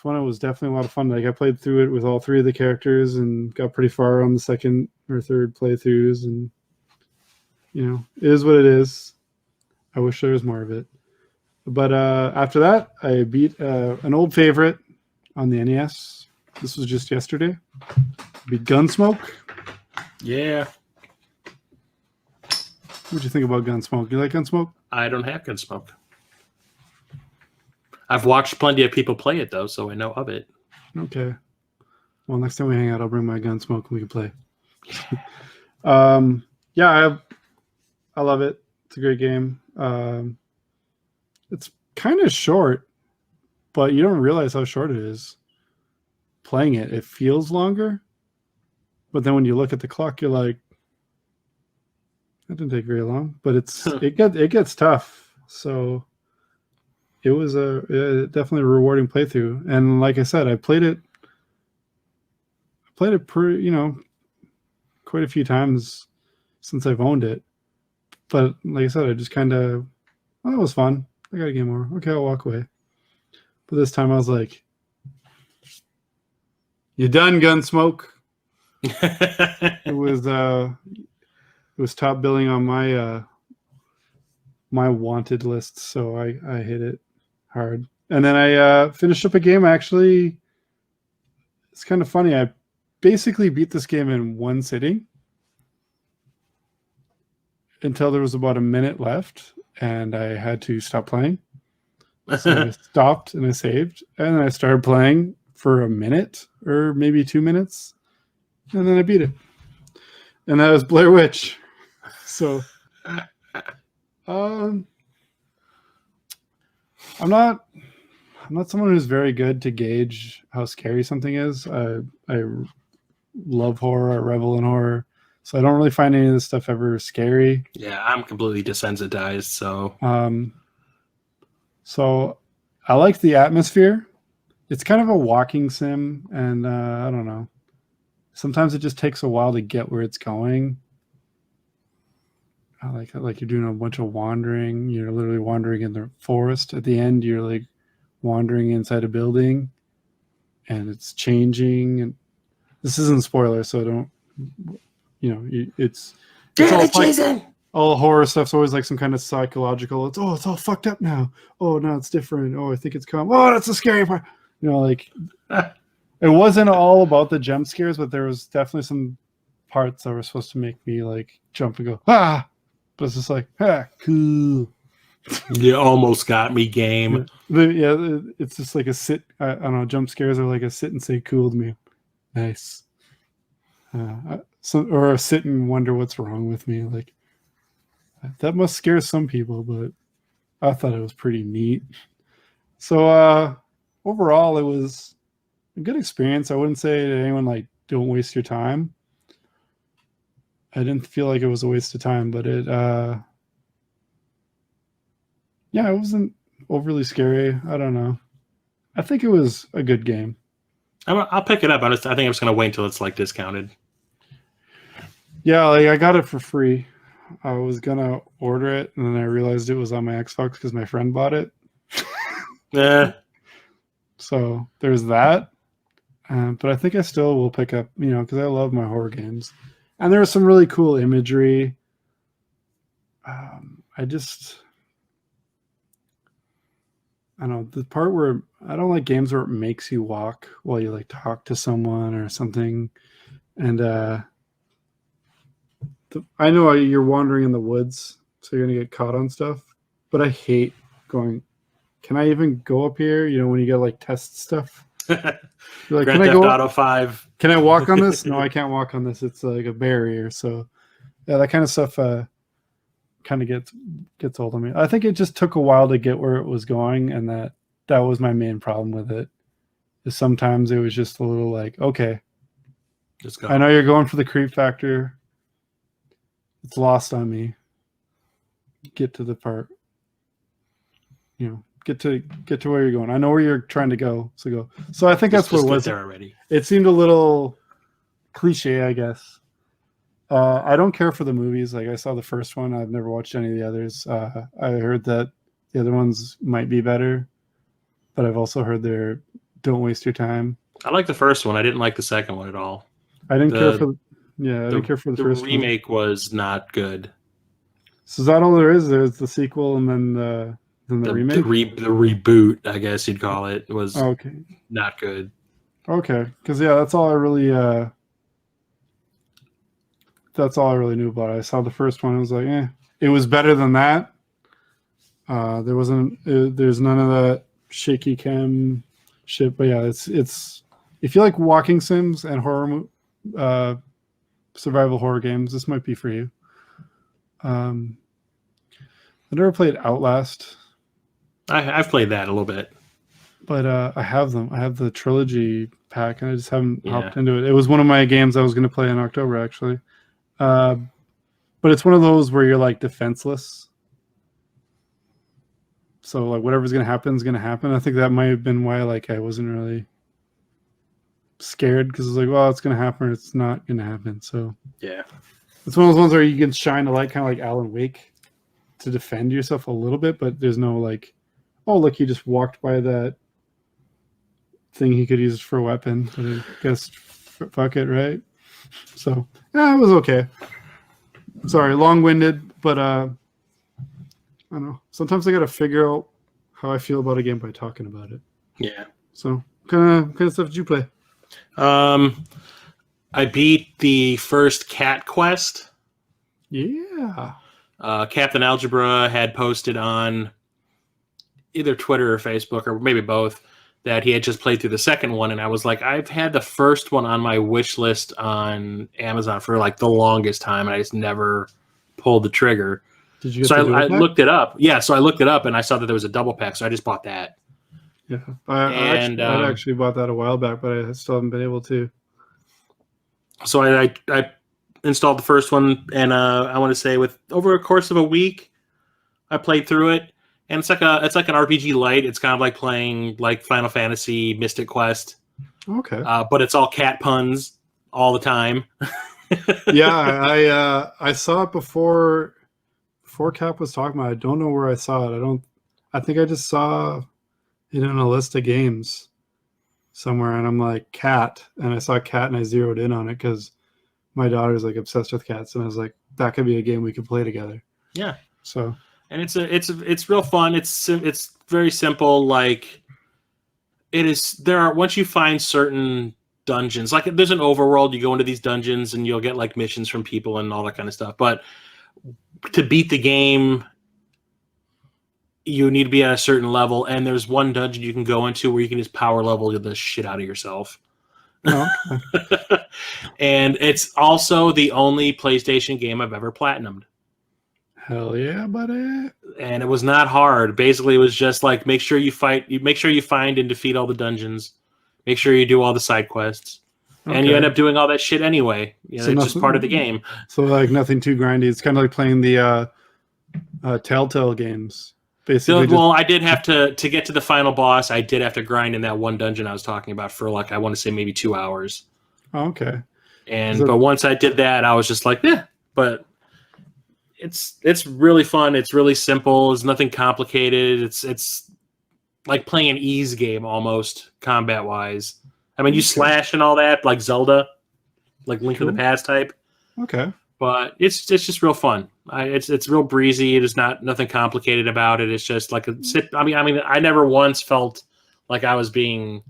that was definitely a lot of fun. Like, I played through it with all 3 of the characters and got pretty far on the second or third playthroughs, and it is what it is. I wish there was more of it. But after that, I beat an old favorite on the NES. This was just yesterday. Beat Gunsmoke. Yeah. What'd you think about Gunsmoke? You like Gunsmoke? I don't have Gunsmoke. I've watched plenty of people play it, though, so I know of it. Okay. Well, next time we hang out, I'll bring my Gunsmoke and we can play. Yeah, I love it. It's a great game. It's kind of short, but you don't realize how short it is. Playing it, it feels longer, but then when you look at the clock, you're like, that didn't take very long. But it gets tough. So it was definitely a rewarding playthrough. And like I said, I played it quite a few times since I've owned it. But like I said, I just kind of, oh, that was fun. I got a game more. Okay, I'll walk away. But this time I was like, you done, Gunsmoke? It was top billing on my my wanted list, so I hit it hard. And then I finished up a game. Actually, it's kind of funny. I basically beat this game in one sitting until there was about a minute left, and I had to stop playing. So I stopped and I saved, and then I started playing for a minute or maybe 2 minutes, and then I beat it. And that was Blair Witch. So I'm not someone who's very good to gauge how scary something is. I love horror, I revel in horror. So I don't really find any of this stuff ever scary. Yeah, I'm completely desensitized, so so I like the atmosphere. It's kind of a walking sim, and I don't know. Sometimes it just takes a while to get where it's going. I like you're doing a bunch of wandering. You're literally wandering in the forest. At the end, you're like wandering inside a building, and it's changing. And this isn't a spoiler, so don't. It's all Jason. All horror stuff's always like some kind of psychological. It's all fucked up now. Oh, no, it's different. Oh, I think it's calm. Oh, that's the scary part. Like it wasn't all about the jump scares, but there was definitely some parts that were supposed to make me like jump and go, ah, but it's just like, ah, cool. You almost got me, game. Yeah, it's just like a sit. I don't know, jump scares are like a sit and say cool to me. Nice. Or a sit and wonder what's wrong with me. Like that must scare some people, but I thought it was pretty neat. So overall, it was a good experience. I wouldn't say to anyone like, don't waste your time. I didn't feel like it was a waste of time, but it wasn't overly scary. I don't know. I think it was a good game. I'll pick it up. I think I'm just going to wait until it's like discounted. Yeah, like I got it for free. I was gonna order it, and then I realized it was on my Xbox because my friend bought it. Yeah. So there's that. But I think I still will pick up, because I love my horror games, and there was some really cool imagery. I don't know, the part where I don't like games where it makes you walk while you like talk to someone or something, and I know you're wandering in the woods, so you're gonna get caught on stuff. But I hate going. Can I even go up here? When you get like test stuff. You're like, Grand Theft Auto 5. Can I walk on this? No, I can't walk on this. It's like a barrier. So yeah, that kind of stuff kind of gets old on me. I think it just took a while to get where it was going, and that was my main problem with it. Is sometimes it was just a little like, okay, Just go. I know you're going for the creep factor. It's lost on me. Get to the part. Get to where you're going. I know where you're trying to go. So go. So I think that's what it was. There already. It seemed a little cliche, I guess. I don't care for the movies. Like I saw the first one. I've never watched any of the others. I heard that the other ones might be better, but I've also heard they're don't waste your time. I like the first one. I didn't like the second one at all. I didn't care for the first remake was not good. So is that all there is? There's the sequel and then the remake. The reboot, I guess you'd call it, was Okay. not good. Okay, because that's all I really knew about it. I saw the first one. I was like, it was better than that. There's none of that shaky cam shit. But yeah, it's if you like walking sims and survival horror games, this might be for you. I never played Outlast. I've played that a little bit. But I have them. I have the trilogy pack, and I just haven't hopped into it. It was one of my games I was going to play in October, actually. But it's one of those where you're like defenseless. So like whatever's going to happen is going to happen. I think that might have been why like I wasn't really scared, because I was like, well, it's going to happen or it's not going to happen. So yeah, it's one of those ones where you can shine a light, kind of like Alan Wake, to defend yourself a little bit, but there's no like, oh, look, he just walked by that thing he could use for a weapon, but I guess fuck it, right? So yeah, it was okay. Sorry, long-winded, but I don't know. Sometimes I gotta figure out how I feel about a game by talking about it. Yeah. So kind of stuff did you play? I beat the first Cat Quest. Yeah. Captain Algebra had posted on either Twitter or Facebook, or maybe both, that he had just played through the second one, and I was like, I've had the first one on my wish list on Amazon for like the longest time, and I just never pulled the trigger. Did you get so the I looked it up. Yeah, so I looked it up, and I saw that there was a double pack, so I just bought that. Yeah, I actually bought that a while back, but I still haven't been able to. So I installed the first one, and I want to say with over a course of a week, I played through it. And it's like an RPG light. It's kind of like playing like Final Fantasy Mystic Quest. Okay. But it's all cat puns all the time. Yeah, I saw it before Cap was talking about it. I don't know where I saw it. I think I just saw it in a list of games somewhere, and I'm like, cat, and I saw cat, and I zeroed in on it because my daughter's like obsessed with cats, and I was like, that could be a game we could play together. Yeah. So. And it's real fun. It's very simple. Like it is. Once you find certain dungeons, like there's an overworld, you go into these dungeons and you'll get like missions from people and all that kind of stuff. But to beat the game, you need to be at a certain level. And there's one dungeon you can go into where you can just power level the shit out of yourself. Oh, okay. And it's also the only PlayStation game I've ever platinumed. Hell yeah, buddy. And it was not hard. Basically, it was just like make sure you find and defeat all the dungeons. Make sure you do all the side quests. Okay. And you end up doing all that shit anyway. It's just part of the game. So like nothing too grindy. It's kind of like playing the Telltale games. Basically. I did have to get to the final boss. I did have to grind in that one dungeon I was talking about for like I want to say maybe 2 hours. Oh, okay. But once I did that, I was just like, yeah. But it's really fun. It's really simple. It's nothing complicated. It's like playing an ease game almost, combat wise. I mean, you slash and all that, like Zelda, like Link to the Past type. Okay. But it's just real fun. It's real breezy. It is nothing complicated about it. It's just like I mean, I never once felt like I was being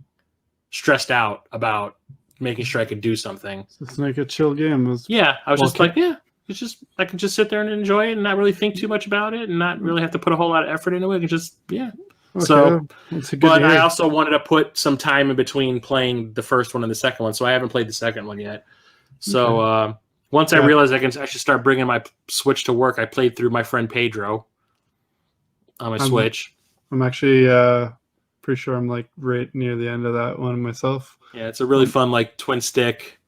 stressed out about making sure I could do something. It's like a chill game. I was just like, yeah. It's just I can just sit there and enjoy it and not really think too much about it and not really have to put a whole lot of effort into it. I can just Okay, so, but I also wanted to put some time in between playing the first one and the second one, so I haven't played the second one yet. So once I realized I should start bringing my Switch to work, I played through my friend Pedro on my Switch. I'm actually pretty sure I'm like right near the end of that one myself. Yeah, it's a really fun like twin stick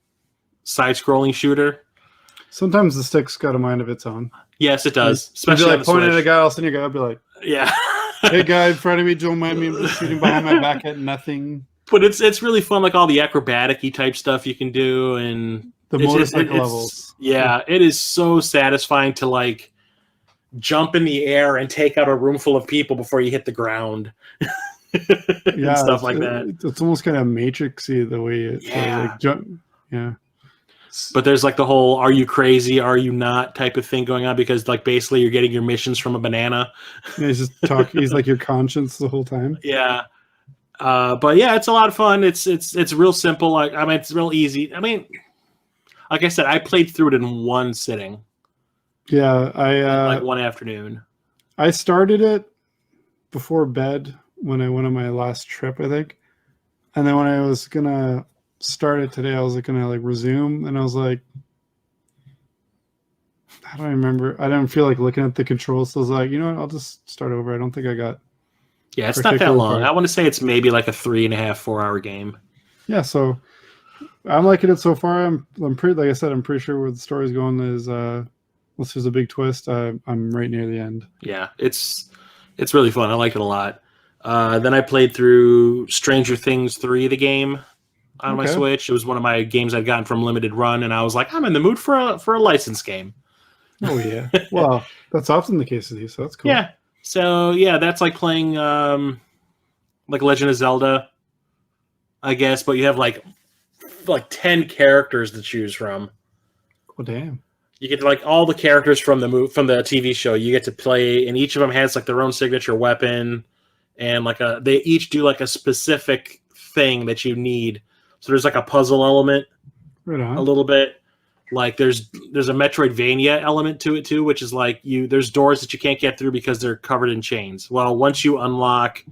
side-scrolling shooter. Sometimes the stick's got a mind of its own. Yes, it does. Especially like pointing at a guy else, and your guy will be like, "Yeah, hey, guy in front of me, don't mind me. I'm just shooting behind my back at nothing." But it's really fun, like all the acrobatic-y type stuff you can do, and the motorcycle levels. Yeah, it is so satisfying to like jump in the air and take out a room full of people before you hit the ground. And stuff like that. It's almost kind of Matrixy the way it like jump. Yeah. But there's like the whole "Are you crazy? Are you not?" type of thing going on because like basically you're getting your missions from a banana. Yeah, he's just talking. He's like your conscience the whole time. Yeah. But yeah, it's a lot of fun. It's real simple. Like I mean, it's real easy. I mean, like I said, I played through it in one sitting. Yeah, like one afternoon. I started it before bed when I went on my last trip, I think. And then when I was gonna start it today, I was like gonna like resume, and I was like, how do I remember? I didn't feel like looking at the controls, so I was like, you know what? I'll just start over. I don't think I got. Yeah, it's not that long. I want to say it's maybe like a 3.5, 4 hour game. Yeah, so I'm liking it so far. I'm pretty, like I said, I'm pretty sure where the story's going is unless there's a big twist, I'm right near the end. Yeah, it's really fun. I like it a lot. Then I played through Stranger Things 3, the game, on my Switch. It was one of my games I'd gotten from Limited Run, and I was like, I'm in the mood for a licensed game. Oh yeah. Well, that's often the case with you, so that's cool. Yeah. So yeah, that's like playing like Legend of Zelda, I guess, but you have like 10 characters to choose from. Oh damn. You get like all the characters from the TV show. You get to play, and each of them has like their own signature weapon, and like they each do like a specific thing that you need. So there's like a puzzle element, right on. a little bit. Like there's a Metroidvania element to it too, which is like there's doors that you can't get through because they're covered in chains. Well, once you unlock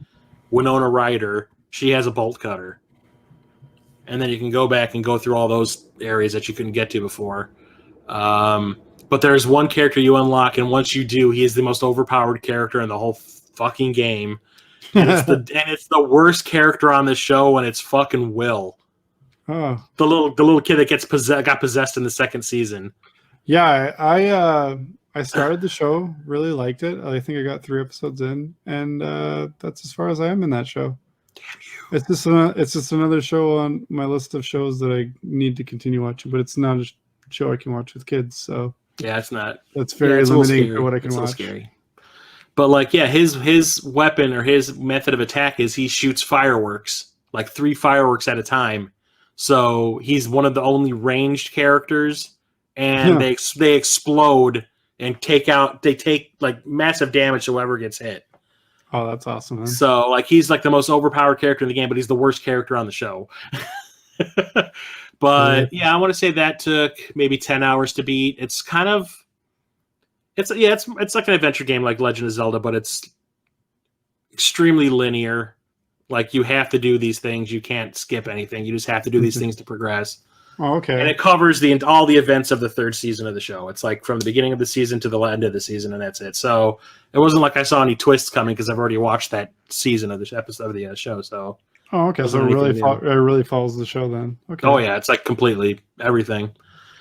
Winona Ryder, she has a bolt cutter, and then you can go back and go through all those areas that you couldn't get to before. But there's one character you unlock, and once you do, he is the most overpowered character in the whole fucking game. And it's the worst character on the show, and it's fucking Will. Oh. The little kid that got possessed in the second season. Yeah, I started the show, really liked it. I think I got 3 episodes in, and that's as far as I am in that show. Damn you! It's just another show on my list of shows that I need to continue watching, but it's not a show I can watch with kids. So yeah, it's not. That's very limiting for what I can watch. It's scary. But like, yeah, his weapon or his method of attack is he shoots fireworks, like 3 fireworks at a time. So he's one of the only ranged characters, and they explode and take like massive damage to whoever gets hit. Oh, that's awesome. Man. So like he's like the most overpowered character in the game, but he's the worst character on the show. But yeah, I want to say that took maybe 10 hours to beat. It's kind of it's like an adventure game like Legend of Zelda, but it's extremely linear. Like you have to do these things. You can't skip anything. You just have to do these things to progress. Oh, okay. And it covers all the events of the 3rd season of the show. It's like from the beginning of the season to the end of the season, and that's it. So it wasn't like I saw any twists coming because I've already watched that season of the episode of the show. So okay, so it really follows the show then. Okay. Oh yeah, it's like completely everything.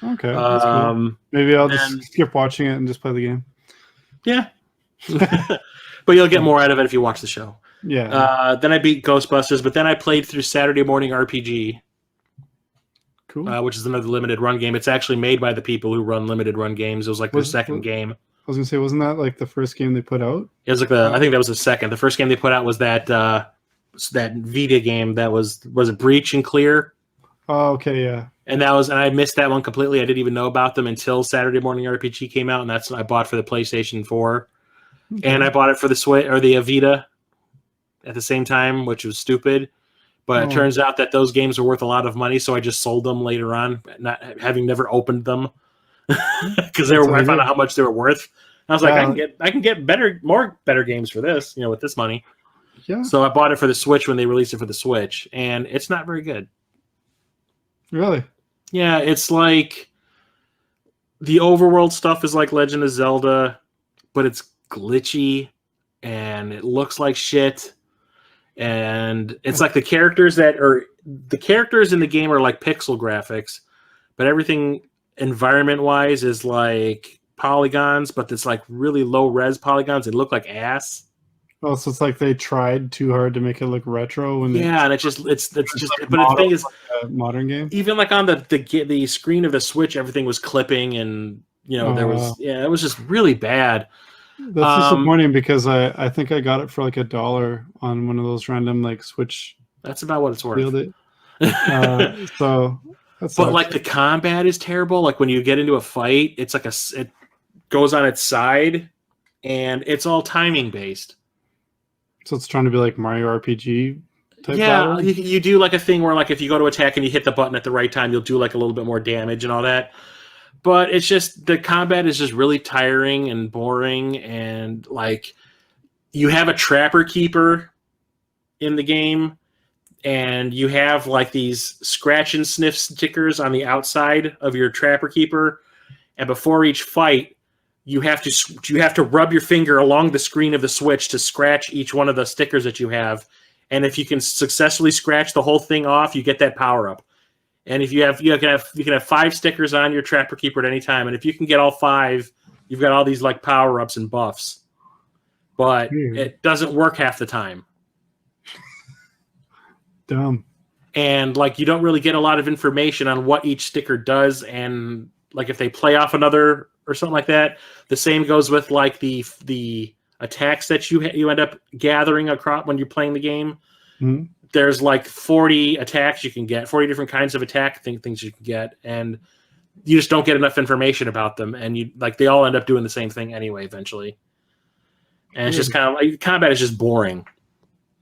Okay. That's cool. Maybe I'll just skip watching it and just play the game. Yeah. But you'll get more out of it if you watch the show. Yeah. Then I beat Ghostbusters, but then I played through Saturday Morning RPG. Cool. Which is another limited run game. It's actually made by the people who run limited run games. It was like their second game. I was gonna say, wasn't that like the first game they put out? It was like I think that was the second. The first game they put out was that Vita game that was it Breach and Clear? Oh, okay, yeah. And I missed that one completely. I didn't even know about them until Saturday Morning RPG came out, and that's what I bought for the PlayStation 4. Okay. And I bought it for the Switch or the Vita at the same time, which was stupid. But it turns out that those games are worth a lot of money, so I just sold them later on, not having never opened them, because I found out how much they were worth. And I was like, I can get better games for this, with this money. Yeah. So I bought it for the Switch when they released it for the Switch, and it's not very good. Really? Yeah, it's like the overworld stuff is like Legend of Zelda, but it's glitchy and it looks like shit. And it's like the characters in the game are like pixel graphics, but everything environment wise is like polygons, but it's like really low res polygons. They look like ass. Oh, so it's like they tried too hard to make it look retro. And it's just. But the thing is, like a modern game. Even like on the screen of the Switch, everything was clipping, and there was it was just really bad. That's disappointing because I think I got it for like $1 on one of those random like Switch. That's about what it's worth. So That's But like the combat is terrible. Like when you get into a fight, it's like it goes on its side, and it's all timing based. so it's trying to be like Mario RPG type Yeah, battle. you do like a thing where like if you go to attack and you hit the button at the right time, you'll do like a little bit more damage and all that. But it's just the combat is just really tiring and boring, and like you have a trapper keeper in the game, and you have like these scratch and sniff stickers on the outside of your trapper keeper, and before each fight you have to rub your finger along the screen of the Switch to scratch each one of the stickers that you have, and if you can successfully scratch the whole thing off, you get that power up. And if you can have 5 stickers on your trapper keeper at any time, and if you can get all 5, you've got all these like power ups and buffs. But it doesn't work half the time. Dumb. And like you don't really get a lot of information on what each sticker does, and like if they play off another or something like that. The same goes with like the attacks that you end up gathering across when you're playing the game. Mm-hmm. There's like 40 attacks you can get, 40 different kinds of attack things you can get, and you just don't get enough information about them, and you like they all end up doing the same thing anyway eventually. And it's just kind of like combat is just boring.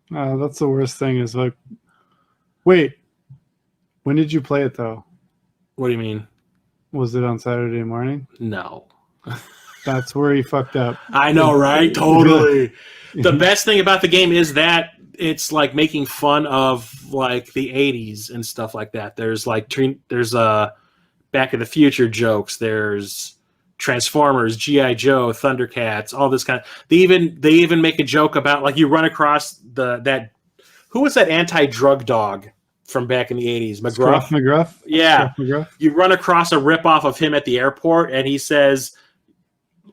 That's the worst thing is like, wait, when did you play it though? What do you mean? Was it on Saturday morning? No. That's where he fucked up. I know, right? Totally. The best thing about the game is that it's like making fun of like the 80s and stuff like that. There's like Back to the Future jokes. There's Transformers, G.I. Joe, Thundercats, all this kind of. They even make a joke about like you run across who was that anti-drug dog from back in the 80s? McGruff? Yeah. McGruff? You run across a ripoff of him at the airport, and he says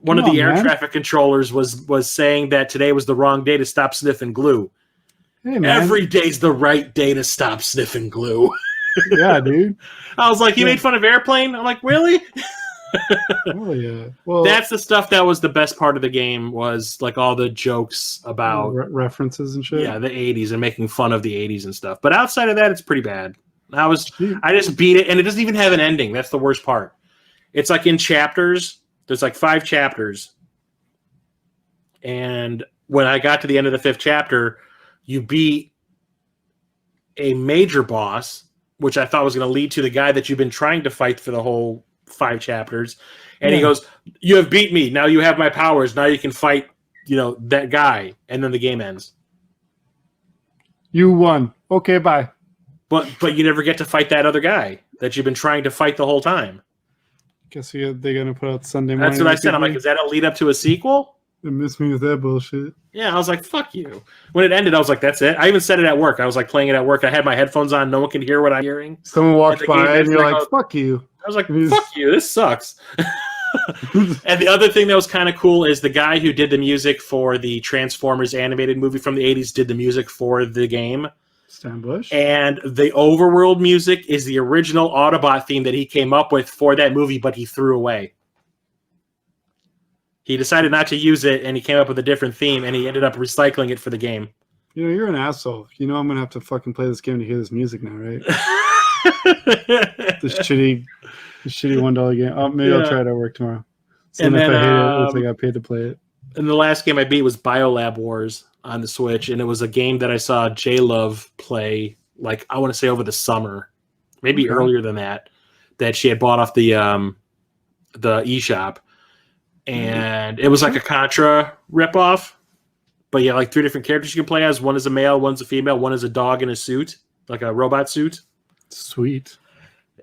one of the air traffic controllers was saying that today was the wrong day to stop sniffing glue. Hey, man. Every day's the right day to stop sniffing glue. Yeah, dude. I was like, he made fun of Airplane? I'm like, really? Oh, yeah. Well, that's the stuff that was the best part of the game, was like all the jokes about references and shit. Yeah, the 80s and making fun of the 80s and stuff. But outside of that, it's pretty bad. I just beat it, and it doesn't even have an ending. That's the worst part. It's like in chapters. There's like 5 chapters. And when I got to the end of the 5th chapter, you beat a major boss, which I thought was going to lead to the guy that you've been trying to fight for the whole 5 chapters. And he goes, "You have beat me. Now you have my powers. Now you can fight, that guy." And then the game ends. You won. Okay, bye. But you never get to fight that other guy that you've been trying to fight the whole time. Guess they're going to put out Sunday morning. That's what I said. I'm like, is that a lead up to a sequel? They missed me with that bullshit. Yeah, I was like, fuck you. When it ended, I was like, that's it. I even said it at work. I was like playing it at work. I had my headphones on. No one can hear what I'm hearing. Someone walked by and you're like, fuck you. I was like, fuck you. This sucks. And the other thing that was kind of cool is the guy who did the music for the Transformers animated movie from the 80s did the music for the game. Stan Bush. And the overworld music is the original Autobot theme that he came up with for that movie, but he threw away. He decided not to use it, and he came up with a different theme, and he ended up recycling it for the game. You're an asshole. I'm going to have to fucking play this game to hear this music now, right? This shitty $1 game. Oh, maybe I'll try it at work tomorrow. So and then if I hate it, at least I got paid to play it. And the last game I beat was BioLab Wars on the Switch, and it was a game that I saw J-Love play, like, I want to say over the summer, maybe earlier than that she had bought off the eShop. And it was like a Contra ripoff. But yeah, like 3 different characters you can play as. One is a male, one's a female, one is a dog in a suit, like a robot suit. Sweet.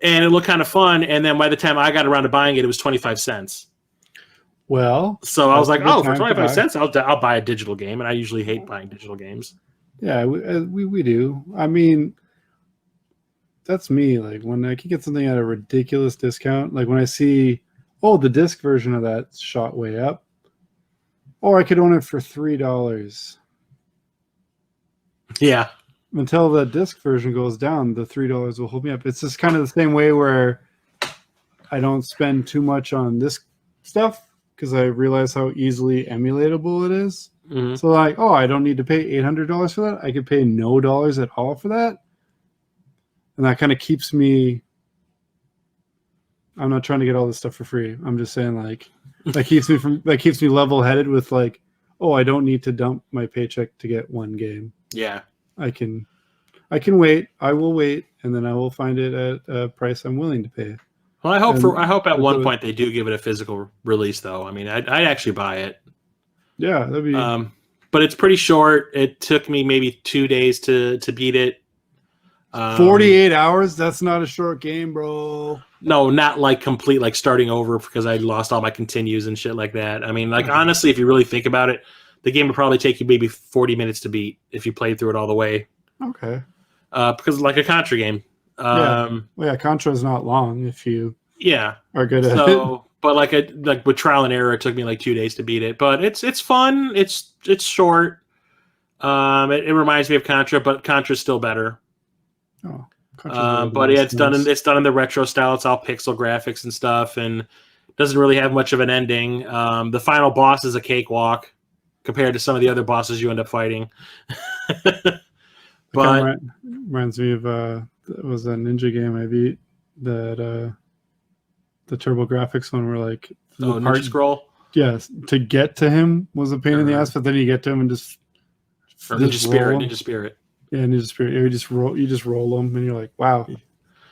And it looked kind of fun. And then by the time I got around to buying it, it was 25 cents. Well, so I was like, oh, for 25 cents, I'll buy a digital game. And I usually hate buying digital games. Yeah, we do. I mean, that's me. Like when I can get something at a ridiculous discount, like when I see, oh, the disc version of that shot way up, or I could own it for $3. Yeah. Until the disc version goes down, the $3 will hold me up. It's just kind of the same way where I don't spend too much on this stuff because I realize how easily emulatable it is. Mm-hmm. So like, oh, I don't need to pay $800 for that. I could pay no dollars at all for that. And that kind of keeps me I'm not trying to get all this stuff for free. I'm just saying like that keeps me level headed with like, oh, I don't need to dump my paycheck to get one game. Yeah. I can wait. I will wait, and then I will find it at a price I'm willing to pay. Well, I hope at one what- point they do give it a physical release, though. I mean, I'd actually buy it. Yeah, that'd be. But it's pretty short. It took me maybe 2 days to beat it. 48 hours? That's not a short game, bro. No, not like complete, like starting over because I lost all my continues and shit like that. I mean, like honestly, if you really think about it, the game would probably take you maybe 40 minutes to beat if you played through it all the way. Okay. Because like a Contra game. Well, yeah, Contra's not long if you Yeah. are good at it. But like with trial and error, it took me like 2 days to beat it. But it's fun. It's short. It reminds me of Contra, but Contra's still better. Oh, But yeah, it's done in the retro style. It's all pixel graphics and stuff, and doesn't really have much of an ending. The final boss is a cakewalk compared to some of the other bosses you end up fighting. But reminds me of it was a ninja game I beat that the Turbo Graphics one where like Ninja Scroll. Yes, to get to him was a pain in the ass, but then you get to him and just Ninja Spirit. roll him. Ninja Spirit. Yeah, Ninja Spirit. You just roll them, and you're like, wow.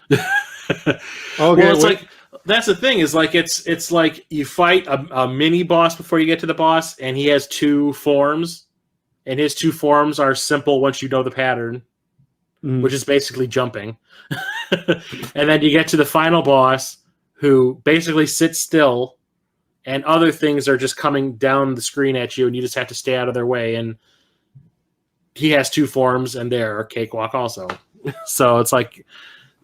Okay, Well, it's like that's the thing is like it's like you fight a mini boss before you get to the boss, and he has two forms, and his two forms are simple once you know the pattern, which is basically jumping, and then you get to the final boss who basically sits still, and other things are just coming down the screen at you, and you just have to stay out of their way, and he has two forms, and they're a cakewalk also. So it's like.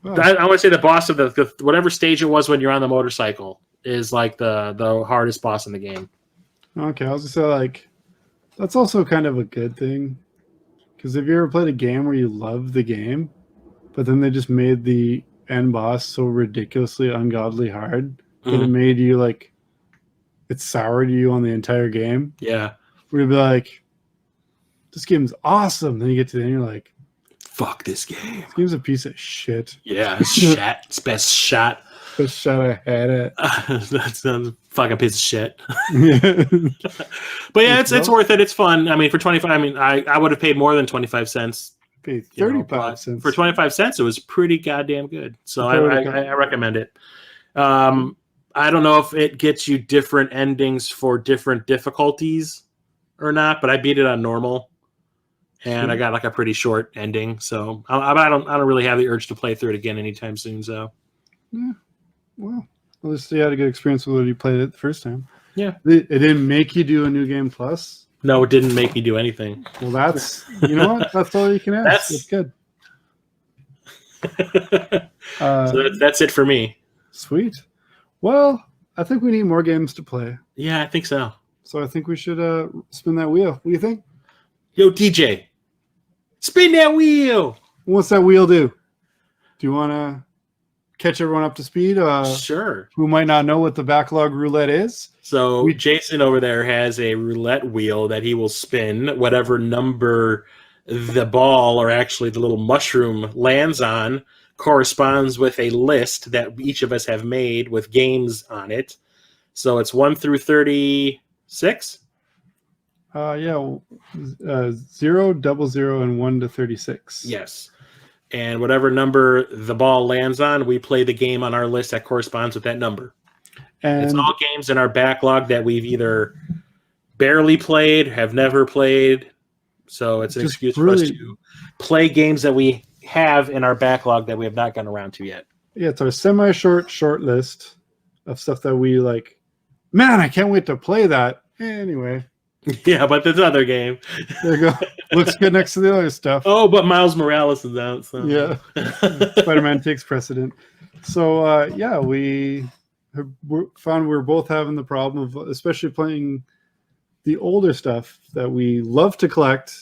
I want to say the boss of the whatever stage it was when you're on the motorcycle is like the hardest boss in the game. Okay, I was gonna say like that's also kind of a good thing because if you ever played a game where you love the game, but then they just made the end boss so ridiculously ungodly hard that it made you like it soured you on the entire game. Yeah, where you'd be like, "This game's awesome." Then you get to the end, you're like. Fuck this game. This game's a piece of shit. Yeah, it's shit. It's best shot. Best shot I had it. That's a fucking piece of shit. Yeah. But yeah, it's worth it. It's fun. I mean, for 25, I mean, I would have paid more than 25 cents. Paid 35 cents. For 25 cents, it was pretty goddamn good. So I recommend it. I don't know if it gets you different endings for different difficulties or not, but I beat it on normal. And I got like a pretty short ending, so I don't really have the urge to play through it again anytime soon. So, yeah, well, at least you had a good experience with when you played it the first time. Yeah, it didn't make you do a new game plus. No, it didn't make me do anything. Well, that's you know what? That's all you can ask. That's good. So that's it for me. Sweet. Well, I think we need more games to play. Yeah, I think so. So I think we should spin that wheel. What do you think? Yo, DJ, spin that wheel. What's that wheel do? Do you want to catch everyone up to speed? Sure. Who might not know what the backlog roulette is? So Jason over there has a roulette wheel that he will spin. Whatever number the ball, or actually the little mushroom, lands on corresponds with a list that each of us have made with games on it. So it's 1 through 36. 0, 00, and 1 to 36. Yes. And whatever number the ball lands on, we play the game on our list that corresponds with that number. And it's all games in our backlog that we've either barely played, have never played. So it's an excuse for us to play games that we have in our backlog that we have not gotten around to yet. Yeah, it's our short list of stuff that we like. Man, I can't wait to play that. Anyway. Yeah, but this other game. There you go. Looks good next to the other stuff. Oh, but Miles Morales is out. So. Yeah. Spider-Man takes precedent. So, yeah, we found we're both having the problem of especially playing the older stuff that we love to collect,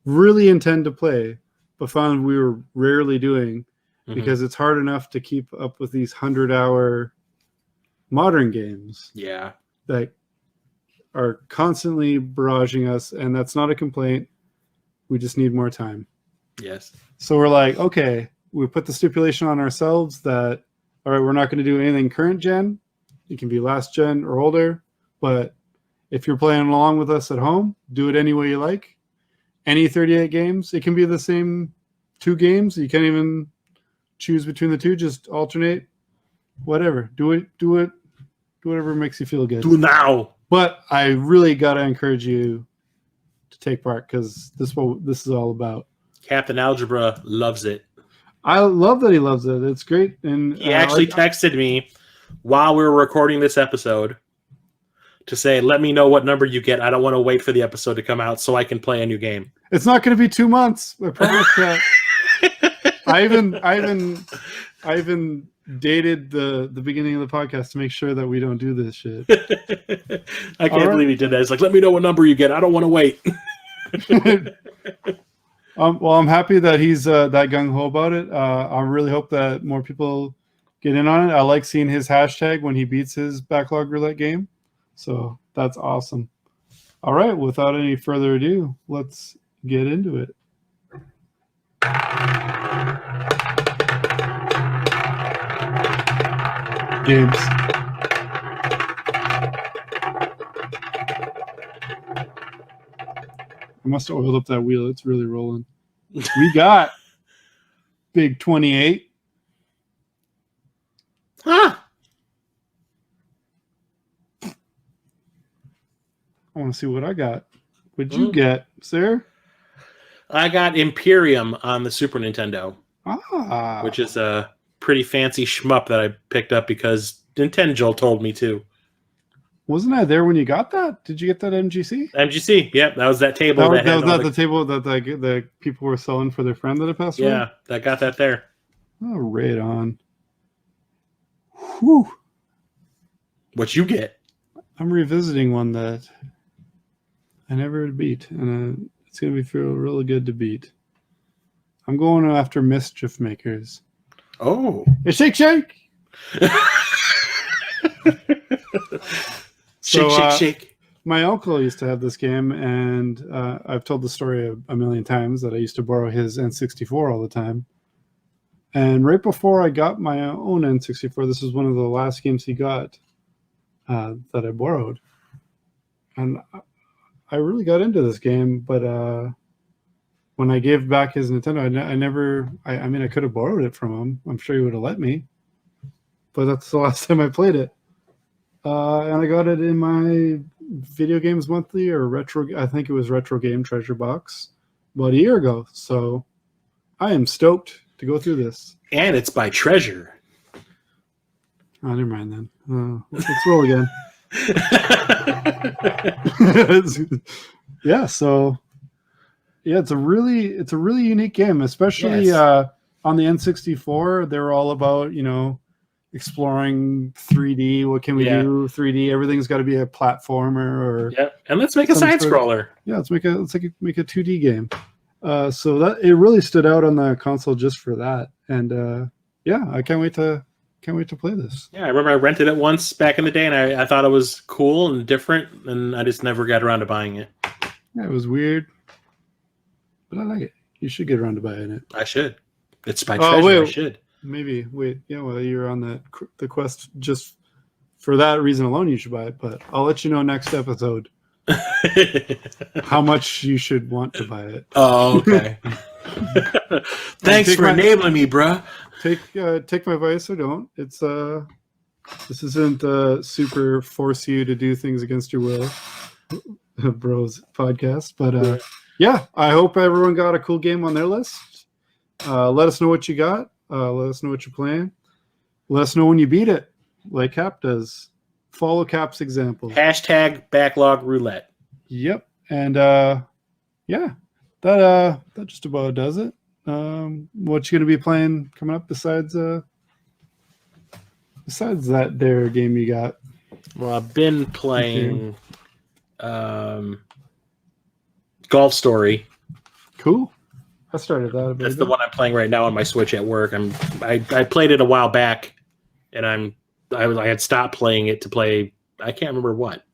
really intend to play, but found we were rarely doing because it's hard enough to keep up with these 100-hour modern games. Yeah. That are constantly barraging us, and that's not a complaint. We just need more time. Yes. So we're like, okay, we put the stipulation on ourselves that all right, we're not going to do anything current gen. It can be last gen or older, but if you're playing along with us at home, do it any way you like. Any 38 games, it can be the same 2 games. You can't even choose between the 2. Just alternate. Whatever. Do whatever makes you feel good. Do now. But I really got to encourage you to take part because this is all about. Captain Algebra loves it. I love that he loves it. It's great. And He actually texted me while we were recording this episode to say, let me know what number you get. I don't want to wait for the episode to come out so I can play a new game. It's not going to be 2 months. I promise that. I even dated the beginning of the podcast to make sure that we don't do this shit. I can't believe he did that. It's like, let me know what number you get. I don't want to wait. Well, I'm happy that he's that gung-ho about it. I really hope that more people get in on it. I like seeing his hashtag when he beats his backlog roulette game. So that's awesome. All right, without any further ado, let's get into it. Games. I must have oiled up that wheel. It's really rolling. We got Big 28. Huh. I want to see what I got. What'd you get, sir? I got Imperium on the Super Nintendo, Ah. which is a pretty fancy shmup that I picked up because Nintendo told me to. Wasn't I there when you got that? Did you get that MGC? MGC, yep, that was that table. That had was all not the table that the people were selling for their friend that had passed away? Yeah, that got that there. Oh, right on. Whew. What you get? I'm revisiting one that I never beat, and it's going to feel really good to beat. I'm going after Mischief Makers. Oh. It's Shake Shake! Shake. My uncle used to have this game, and I've told the story a million times that I used to borrow his N64 all the time. And right before I got my own N64, this was one of the last games he got that I borrowed. And I really got into this game, but when I gave back his Nintendo, I mean, I could have borrowed it from him. I'm sure he would have let me. But that's the last time I played it. And I got it in my Video Games Monthly or I think it was Retro Game Treasure Box about a year ago. So I am stoked to go through this. And it's by Treasure. Oh, never mind then. Let's roll again. It's a really unique game, especially on the N64. They're all about, exploring 3D. What can we do? 3D. Everything's got to be a platformer and let's make a side scroller. Let's make a 2D game. So that it really stood out on the console just for that. And I can't wait to play this. Yeah, I remember I rented it once back in the day, and I thought it was cool and different, and I just never got around to buying it. Yeah, it was weird, but I like it. You should get around to buying it. I should. It's by Treasure. I should. Maybe. Wait. Yeah, well, you're on the quest just for that reason alone. You should buy it, but I'll let you know next episode how much you should want to buy it. Oh, okay. Thanks for enabling me, bruh. Take my advice or don't. It's this isn't super force you to do things against your will, bros podcast. But I hope everyone got a cool game on their list. Let us know what you got. Let us know what you're playing. Let us know when you beat it, like Cap does. Follow Cap's example. # backlog roulette. Yep. And that just about does it. What you gonna be playing coming up besides that there game you got? Well, I've been playing Golf Story. Cool. I started that. That's the one I'm playing right now on my Switch at work. I played it a while back, and I had stopped playing it to play. I can't remember what.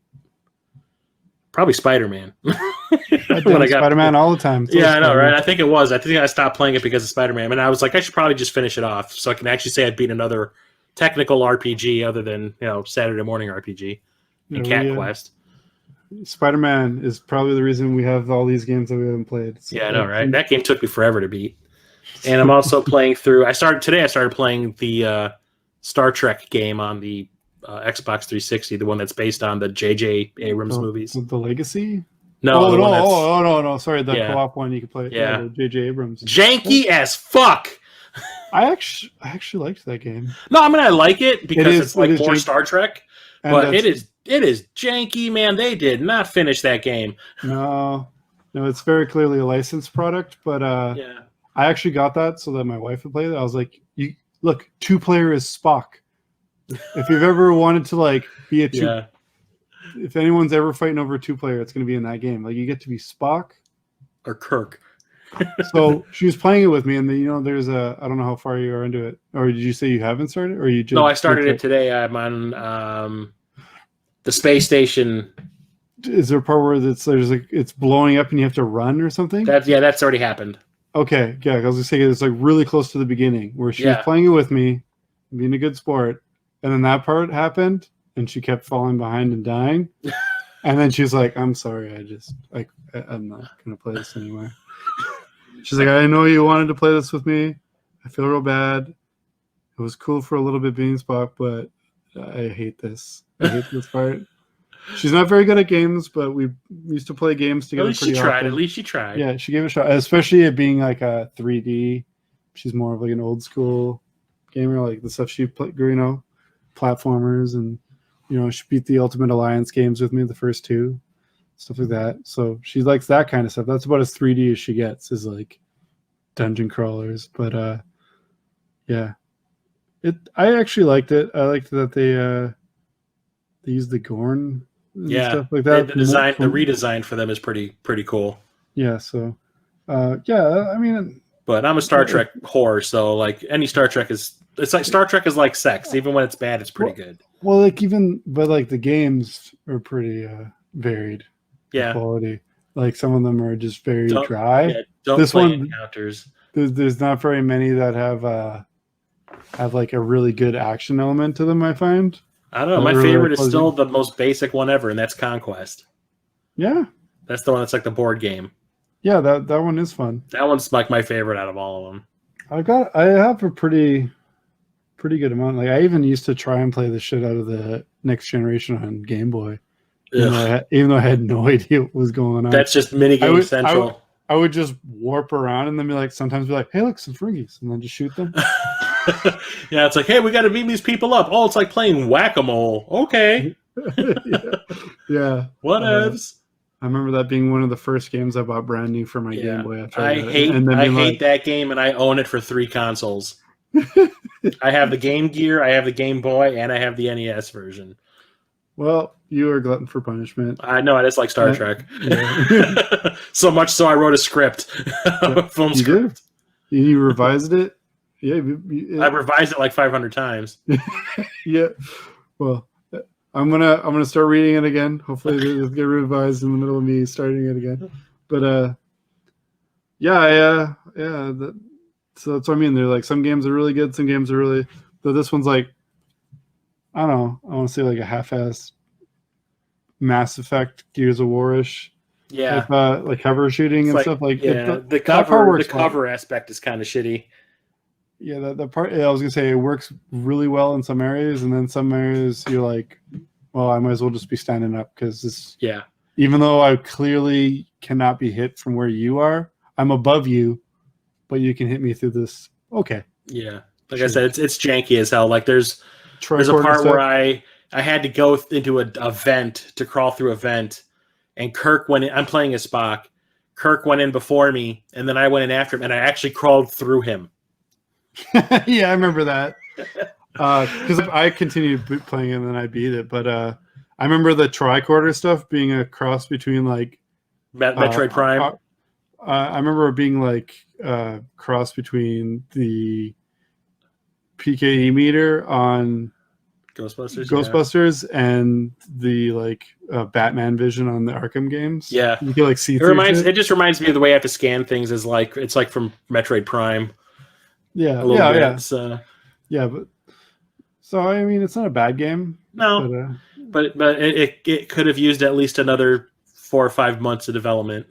Probably Spider-Man. I got Spider-Man all the time. Yeah, I know, right? I think it was. I think I stopped playing it because of Spider-Man, and I was like, I should probably just finish it off so I can actually say I'd beat another technical RPG other than Saturday morning RPG and Cat Quest. Spider-Man is probably the reason we have all these games that we haven't played. So, yeah, I know, right? That game took me forever to beat. And I'm also playing through. I started playing the Star Trek game on the Xbox 360, the one that's based on the J.J. Abrams movies. The Legacy? No, no. Sorry, the co-op one you can play. Yeah, the J.J. Abrams. Janky as fuck. I actually liked that game. No, I mean I like it because it's like more janky. Star Trek, but it is janky, man. They did not finish that game. No, it's very clearly a licensed product, but yeah. I actually got that so that my wife would play it. I was like, look, 2-player is Spock. If you've ever wanted to like be a two, if anyone's ever fighting over a 2-player, it's going to be in that game. Like you get to be Spock or Kirk. So she was playing it with me, and then there's I don't know how far you are into it, or did you say you haven't started, or you just? No, I started it today. I'm on the space station. Is there a part where it's blowing up and you have to run or something? That's already happened. Okay, yeah, I was gonna say it's like really close to the beginning where she was playing it with me, being a good sport, and then that part happened, and she kept falling behind and dying, and then she's like, "I'm sorry, I'm not gonna play this anymore." She's like, I know you wanted to play this with me. I feel real bad. It was cool for a little bit being Spock, but I hate this. I hate this part. She's not very good at games, but we used to play games together. At least she tried. Yeah, she gave it a shot, especially it being like a 3D. She's more of like an old school gamer, like the stuff she played, platformers, and she beat the Ultimate Alliance games with me, the first 2. Stuff like that. So she likes that kind of stuff. That's about as 3D as she gets, is like dungeon crawlers. But yeah, I actually liked it. I liked that they used the Gorn and stuff like that. The redesign for them is pretty cool. Yeah. So yeah, I mean, but I'm a Star Trek whore, so like any Star Trek it's like Star Trek is like sex. Even when it's bad, it's pretty good. Well, but the games are pretty varied. Yeah, quality. Like some of them are just very dry. Yeah, this one encounters. There's not very many that have like a really good action element to them. I find. I don't know. My favorite is still the most basic one ever, and that's Conquest. Yeah, that's the one that's like the board game. Yeah, that one is fun. That one's like my favorite out of all of them. I have a pretty good amount. Like I even used to try and play the shit out of the Next Generation on Game Boy. Even though I had no idea what was going on. That's just minigame central. I would just warp around and then sometimes be like, hey, look, some Fergies, and then just shoot them. Yeah, it's like, hey, we got to beat these people up. Oh, it's like playing whack-a-mole. Okay. Yeah. Whatevs. I remember that being one of the first games I bought brand new for my Game Boy. I hate that game, and I own it for 3 consoles. I have the Game Gear, I have the Game Boy, and I have the NES version. Well, you are a glutton for punishment. I know, I just like Star Trek. Yeah. So much so I wrote a script. A film script. You revised it? Yeah. I revised it like 500 times. Yeah. Well, I'm gonna start reading it again. Hopefully it'll get revised in the middle of me starting it again. But so that's what I mean. They're like some games are really good, some games are really. But this one's like, I don't know. I want to say like a half-assed Mass Effect, Gears of War-ish. Yeah, like cover shooting and stuff. Like the cover aspect is kind of shitty. Yeah, the part I was gonna say it works really well in some areas, and then some areas you're like, well, I might as well just be standing up because this. Yeah. Even though I clearly cannot be hit from where you are, I'm above you, but you can hit me through this. Okay. Yeah, like I said, it's janky as hell. Like there's a part where I had to go into a vent to crawl through a vent, and Kirk went in. I'm playing as Spock. Kirk went in before me, and then I went in after him, and I actually crawled through him. Yeah, I remember that. Because I continued playing it and then I beat it. But I remember the tricorder stuff being a cross between like Metroid Prime. I remember it being like cross between the PKE meter on Ghostbusters and the like Batman vision on the Arkham games. Yeah, you can like see. It just reminds me of the way I have to scan things. Is like it's like from Metroid Prime. Yeah, yeah. Yeah, but So I mean, it's not a bad game. No, But but it could have used at least another 4 or 5 months of development.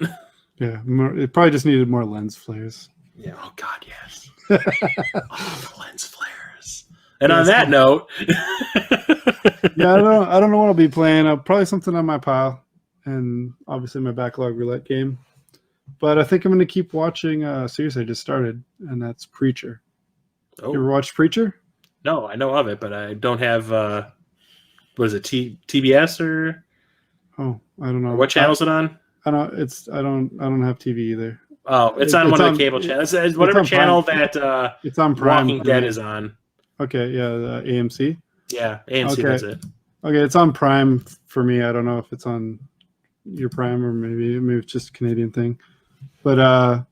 yeah, it probably just needed more lens flares. Yeah. Oh God, yes. Oh, the lens flares. And on that note, yeah, I don't know what I'll be playing. Probably something on my pile, and obviously my backlog roulette game. But I think I'm going to keep watching a series I just started, and that's Preacher. Oh. You ever watched Preacher? No, I know of it, but I don't have. What is it? TBS or? Oh, I don't know. What channel is it on? I don't. I don't have TV either. Oh, it's on one of the cable channels. It's whatever channel Prime. that it's on Prime. Walking Dead is on. Okay, yeah, AMC. Yeah, AMC. Okay. That's it. Okay, it's on Prime for me. I don't know if it's on your Prime or maybe it's just a Canadian thing. But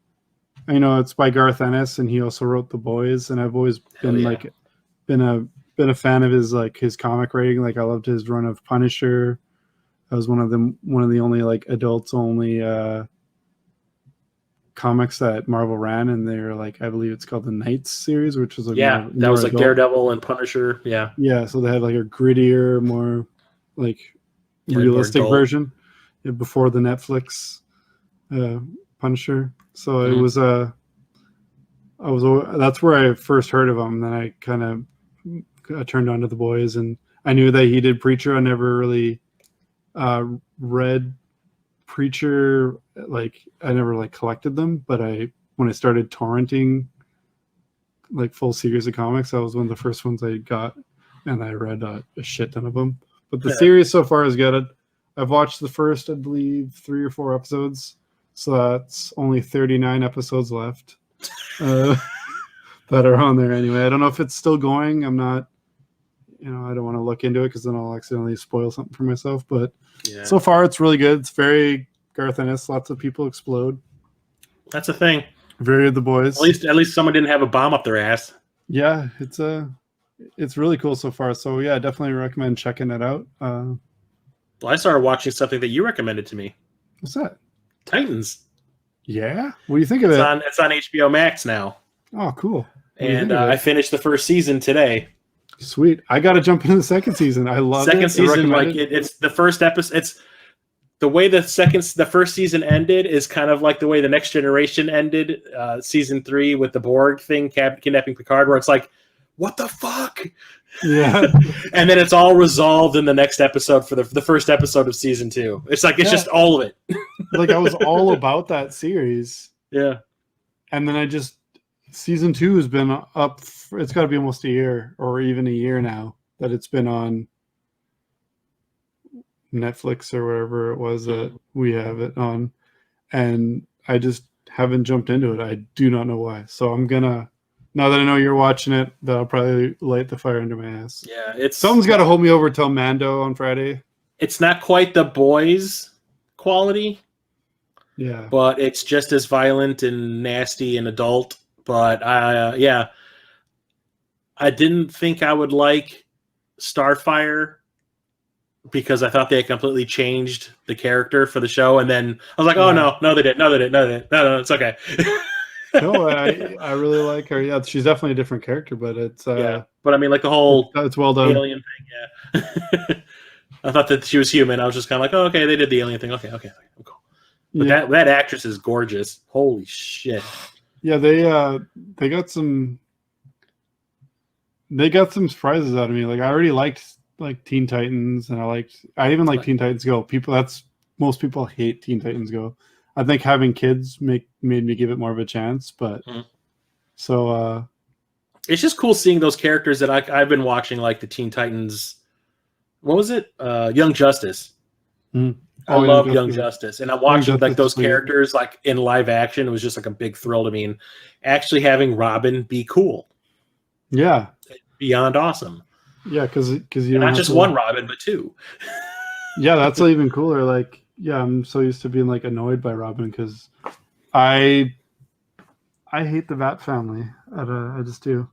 it's by Garth Ennis, and he also wrote The Boys. And I've always been a fan of his comic writing. Like I loved his run of Punisher. That was one of the only like adults only comics that Marvel ran, and they're like, I believe it's called the Knights series, which was like that was like adult. Daredevil and Punisher. Yeah, so they had like a grittier, more like realistic version before the Netflix Punisher. So it was that's where I first heard of him. Then I kind of turned on to The Boys, and I knew that he did Preacher. I never really read Preacher, like I never like collected them, but when I started torrenting like full series of comics, that was one of the first ones I got, and I read a shit ton of them. But the series so far is good. I've watched the first, I believe, 3 or 4 episodes, so that's only 39 episodes left that are on there anyway. I don't know if it's still going. I'm not, I don't want to look into it because then I'll accidentally spoil something for myself. But so far, it's really good. It's very Garth Ennis. Lots of people explode. That's a thing. Very The Boys. At least someone didn't have a bomb up their ass. Yeah, it's really cool so far. So yeah, definitely recommend checking it out. Well, I started watching something that you recommended to me. What's that? Titans. Yeah. What do you think of it? It's on HBO Max now. Oh, cool. And I finished the first season today. Sweet. I got to jump into the second season. I love second season. Like it's the first episode. It's the way the first season ended is kind of like the way the Next Generation ended. Season 3 with the Borg thing, kidnapping Picard, where it's like, what the fuck? Yeah. And then it's all resolved in the next episode for the first episode of season 2. It's like it's just all of it. Like I was all about that series. Yeah. And then season 2 has been up. It's got to be almost a year or even a year now that it's been on Netflix or wherever it was that we have it on. And I just haven't jumped into it. I do not know why. So I'm going to, now that I know you're watching it, that'll probably light the fire under my ass. Yeah. Someone's got to hold me over till Mando on Friday. It's not quite The Boys quality. Yeah. But it's just as violent and nasty and adult. But I didn't think I would like Starfire because I thought they had completely changed the character for the show. And then I was like, oh, no, they didn't. No, it's okay. No, I really like her. Yeah, she's definitely a different character, but it's... but I mean, like the whole it's well done. alien thing, yeah. I thought that she was human. I was just kind of like, oh, okay, they did the alien thing. Okay, I'm cool. But that actress is gorgeous. Holy shit. Yeah, they got some surprises out of me. Like I already liked like Teen Titans, and I even like Teen Titans Go. Most people hate Teen Titans Go. I think having kids made me give it more of a chance. But so it's just cool seeing those characters that I've been watching, like the Teen Titans. What was it? Young Justice. I love Young Justice, and I watched like those characters like in live action. It was just like a big thrill to me. And actually having Robin be cool, beyond awesome. Yeah, because you not just one Robin, but 2. Yeah, that's even cooler. Like, yeah, I'm so used to being like annoyed by Robin because I hate the Bat family. I just do.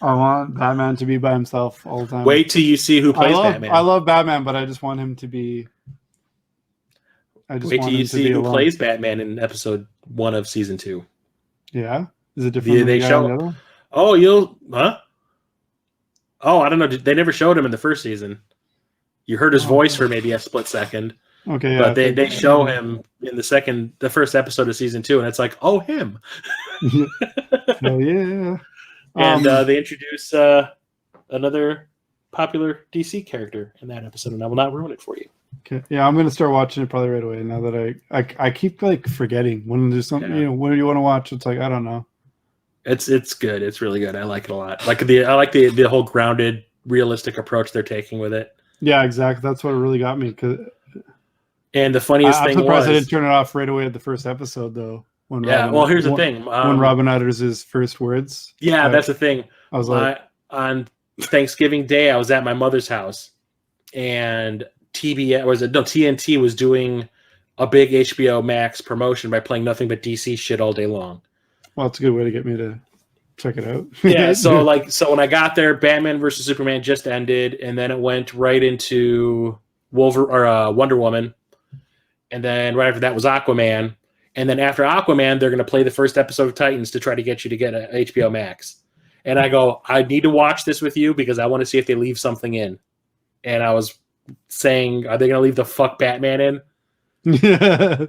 I want Batman to be by himself all the time. Wait till you see who plays Batman. I love Batman, but I just want him to be. Wait till you see who plays Batman in episode 1 of season 2. Yeah, is it different? They show. Oh, you'll Oh, I don't know. They never showed him in the first season. You heard his voice for maybe a split second. Okay, yeah. But they show him in the first episode of season 2, and it's like, oh, him. Hell yeah. And they introduce another popular DC character in that episode, and I will not ruin it for you. Okay. Yeah, I'm gonna start watching it probably right away. Now that I keep like forgetting when there's something, when do you want to watch? It's like I don't know. It's good. It's really good. I like it a lot. I like the whole grounded, realistic approach they're taking with it. Yeah, exactly. That's what really got me. And the funniest thing was, I'm surprised I didn't turn it off right away at the first episode, though. Here's the thing. When Robin utters his first words. Yeah, that's the thing. I was like, on Thanksgiving Day, I was at my mother's house, and TNT was doing a big HBO Max promotion by playing nothing but DC shit all day long. Well, it's a good way to get me to check it out. Yeah, so when I got there, Batman versus Superman just ended, and then it went right into Wonder Woman, and then right after that was Aquaman, and then after Aquaman, they're going to play the first episode of Titans to try to get you to get a HBO Max. And I go, I need to watch this with you because I want to see if they leave something in. And I was saying, are they going to leave the fuck Batman in? Yeah.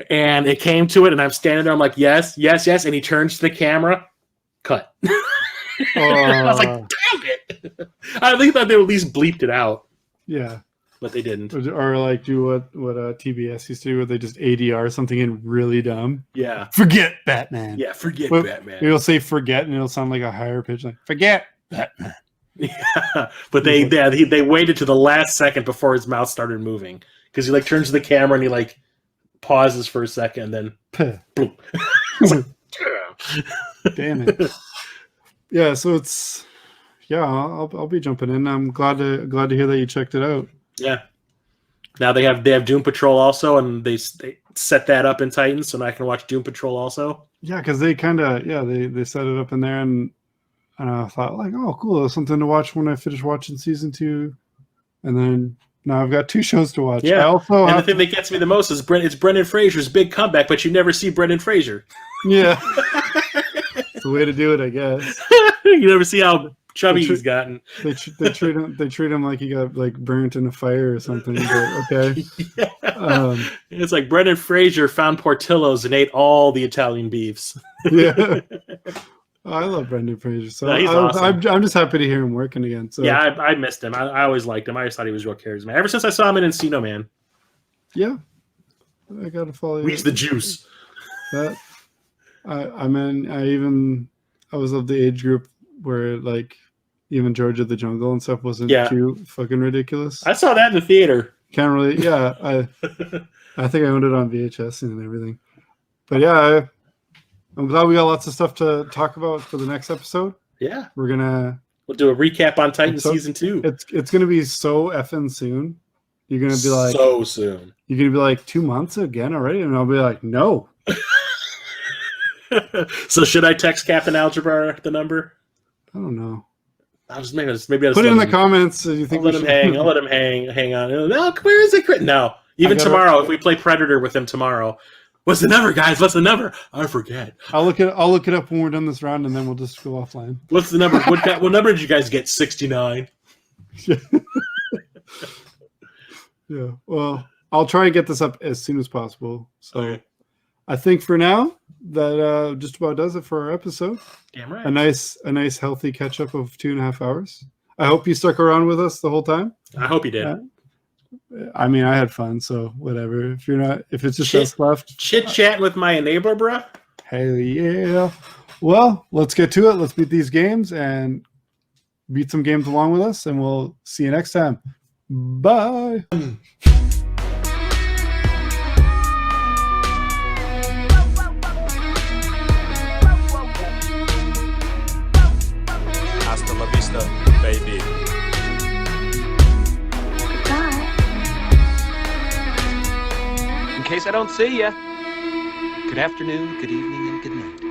And it came to it, and I'm standing there. I'm like, yes, yes, yes. And he turns to the camera. Cut. I was like, damn it. I think that they at least bleeped it out. Yeah. But they didn't. Or like do what TBS used to do, where they just ADR something in really dumb. Yeah. Forget Batman. Yeah, forget Batman. It'll say forget, and it'll sound like a higher pitch, like forget Batman. Yeah, but they waited to the last second before his mouth started moving, because he like turns to the camera and he like pauses for a second, and then boom. Damn it. Yeah, so it's I'll be jumping in. I'm glad to hear that you checked it out. Yeah. Now they have Doom Patrol also, and they set that up in Titans, so now I can watch Doom Patrol also. Yeah, because they kind of they set it up in there, and I thought like, oh, cool, there's something to watch when I finish watching season 2, and then now I've got 2 shows to watch. Yeah, the thing that gets me the most is it's Brendan Fraser's big comeback, but you never see Brendan Fraser. Yeah, it's the way to do it, I guess. You never see how chubby he's gotten. They treat him like he got like burnt in a fire or something. But, okay. Yeah. It's like Brendan Fraser found Portillo's and ate all the Italian beefs. Yeah. I love Brendan Fraser, so he's awesome. I'm just happy to hear him working again. So yeah, I missed him. I always liked him. I just thought he was real charismatic. Ever since I saw him in Encino Man. Yeah, I gotta follow you. He's the juice. That I was of the age group where like even George of the Jungle and stuff wasn't too fucking ridiculous. I saw that in the theater. Can't really. Yeah, I think I owned it on VHS and everything. But yeah. I'm glad we got lots of stuff to talk about for the next episode. Yeah. We'll do a recap on Titans season 2. It's gonna be so effing soon. You're gonna be like so soon. You're gonna be like 2 months again already, and I'll be like, no. So should I text Captain Algebra the number? I don't know. Maybe I'll put it in the comments. You think I'll let him hang on. No, where is it? No. Even tomorrow, if we play Predator with him tomorrow. What's the number, guys? What's the number? I forget. I'll look it up when we're done this round, and then we'll just go offline. What's the number? What number did you guys get? 69. Yeah. Well, I'll try and get this up as soon as possible. So okay. I think for now that just about does it for our episode. Damn right. A nice healthy catch up of 2.5 hours. I hope you stuck around with us the whole time. I hope you did. I mean, I had fun, so whatever. If it's just us left, chit chat with my enabler, bruh. Hell yeah! Well, let's get to it. Let's beat these games and beat some games along with us, and we'll see you next time. Bye. Hasta la vista, baby. In case I don't see ya, good afternoon, good evening, and good night.